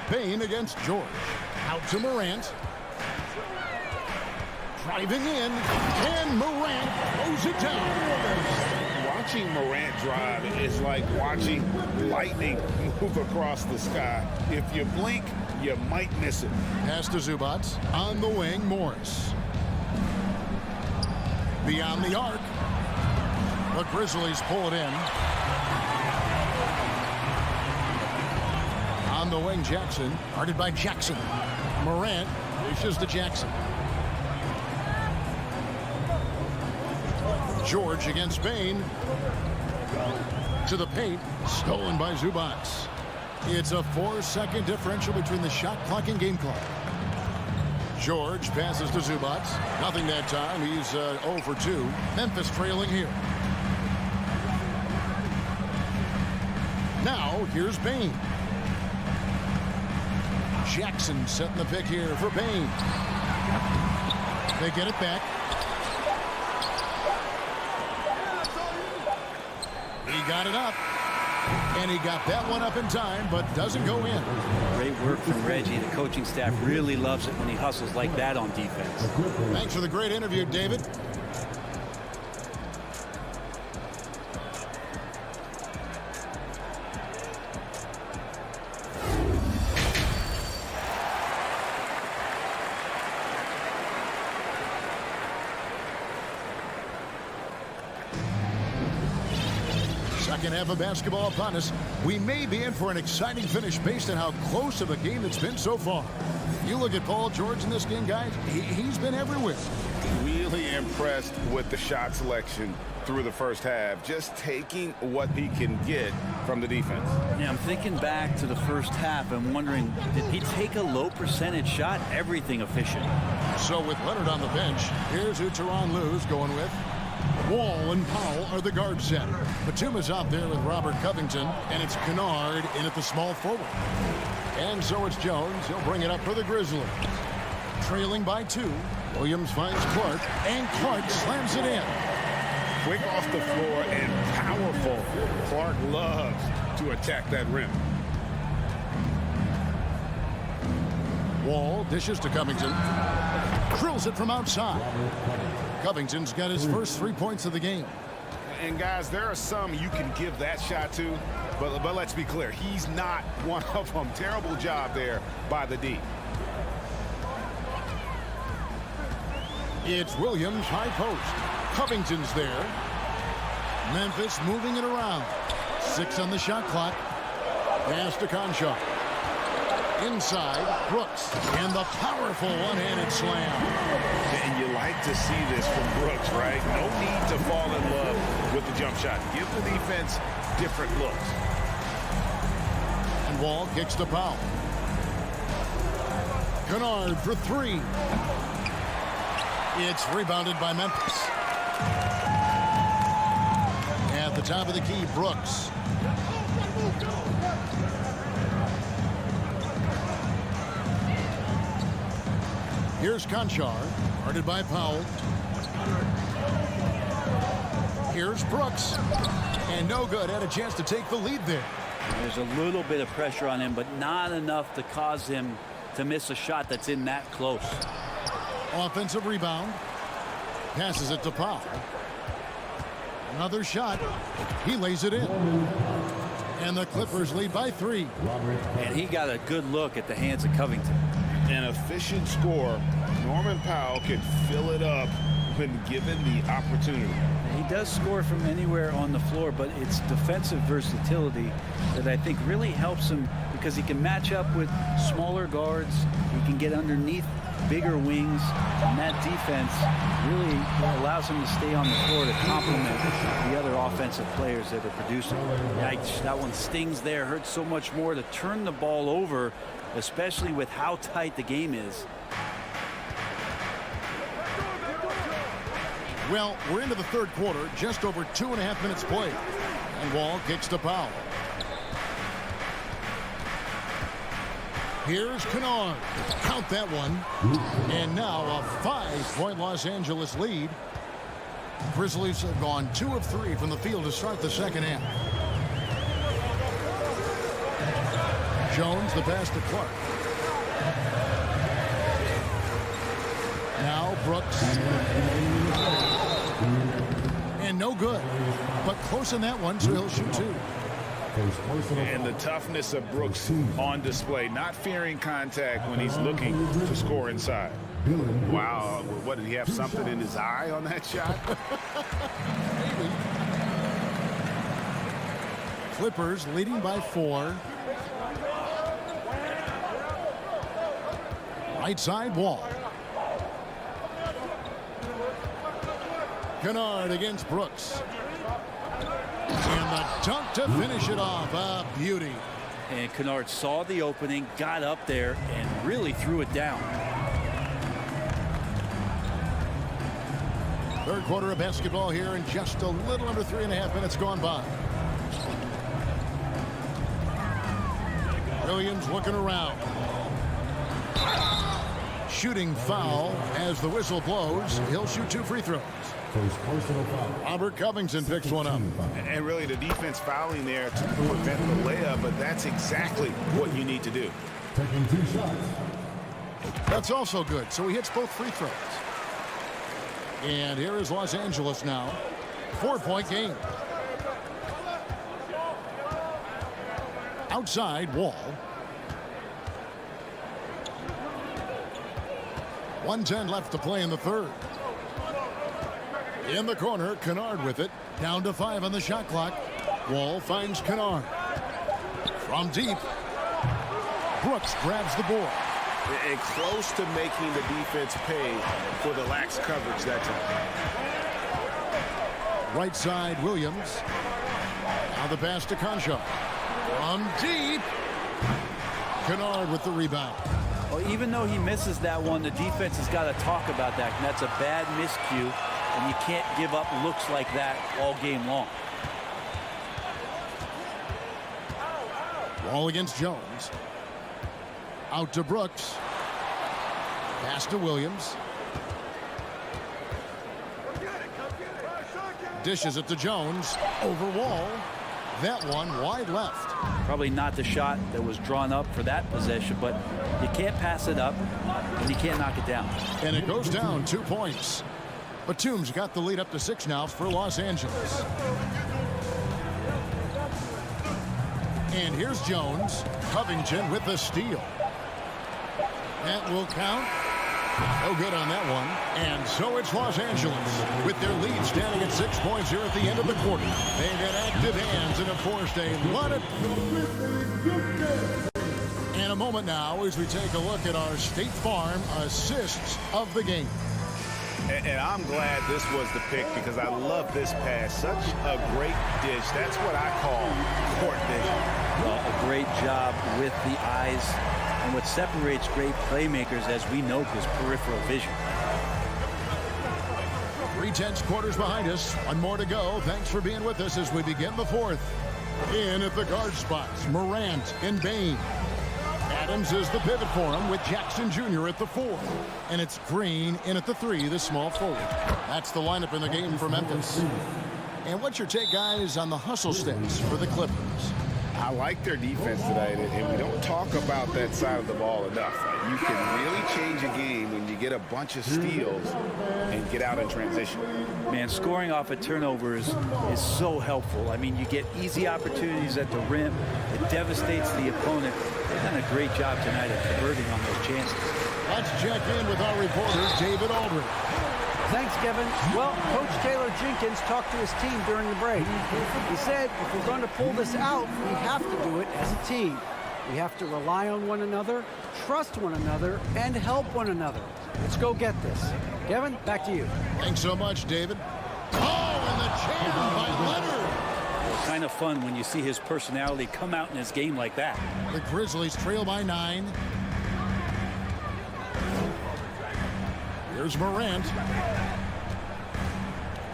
Payne against George. Out to Morant. Driving in. And Morant throws it down. Watching Morant drive is like watching lightning move across the sky. If you blink, you might miss it. Pass to Zubac. On the wing, Morris. Beyond the arc. The Grizzlies pull it in. On the wing, Jackson. Guarded by Jackson. Morant dishes to Jackson. George against Payne. To the paint. Stolen by Zubac. It's a 4-second differential between the shot clock and game clock. George passes to Zubac. Nothing that time. He's 0 for 2. Memphis trailing here. Now, here's Payne. Jackson setting the pick here for Payne. They get it back. He got it up. And he got that one up in time, but doesn't go in. Great work from Reggie. The coaching staff really loves it when he hustles like that on defense. Thanks for the great interview, David. Second half of basketball upon us. We may be in for an exciting finish based on how close of a game it's been so far. You look at Paul George in this game, guys, he's been everywhere. Really impressed with the shot selection through the first half, just taking what he can get from the defense. Yeah, I'm thinking back to the first half and wondering, did he take a low percentage shot? Everything efficient. So with Leonard on the bench, here's who Tyronn Lue's going with. Wall and Powell are the guard set. Batuma's out there with Robert Covington, and it's Kennard in at the small forward. And so it's Jones. He'll bring it up for the Grizzlies. Trailing by 2. Williams finds Clark, and Clark slams it in. Quick off the floor and powerful. Clark loves to attack that rim. Wall dishes to Covington. Drills it from outside. Covington's got his first 3 points of the game. And guys, there are some you can give that shot to, but let's be clear, he's not one of them. Terrible job there by the D. It's Williams, high post. Covington's there. Memphis moving it around. 6 on the shot clock. Pass to Conchar. Inside, Brooks. And the powerful one-handed slam. And you like to see this from Brooks, right? No need to fall in love with the jump shot. Give the defense different looks. And Wall kicks to Powell. Kennard for 3. It's rebounded by Memphis. At the top of the key, Brooks. Here's Conchar, guarded by Powell. Here's Brooks. And no good. Had a chance to take the lead there. There's a little bit of pressure on him, but not enough to cause him to miss a shot that's in that close. Offensive rebound. Passes it to Powell. Another shot. He lays it in. And the Clippers lead by 3. And he got a good look at the hands of Covington. An efficient score. Norman Powell can fill it up when given the opportunity. He does score from anywhere on the floor, but it's defensive versatility that I think really helps him because he can match up with smaller guards. He can get underneath bigger wings, and that defense really allows him to stay on the floor to complement the other offensive players that are producing. Yikes, that one stings there. Hurts so much more to turn the ball over, especially with how tight the game is. Well, we're into the third quarter, just over 2.5 minutes played. And Wall kicks to Powell. Here's Kennard. Count that one. And now a 5-point Los Angeles lead. Grizzlies have gone 2 of 3 from the field to start the second half. Jones, the pass to Clark. Now Brooks. And no good. But close in that one, so he'll shoot 2. And the toughness of Brooks on display, not fearing contact when he's looking to score inside. Wow, what, did he have something in his eye on that shot? Maybe. Clippers leading by 4. Right side, Wall. Kennard against Brooks. And the dunk to finish it off. A beauty. And Kennard saw the opening, got up there, and really threw it down. Third quarter of basketball here, and just a little under 3.5 minutes gone by. Williams looking around. Shooting foul as the whistle blows. He'll shoot 2 free throws. Robert Covington picks one up. And really the defense fouling there to prevent the layup, but that's exactly what you need to do. Taking 2 shots. That's also good. So he hits both free throws. And here is Los Angeles now. 4-point game. Outside, Wall. 1:10 left to play in the third. In the corner, Kennard with it. Down to 5 on the shot clock. Wall finds Kennard. From deep. Brooks grabs the board. And close to making the defense pay for the lax coverage that time. Right side, Williams. Now the pass to Concho. From deep. Kennard with the rebound. Well, even though he misses that one, the defense has got to talk about that. And that's a bad miscue, and you can't give up looks like that all game long. Wall against Jones. Out to Brooks. Pass to Williams. Dishes it to Jones. Over Wall. That one wide left. Probably not the shot that was drawn up for that possession, but you can't pass it up and you can't knock it down. And it goes down 2 points. Batum's got the lead up to 6 now for Los Angeles. And here's Jones. Covington with the steal. That will count. No good on that one. And so it's Los Angeles with their lead standing at 6 points here at the end of the quarter. They get active hands and have forced a lot of... And a moment now as we take a look at our State Farm assists of the game. And I'm glad this was the pick because I love this pass. Such a great dish. That's what I call court vision. Well, a great job with the eyes. And what separates great playmakers, as we know, is peripheral vision. 3/10 quarters behind us. 1 more to go. Thanks for being with us as we begin the fourth. In at the guard spots, Morant and Bain. Adams is the pivot for him with Jackson Jr. at the 4. And it's Green in at the 3, the small forward. That's the lineup in the game for Memphis. And what's your take, guys, on the hustle sticks for the Clippers? I like their defense tonight, and we don't talk about that side of the ball enough. You can really change a game when you get a bunch of steals and get out in transition. Man, scoring off of turnovers is so helpful. I mean, you get easy opportunities at the rim. It devastates the opponent. They've done a great job tonight at converting on those chances. Let's check in with our reporter, David Aldridge. Thanks, Kevin. Well, Coach Taylor Jenkins talked to his team during the break. He said, if we're going to pull this out, we have to do it as a team. We have to rely on one another, trust one another, and help one another. Let's go get this. Kevin, back to you. Thanks so much, David. Oh, and the jam by Leonard. It's kind of fun when you see his personality come out in his game like that. The Grizzlies trail by 9. Here's Morant.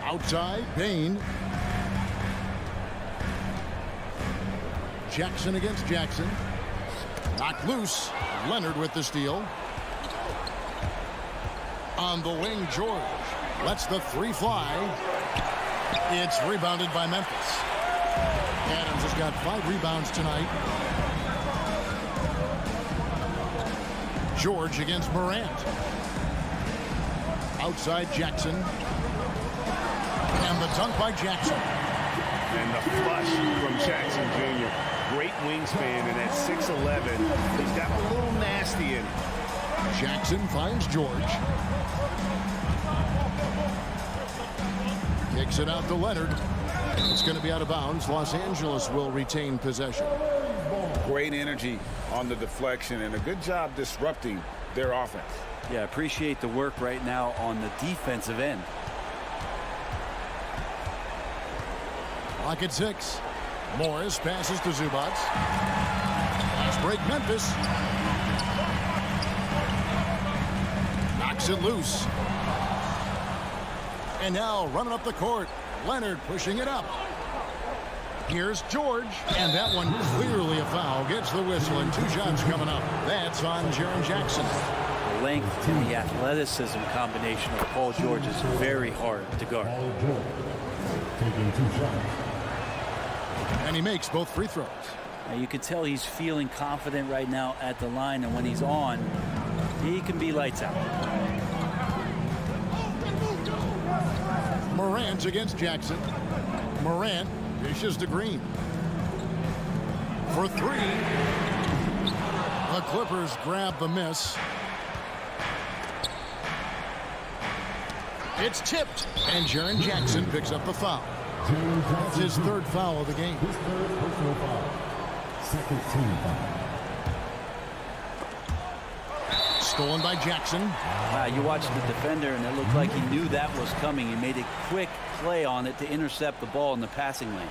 Outside, Bain. Jackson against Jackson. Knocked loose. Leonard with the steal. On the wing, George lets the three fly. It's rebounded by Memphis. Adams has got 5 rebounds tonight. George against Morant. Outside Jackson. And the dunk by Jackson. And the flush from Jackson Jr. Great wingspan, and at 6'11", he's got a little nasty in. Jackson finds George. Kicks it out to Leonard. It's going to be out of bounds. Los Angeles will retain possession. Great energy on the deflection and a good job disrupting their offense. Yeah, appreciate the work right now on the defensive end. Clock at 6. Morris passes to Zubac. Fast break Memphis. Knocks it loose. And now running up the court. Leonard pushing it up. Here's George. And that one clearly a foul. Gets the whistle and 2 shots coming up. That's on Jaren Jackson. The length and the athleticism combination of Paul George is very hard to guard. Taking 2 shots. And he makes both free throws. Now you can tell he's feeling confident right now at the line, and when he's on, he can be lights out. Morant against Jackson. Morant dishes to Green. For 3. The Clippers grab the miss. It's tipped, and Jaren Jackson picks up the foul. That's his 3rd foul of the game. His 3rd personal foul. Second team foul. Stolen by Jackson. Wow, you watched the defender, and it looked like he knew that was coming. He made a quick play on it to intercept the ball in the passing lane.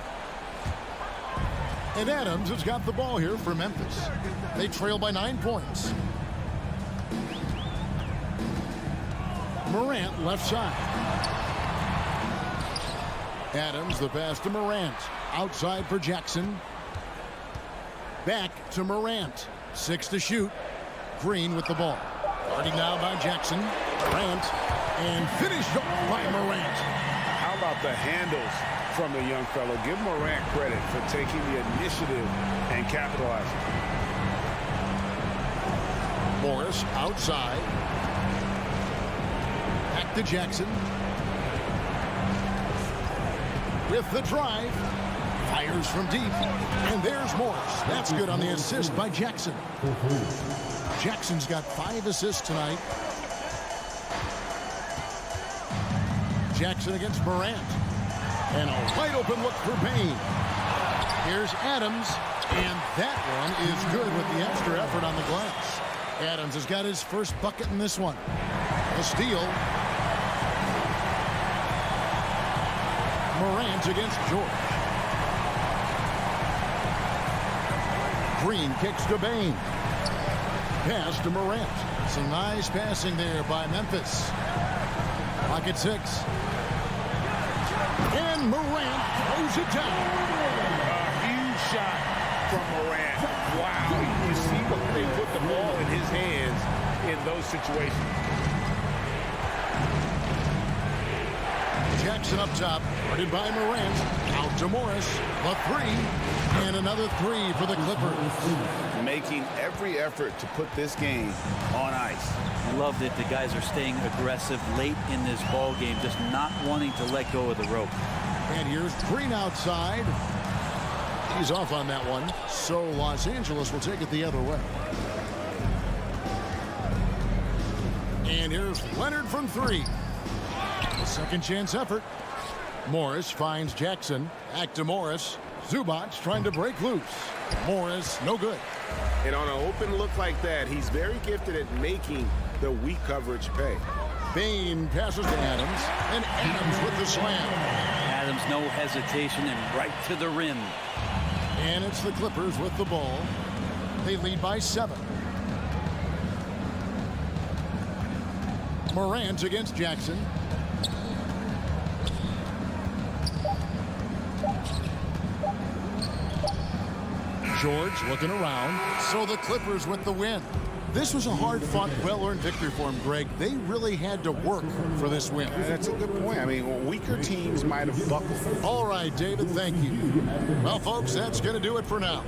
And Adams has got the ball here for Memphis. They trail by 9 points. Morant left side. Adams, the pass to Morant. Outside for Jackson. Back to Morant. 6 to shoot. Green with the ball. Guarding now by Jackson. Morant. And finished off by Morant. How about the handles from the young fellow? Give Morant credit for taking the initiative and capitalizing. Morris outside. Back to Jackson. With the drive. Fires from deep. And there's Morris. That's good on the assist by Jackson. Jackson's got 5 assists tonight. Jackson against Morant. And a wide open look for Payne. Here's Adams. And that one is good with the extra effort on the glass. Adams has got his first bucket in this one. A steal. Morant against George. Green kicks to Bain. Pass to Morant. Some nice passing there by Memphis. Pocket 6. And Morant throws it down. A huge shot from Morant. Wow. You see what they put the ball in his hands in those situations. Jackson up top. Guarded by Morant. Out to Morris. The 3. And another 3 for the Clippers. Making every effort to put this game on ice. I love that the guys are staying aggressive late in this ball game, just not wanting to let go of the rope. And here's Green outside. He's off on that one. So Los Angeles will take it the other way. And here's Leonard from 3. A second chance effort. Morris finds Jackson. Back to Morris. Zubac trying to break loose. Morris, no good. And on an open look like that, he's very gifted at making the weak coverage pay. Bain passes to Adams. And Adams with the slam. Adams, no hesitation, and right to the rim. And it's the Clippers with the ball. They lead by 7. Morant against Jackson. George looking around. So the Clippers with the win. This was a hard-fought, well-earned victory for them, Greg. They really had to work for this win. That's a good point. I mean, weaker teams might have buckled. All right, David, thank you. Well, folks, that's going to do it for now.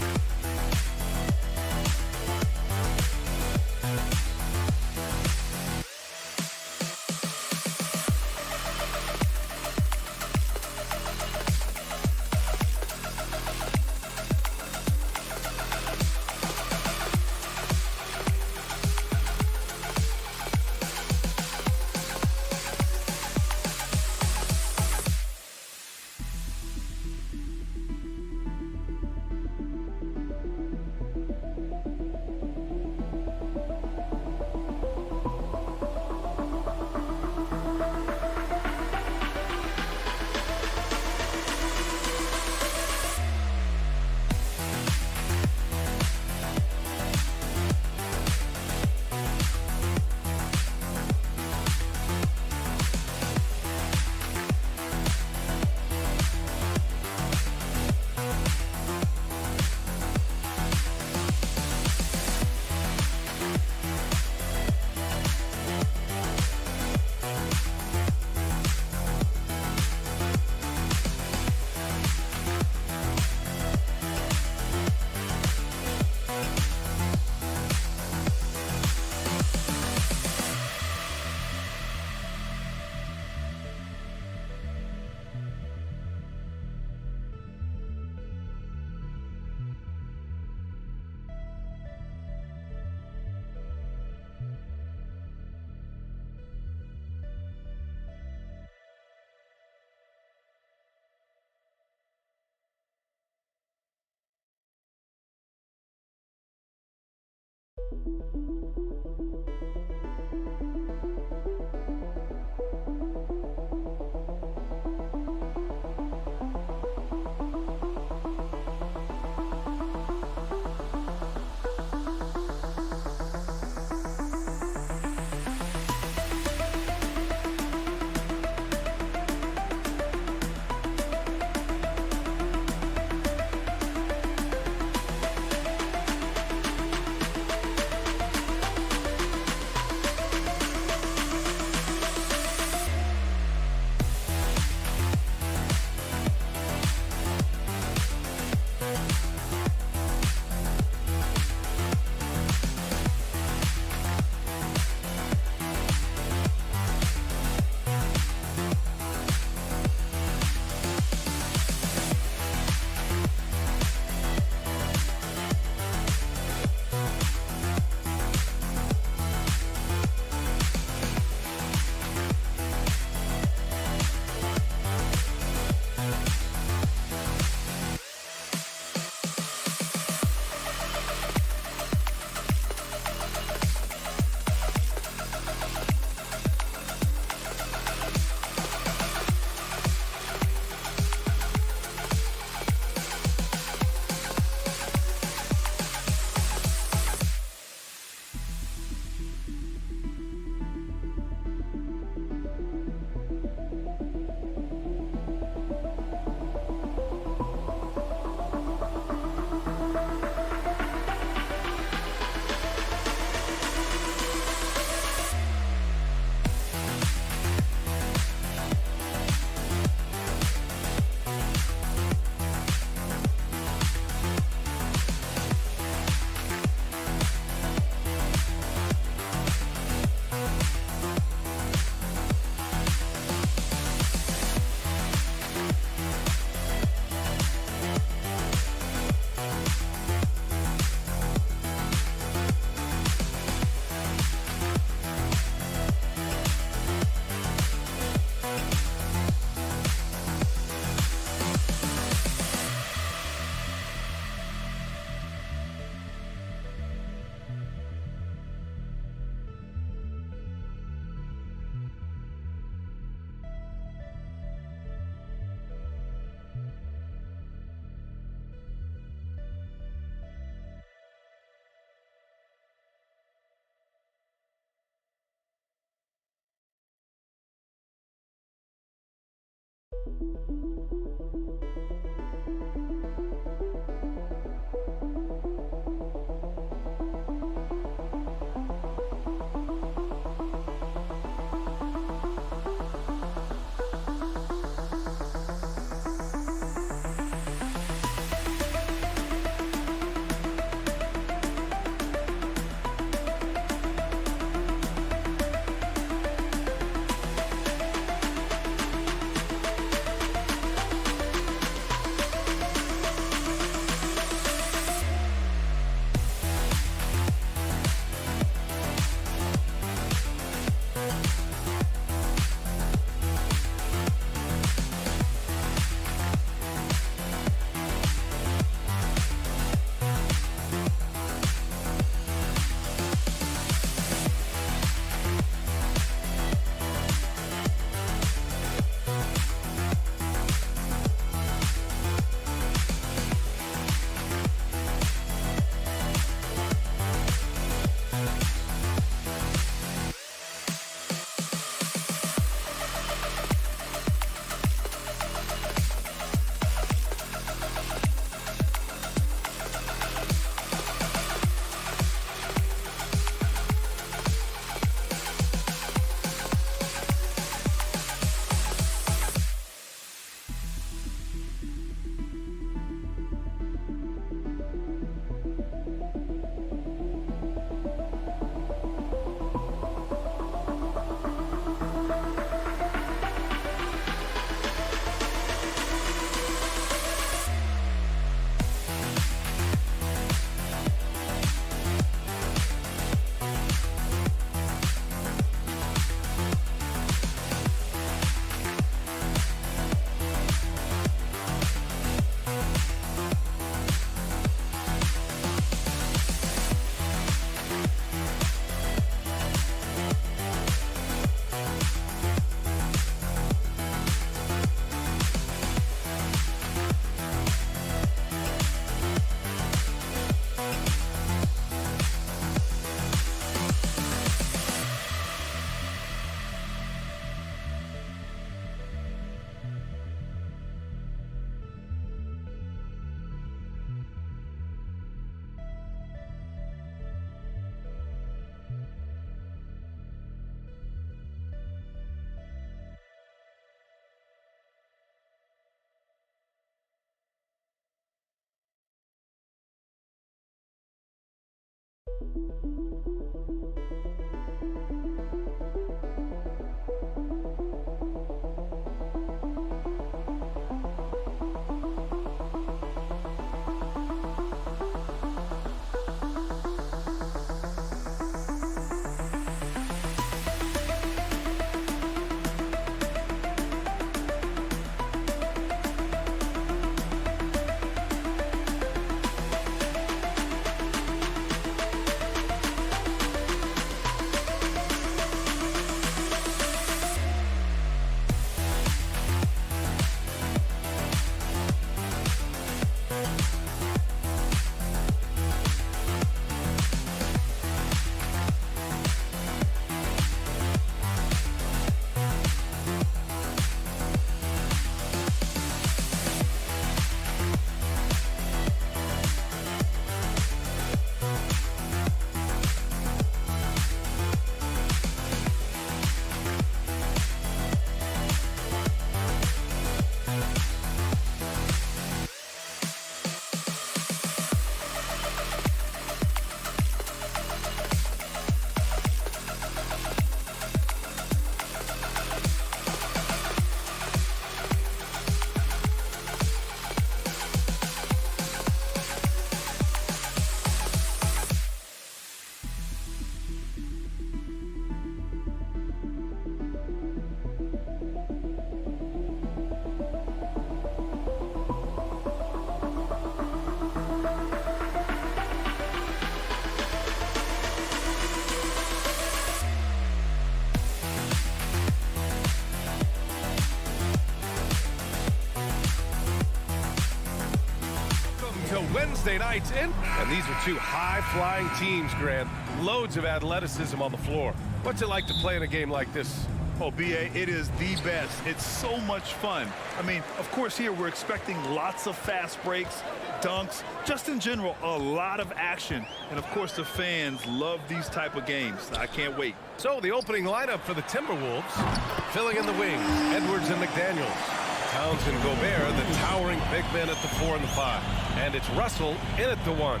Wednesday nights in, and these are two high-flying teams, Grant. Loads of athleticism on the floor. What's it like to play in a game like this? Oh, B.A., it is the best. It's so much fun. I mean, of course, here we're expecting lots of fast breaks, dunks, just in general, a lot of action. And, of course, the fans love these type of games. I can't wait. So the opening lineup for the Timberwolves, filling in the wing, Edwards and McDaniels. Towns and Gobert, the towering big men at the 4 and the 5. And it's Russell in at the 1.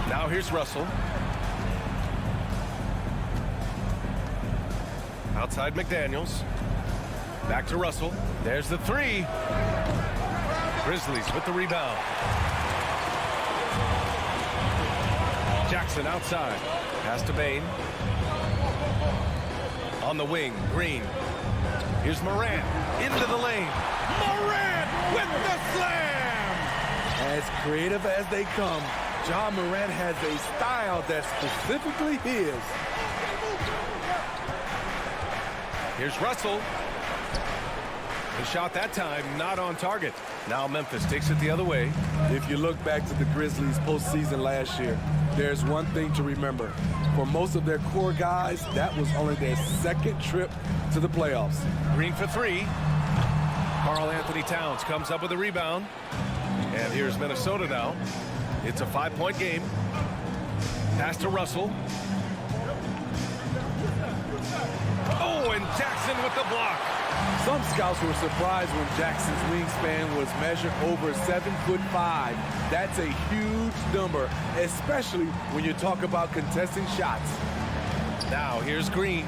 Now here's Russell. Outside McDaniels. Back to Russell. There's the 3. Grizzlies with the rebound. Jackson outside. Pass to Bain. On the wing, Green. Here's Morant into the lane. Morant with the slam! As creative as they come, John Morant has a style that's specifically his. Here's Russell. The shot that time not on target. Now Memphis takes it the other way. If you look back to the Grizzlies postseason last year, there's one thing to remember. For most of their core guys, that was only their second trip to the playoffs. Green for 3. Karl Anthony Towns comes up with a rebound. And here's Minnesota now. It's a 5-point game. Pass to Russell. Oh, and Jackson with the block. Some scouts were surprised when Jackson's wingspan was measured over 7'5". That's a huge number, especially when you talk about contesting shots. Now here's Green.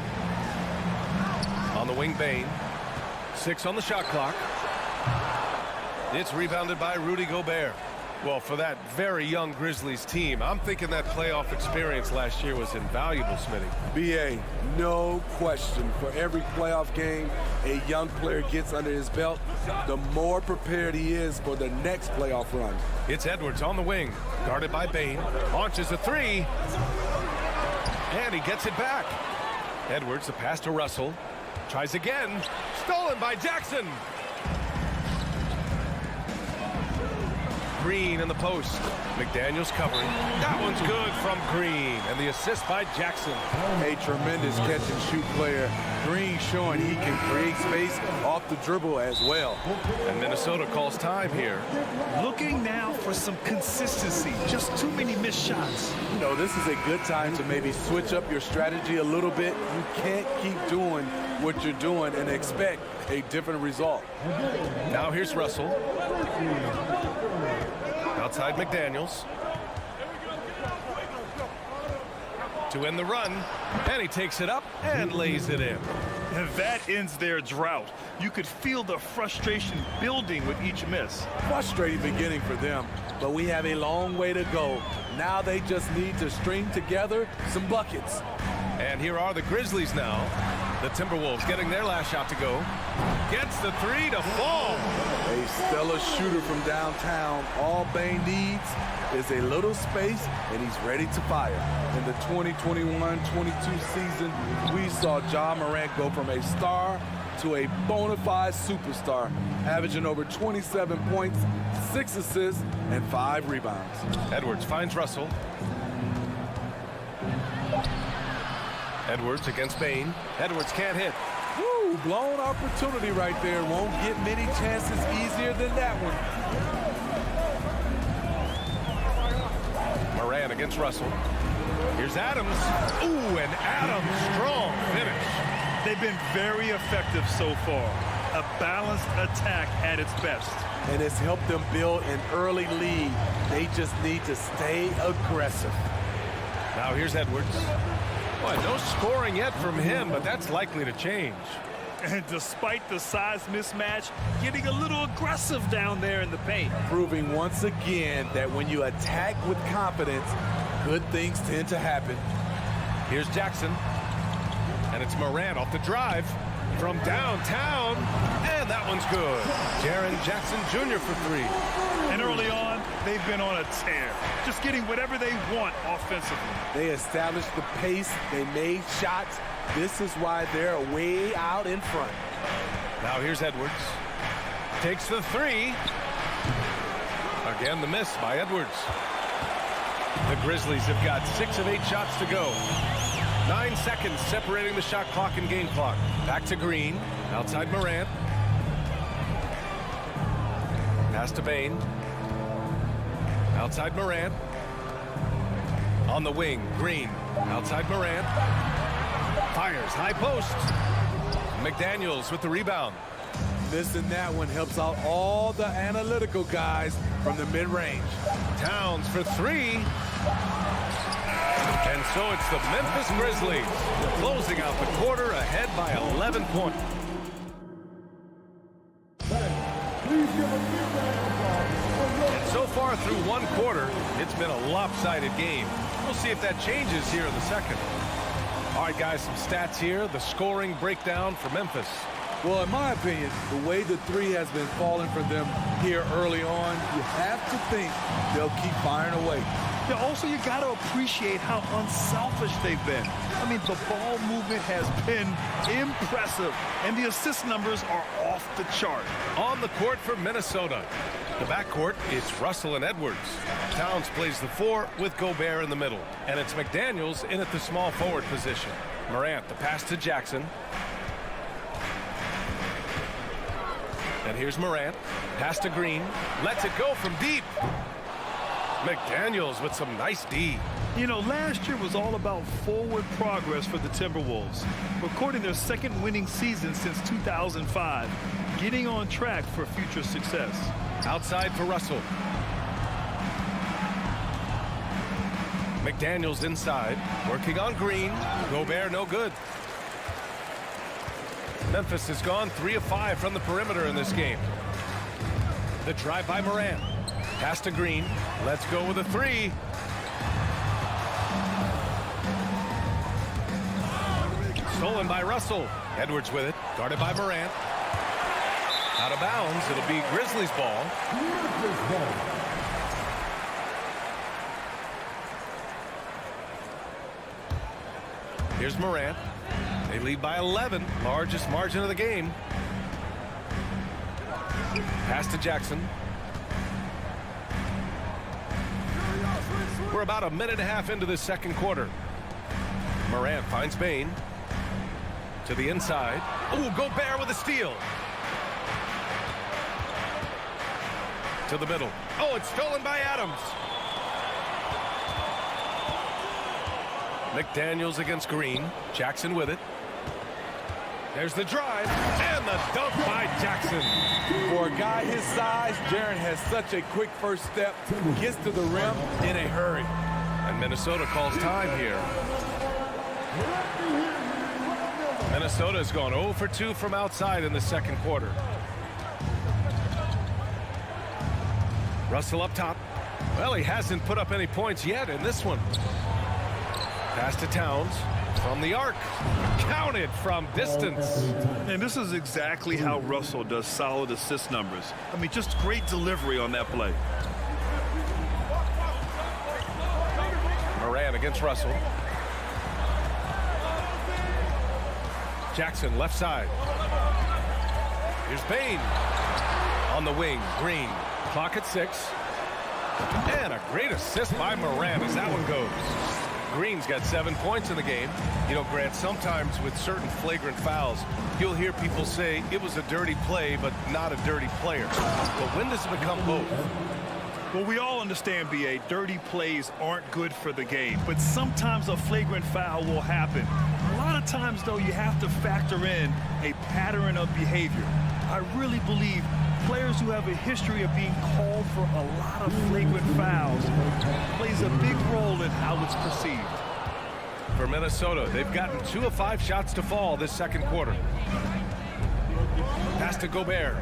On the wing, Bain. 6 on the shot clock. It's rebounded by Rudy Gobert. Well, for that very young Grizzlies team, I'm thinking that playoff experience last year was invaluable, Smitty. B.A., no question. For every playoff game a young player gets under his belt, the more prepared he is for the next playoff run. It's Edwards on the wing, guarded by Bain. Launches a 3. And he gets it back. Edwards, the pass to Russell. Tries again. Stolen by Jackson. Green in the post. McDaniels covering. That one's good from Green. And the assist by Jackson. A tremendous catch-and-shoot player. Green showing he can create space off the dribble as well. And Minnesota calls time here. Looking now for some consistency. Just too many missed shots. You know, this is a good time to maybe switch up your strategy a little bit. You can't keep doing what you're doing and expect a different result. Now here's Russell. Outside McDaniels. to end the run, and he takes it up and lays it in. And that ends their drought. You could feel the frustration building with each miss. Frustrating beginning for them, but we have a long way to go. Now they just need to string together some buckets. And here are the Grizzlies now. The Timberwolves getting their last shot to go. Gets the three to fall. A stellar shooter from downtown. All Bane needs is a little space, and he's ready to fire. In the 2021-22 season, we saw Ja Morant go from a star to a bona fide superstar, averaging over 27 points, 6 assists, and 5 rebounds. Edwards finds Russell. Edwards against Bane. Edwards can't hit. Woo, blown opportunity right there. Won't get many chances easier than that one. Moran against Russell. Here's Adams. Ooh, and Adams, strong finish. They've been very effective so far. A balanced attack at its best. And it's helped them build an early lead. They just need to stay aggressive. Now here's Edwards. Boy, no scoring yet from him, but that's likely to change. And despite the size mismatch, getting a little aggressive down there in the paint. Proving once again that when you attack with confidence, good things tend to happen. Here's Jackson. And it's Moran off the drive from downtown. And that one's good. Jaren Jackson Jr. for 3. And early on, they've been on a tear. Just getting whatever they want offensively. They established the pace. They made shots. This is why they're way out in front. Now here's Edwards. Takes the 3. Again, the miss by Edwards. The Grizzlies have got 6 of 8 shots to go. 9 seconds separating the shot clock and game clock. Back to Green. Outside Morant. Pass to Bane. Outside Morant. On the wing, Green. Outside Morant. Fires, high post. McDaniels with the rebound. Missing that one helps out all the analytical guys from the mid-range. Towns for 3. And so it's the Memphis Grizzlies closing out the quarter ahead by 11 points. And so far through one quarter, it's been a lopsided game. We'll see if that changes here in the second. All right, guys, some stats here. The scoring breakdown for Memphis. Well, in my opinion, the way the 3 has been falling for them here early on, you have to think they'll keep firing away. Yeah, also, you got to appreciate how unselfish they've been. I mean, the ball movement has been impressive, and the assist numbers are off the chart. On the court for Minnesota, the backcourt is Russell and Edwards. Towns plays the 4 with Gobert in the middle, and it's McDaniels in at the small forward position. Morant, the pass to Jackson. And here's Morant, pass to Green, lets it go from deep. McDaniels with some nice D. You know, last year was all about forward progress for the Timberwolves, recording their second winning season since 2005, getting on track for future success. Outside for Russell. McDaniels inside, working on Green. Gobert no good. Memphis has gone 3 of 5 from the perimeter in this game. The drive by Morant. Pass to Green. Let's go with a 3. Stolen by Russell. Edwards with it. Guarded by Morant. Out of bounds. It'll be Grizzlies ball. Here's Morant. They lead by 11. Largest margin of the game. Pass to Jackson. We're about a minute and a half into the second quarter. Morant finds Bane. To the inside. Oh, Gobert with a steal. To the middle. Oh, it's stolen by Adams. McDaniels against Green. Jackson with it. There's the drive. And the dunk by Jackson. For a guy his size, Jaren has such a quick first step. Gets to the rim in a hurry. And Minnesota calls time here. Minnesota's gone 0 for 2 from outside in the second quarter. Russell up top. Well, he hasn't put up any points yet in this one. Pass to Towns from the arc. Counted from distance. And this is exactly how Russell does solid assist numbers. I mean, just great delivery on that play. Moran against Russell. Jackson left side. Here's Bain. On the wing, Green. Clock at 6. And a great assist by Moran as that one goes. Green's got 7 points in the game. You know, Grant, sometimes with certain flagrant fouls, you'll hear people say it was a dirty play, but not a dirty player. But when does it become both? Well, we all understand, B.A., dirty plays aren't good for the game, but sometimes a flagrant foul will happen. A lot of times, though, you have to factor in a pattern of behavior. I really believe players who have a history of being called for a lot of flagrant fouls plays a big role in how it's perceived. For Minnesota, they've gotten 2 of 5 shots to fall this second quarter. Pass to Gobert.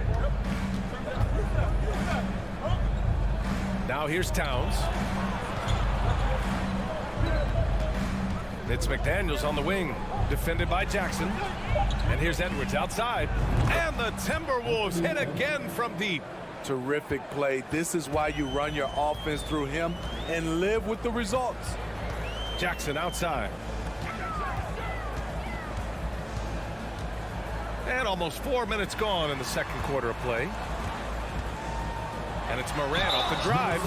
Now here's Towns. It's McDaniels on the wing, defended by Jackson. And here's Edwards outside. And the Timberwolves hit again from deep. Terrific play. This is why you run your offense through him and live with the results. Jackson outside. And almost 4 minutes gone in the second quarter of play. And it's Moran off the drive.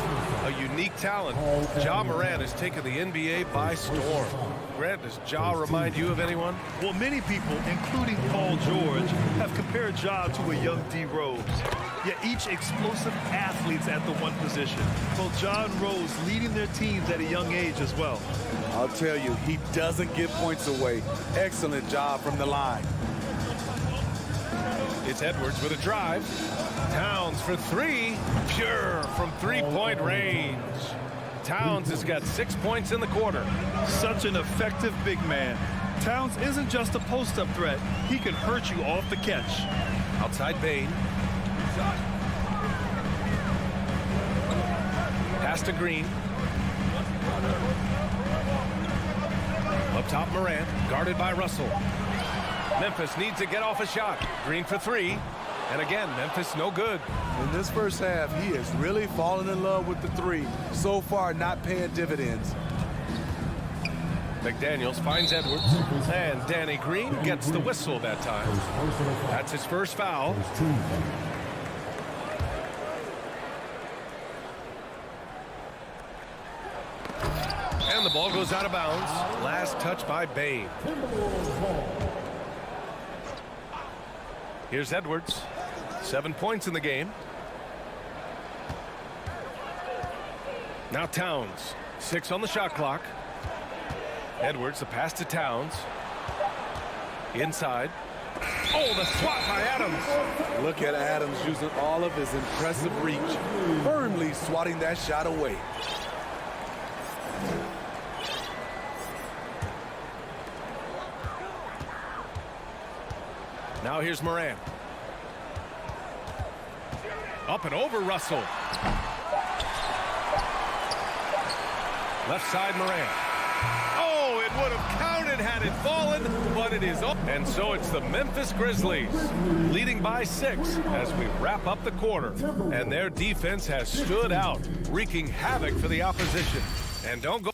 A unique talent. Ja Moran has taken the NBA by storm. Grant, does Ja remind you of anyone? Well, many people, including Paul George, have compared Ja to a young D. Rose. Yet each explosive athletes at the one position. Both Ja and Rose leading their teams at a young age as well. I'll tell you, he doesn't give points away. Excellent job from the line. It's Edwards with a drive. Towns for 3. Pure from three-point range. Towns has got 6 points in the quarter. Such an effective big man. Towns isn't just a post-up threat. He can hurt you off the catch. Outside Bain. Pass to Green. Up top Moran, guarded by Russell. Memphis needs to get off a shot. Green for 3. And again, Memphis no good. In this first half, he has really fallen in love with the 3. So far, not paying dividends. McDaniels finds Edwards. And Danny Green gets the whistle that time. That's his first foul. And the ball goes out of bounds. Last touch by Bain. Here's Edwards. 7 points in the game. Now Towns. 6 on the shot clock. Edwards, the pass to Towns. Inside. Oh, the swat by Adams. Look at Adams using all of his impressive reach, firmly swatting that shot away. Now here's Moran. Up and over Russell. Left side Moran. Oh, it would have counted had it fallen, but it is up. And so it's the Memphis Grizzlies leading by 6 as we wrap up the quarter. And their defense has stood out, wreaking havoc for the opposition. And don't go.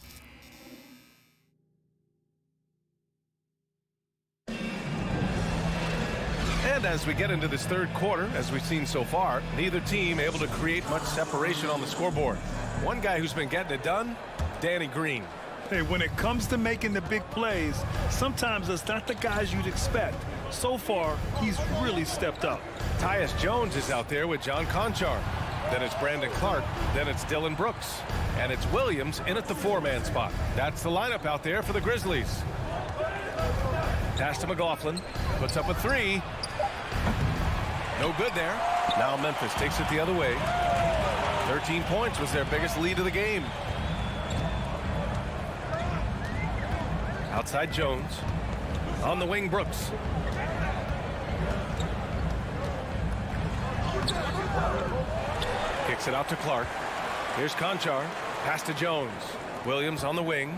And as we get into this third quarter, as we've seen so far, neither team able to create much separation on the scoreboard. One guy who's been getting it done, Danny Green. Hey, when it comes to making the big plays, sometimes it's not the guys you'd expect. So far, he's really stepped up. Tyus Jones is out there with John Conchar. Then it's Brandon Clark. Then it's Dylan Brooks. And it's Williams in at the 4-man spot. That's the lineup out there for the Grizzlies. Pass to McLaughlin. Puts up a 3. No good there. Now Memphis takes it the other way. 13 points was their biggest lead of the game. Outside Jones. On the wing, Brooks. Kicks it out to Clark. Here's Conchar. Pass to Jones. Williams on the wing.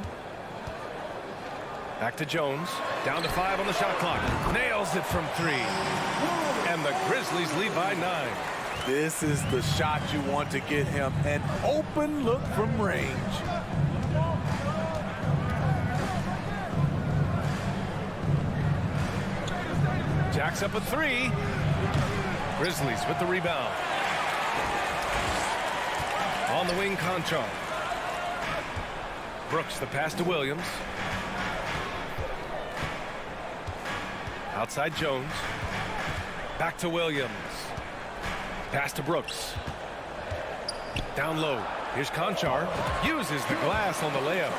Back to Jones. Down to 5 on the shot clock. Nails it from 3. And the Grizzlies lead by 9. This is the shot you want to get him. An open look from range. Jacks up a 3. Grizzlies with the rebound. On the wing, Conchar. Brooks, the pass to Williams. Outside Jones. Back to Williams. Pass to Brooks. Down low. Here's Conchar. Uses the glass on the layup.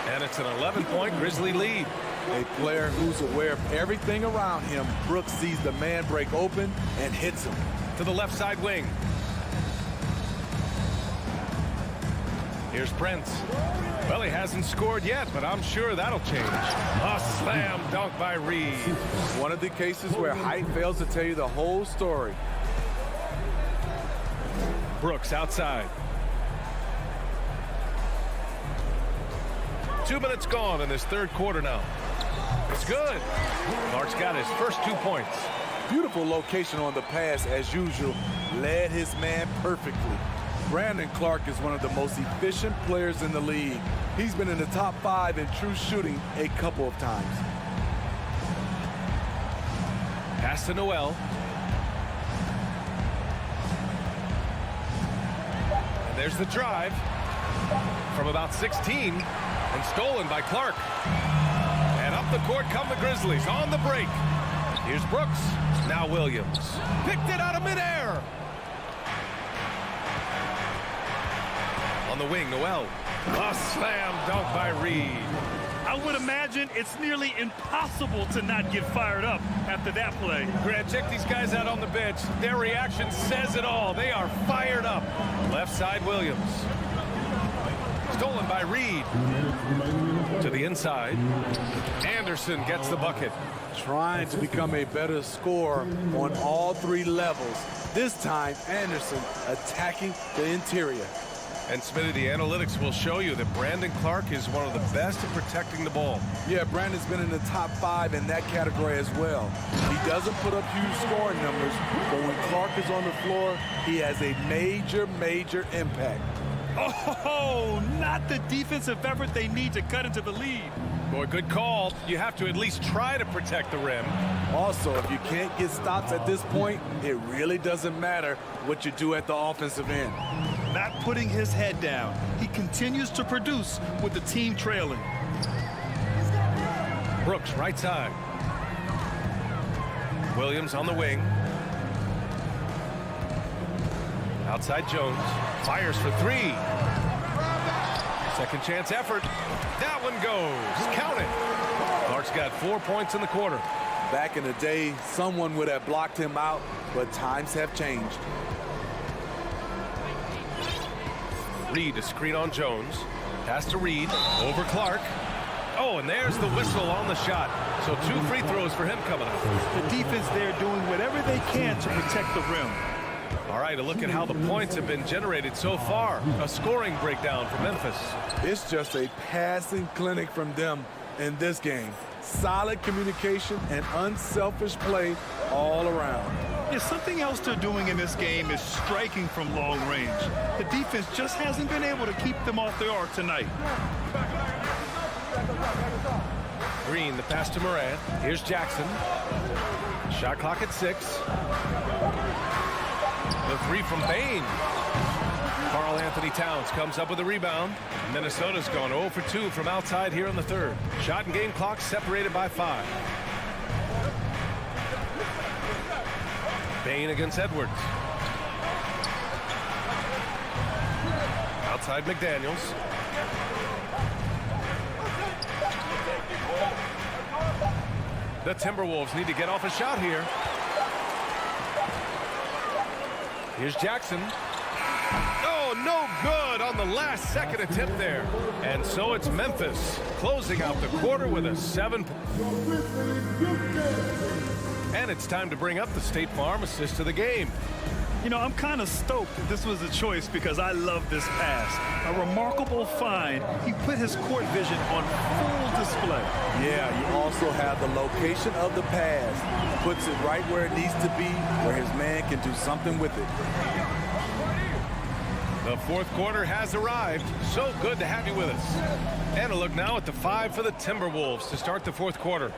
And it's an 11-point Grizzly lead. A player who's aware of everything around him. Brooks sees the man break open and hits him. To the left side wing. Here's Prince. Well, he hasn't scored yet, but I'm sure that'll change. A slam dunk by Reed. One of the cases where height fails to tell you the whole story. Brooks outside. 2 minutes gone in this third quarter now. It's good. Clark's got his first 2 points. Beautiful location on the pass as usual. Led his man perfectly. Brandon Clark is one of the most efficient players in the league. He's been in the top 5 in true shooting a couple of times. Pass to Noel. And there's the drive from about 16 and stolen by Clark. And up the court come the Grizzlies on the break. Here's Brooks. Now Williams. Picked it out of midair. On the wing, Noel. A slam dunk by Reed. I would imagine it's nearly impossible to not get fired up after that play. Grant, check these guys out on the bench. Their reaction says it all. They are fired up. Left side, Williams. Stolen by Reed. To the inside. Anderson gets the bucket. Trying to become a better scorer on all 3 levels. This time, Anderson attacking the interior. And Smitty, the analytics will show you that Brandon Clark is one of the best at protecting the ball. Yeah, Brandon's been in the top 5 in that category as well. He doesn't put up huge scoring numbers, but when Clark is on the floor, he has a major, major impact. Oh, not the defensive effort they need to cut into the lead. Boy, good call. You have to at least try to protect the rim. Also, if you can't get stops at this point, it really doesn't matter what you do at the offensive end. Not putting his head down. He continues to produce with the team trailing. Brooks, right side. Williams on the wing. Outside Jones. Fires for 3. Second chance effort. That one goes. Count it. Clark's got 4 points in the quarter. Back in the day, someone would have blocked him out, but times have changed. Reed to screen on Jones. Pass to Reed. Over Clark. Oh, and there's the whistle on the shot. So 2 free throws for him coming up. The defense there doing whatever they can to protect the rim. All right, a look at how the points have been generated so far. A scoring breakdown for Memphis. It's just a passing clinic from them in this game. Solid communication and unselfish play all around. Yeah, something else they're doing in this game is striking from long range. The defense just hasn't been able to keep them off the arc tonight. Green, the pass to Morant. Here's Jackson. Shot clock at 6. The 3 from Bain. Karl Anthony Towns comes up with a rebound. Minnesota's gone 0 for 2 from outside here in the third. Shot and game clock separated by 5. Bain against Edwards. Outside McDaniels. The Timberwolves need to get off a shot here. Here's Jackson. Oh, no good on the last-second attempt there. And so it's Memphis closing out the quarter with a 7. And it's time to bring up the State Farm assist of the game. You know, I'm kind of stoked that this was a choice because I love this pass. A remarkable find. He put his court vision on full display. Yeah, you also have the location of the pass. Puts it right where it needs to be, where his man can do something with it. The fourth quarter has arrived. So good to have you with us. And a look now at the 5 for the Timberwolves to start the fourth quarter.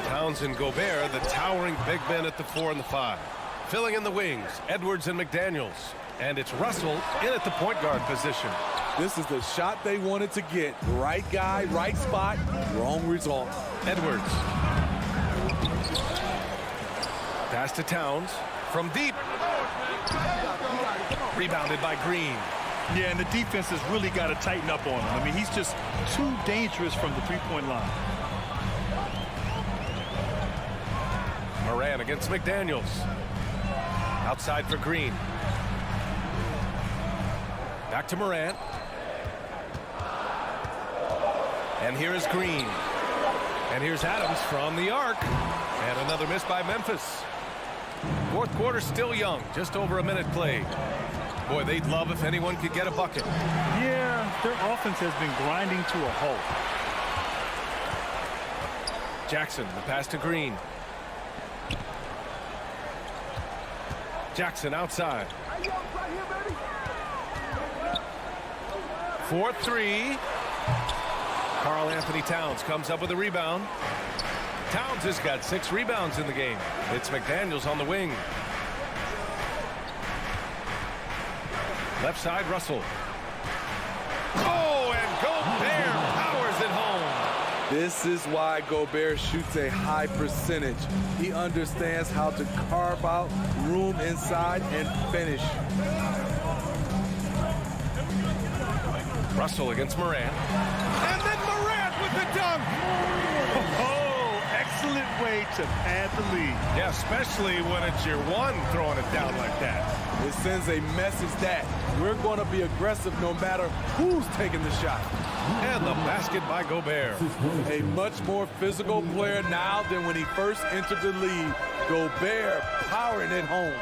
Towns and Gobert, the towering big men at the 4 and the 5. Filling in the wings, Edwards and McDaniels. And it's Russell in at the point guard position. This is the shot they wanted to get. Right guy, right spot, wrong result. Edwards. Pass to Towns from deep. Rebounded by Green. Yeah, and the defense has really got to tighten up on him. I mean, he's just too dangerous from the three-point line. Moran against McDaniels. Outside for Green. Back to Morant. And here is Green. And here's Adams from the arc. And another miss by Memphis. Fourth quarter still young. Just over a minute played. Boy, they'd love if anyone could get a bucket. Yeah, their offense has been grinding to a halt. Jackson, the pass to Green. Jackson outside. 4-3. Karl Anthony Towns comes up with a rebound. Towns has got 6 rebounds in the game. It's McDaniels on the wing. Left side, Russell. Oh, and Gobert powers it home. This is why Gobert shoots a high percentage. He understands how to carve out room inside and finish. Russell against Morant. And then Morant with the dunk. Oh, excellent way to pad the lead. Yeah, especially when it's your one throwing it down like that. It sends a message that we're going to be aggressive no matter who's taking the shot. And the basket by Gobert. A much more physical player now than when he first entered the league. Gobert powering it home.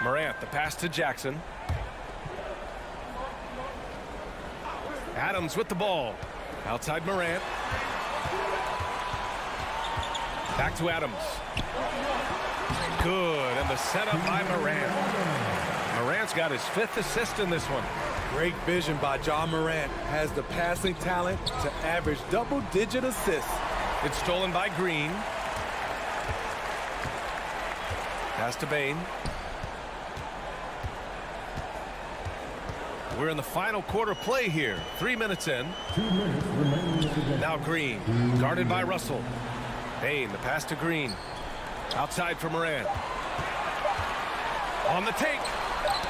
Morant, the pass to Jackson. Adams with the ball. Outside Morant. Back to Adams. Good, and the setup by Morant. Morant's got his 5th assist in this one. Great vision by John Morant. Has the passing talent to average double-digit assists. It's stolen by Green. Pass to Bain. We're in the final quarter play here. 3 minutes in. 2 minutes remaining. Now Green, guarded by Russell. Bain, the pass to Green. Outside for Morant. On the take.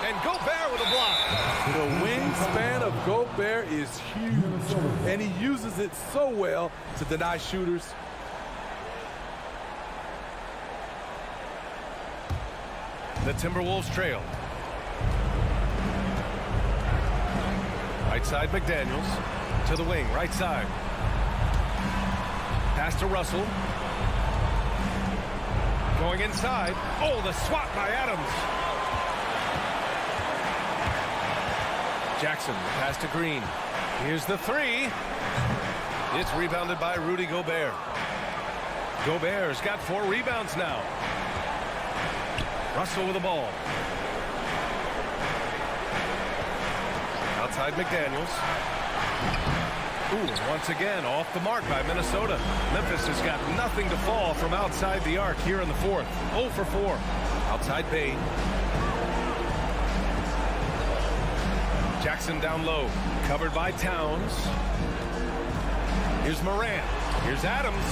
And Gobert with a block. The wingspan of Gobert is huge. And he uses it so well to deny shooters. The Timberwolves trail. Right side, McDaniels. To the wing, right side. Pass to Russell. Going inside. Oh, the swat by Adams. Jackson, pass to Green. Here's the 3. It's rebounded by Rudy Gobert. Gobert's got 4 rebounds now. Russell with the ball. Outside McDaniels. Ooh, once again, off the mark by Minnesota. Memphis has got nothing to fall from outside the arc here in the 4th. 0 for 4. Outside Bain. Jackson down low. Covered by Towns. Here's Morant. Here's Adams.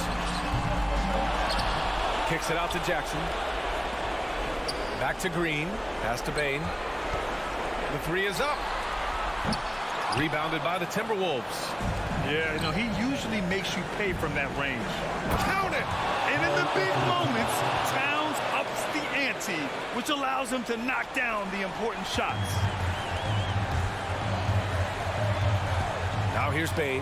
Kicks it out to Jackson. Back to Green. Pass to Bain. The 3 is up. Rebounded by the Timberwolves. Yeah, you know, he usually makes you pay from that range. Count it! And in the big moments, Towns ups the ante, which allows him to knock down the important shots. Now here's Bain.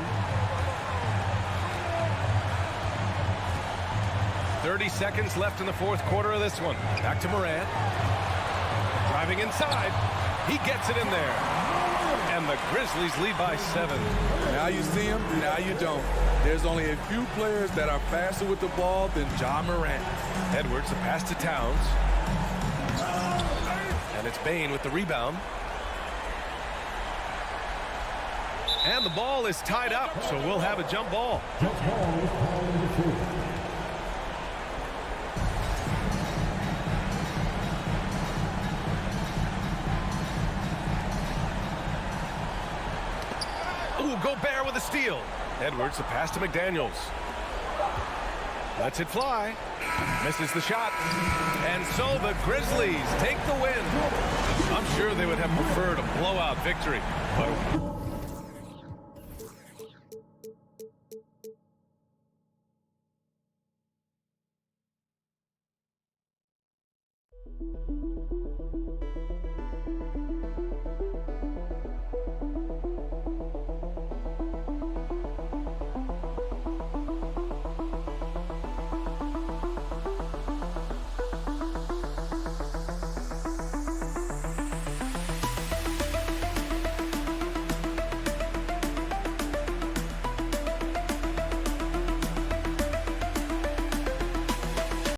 30 seconds left in the fourth quarter of this one. Back to Morant. Driving inside. He gets it in there. And the Grizzlies lead by 7. Now you see him, now you don't. There's only a few players that are faster with the ball than Ja Morant. Edwards, a pass to Towns. And it's Bain with the rebound. And the ball is tied up, so we'll have a jump ball. Ooh, Gobert with a steal. Edwards, the pass to McDaniels. Lets it fly. Misses the shot. And so the Grizzlies take the win. I'm sure they would have preferred a blowout victory. But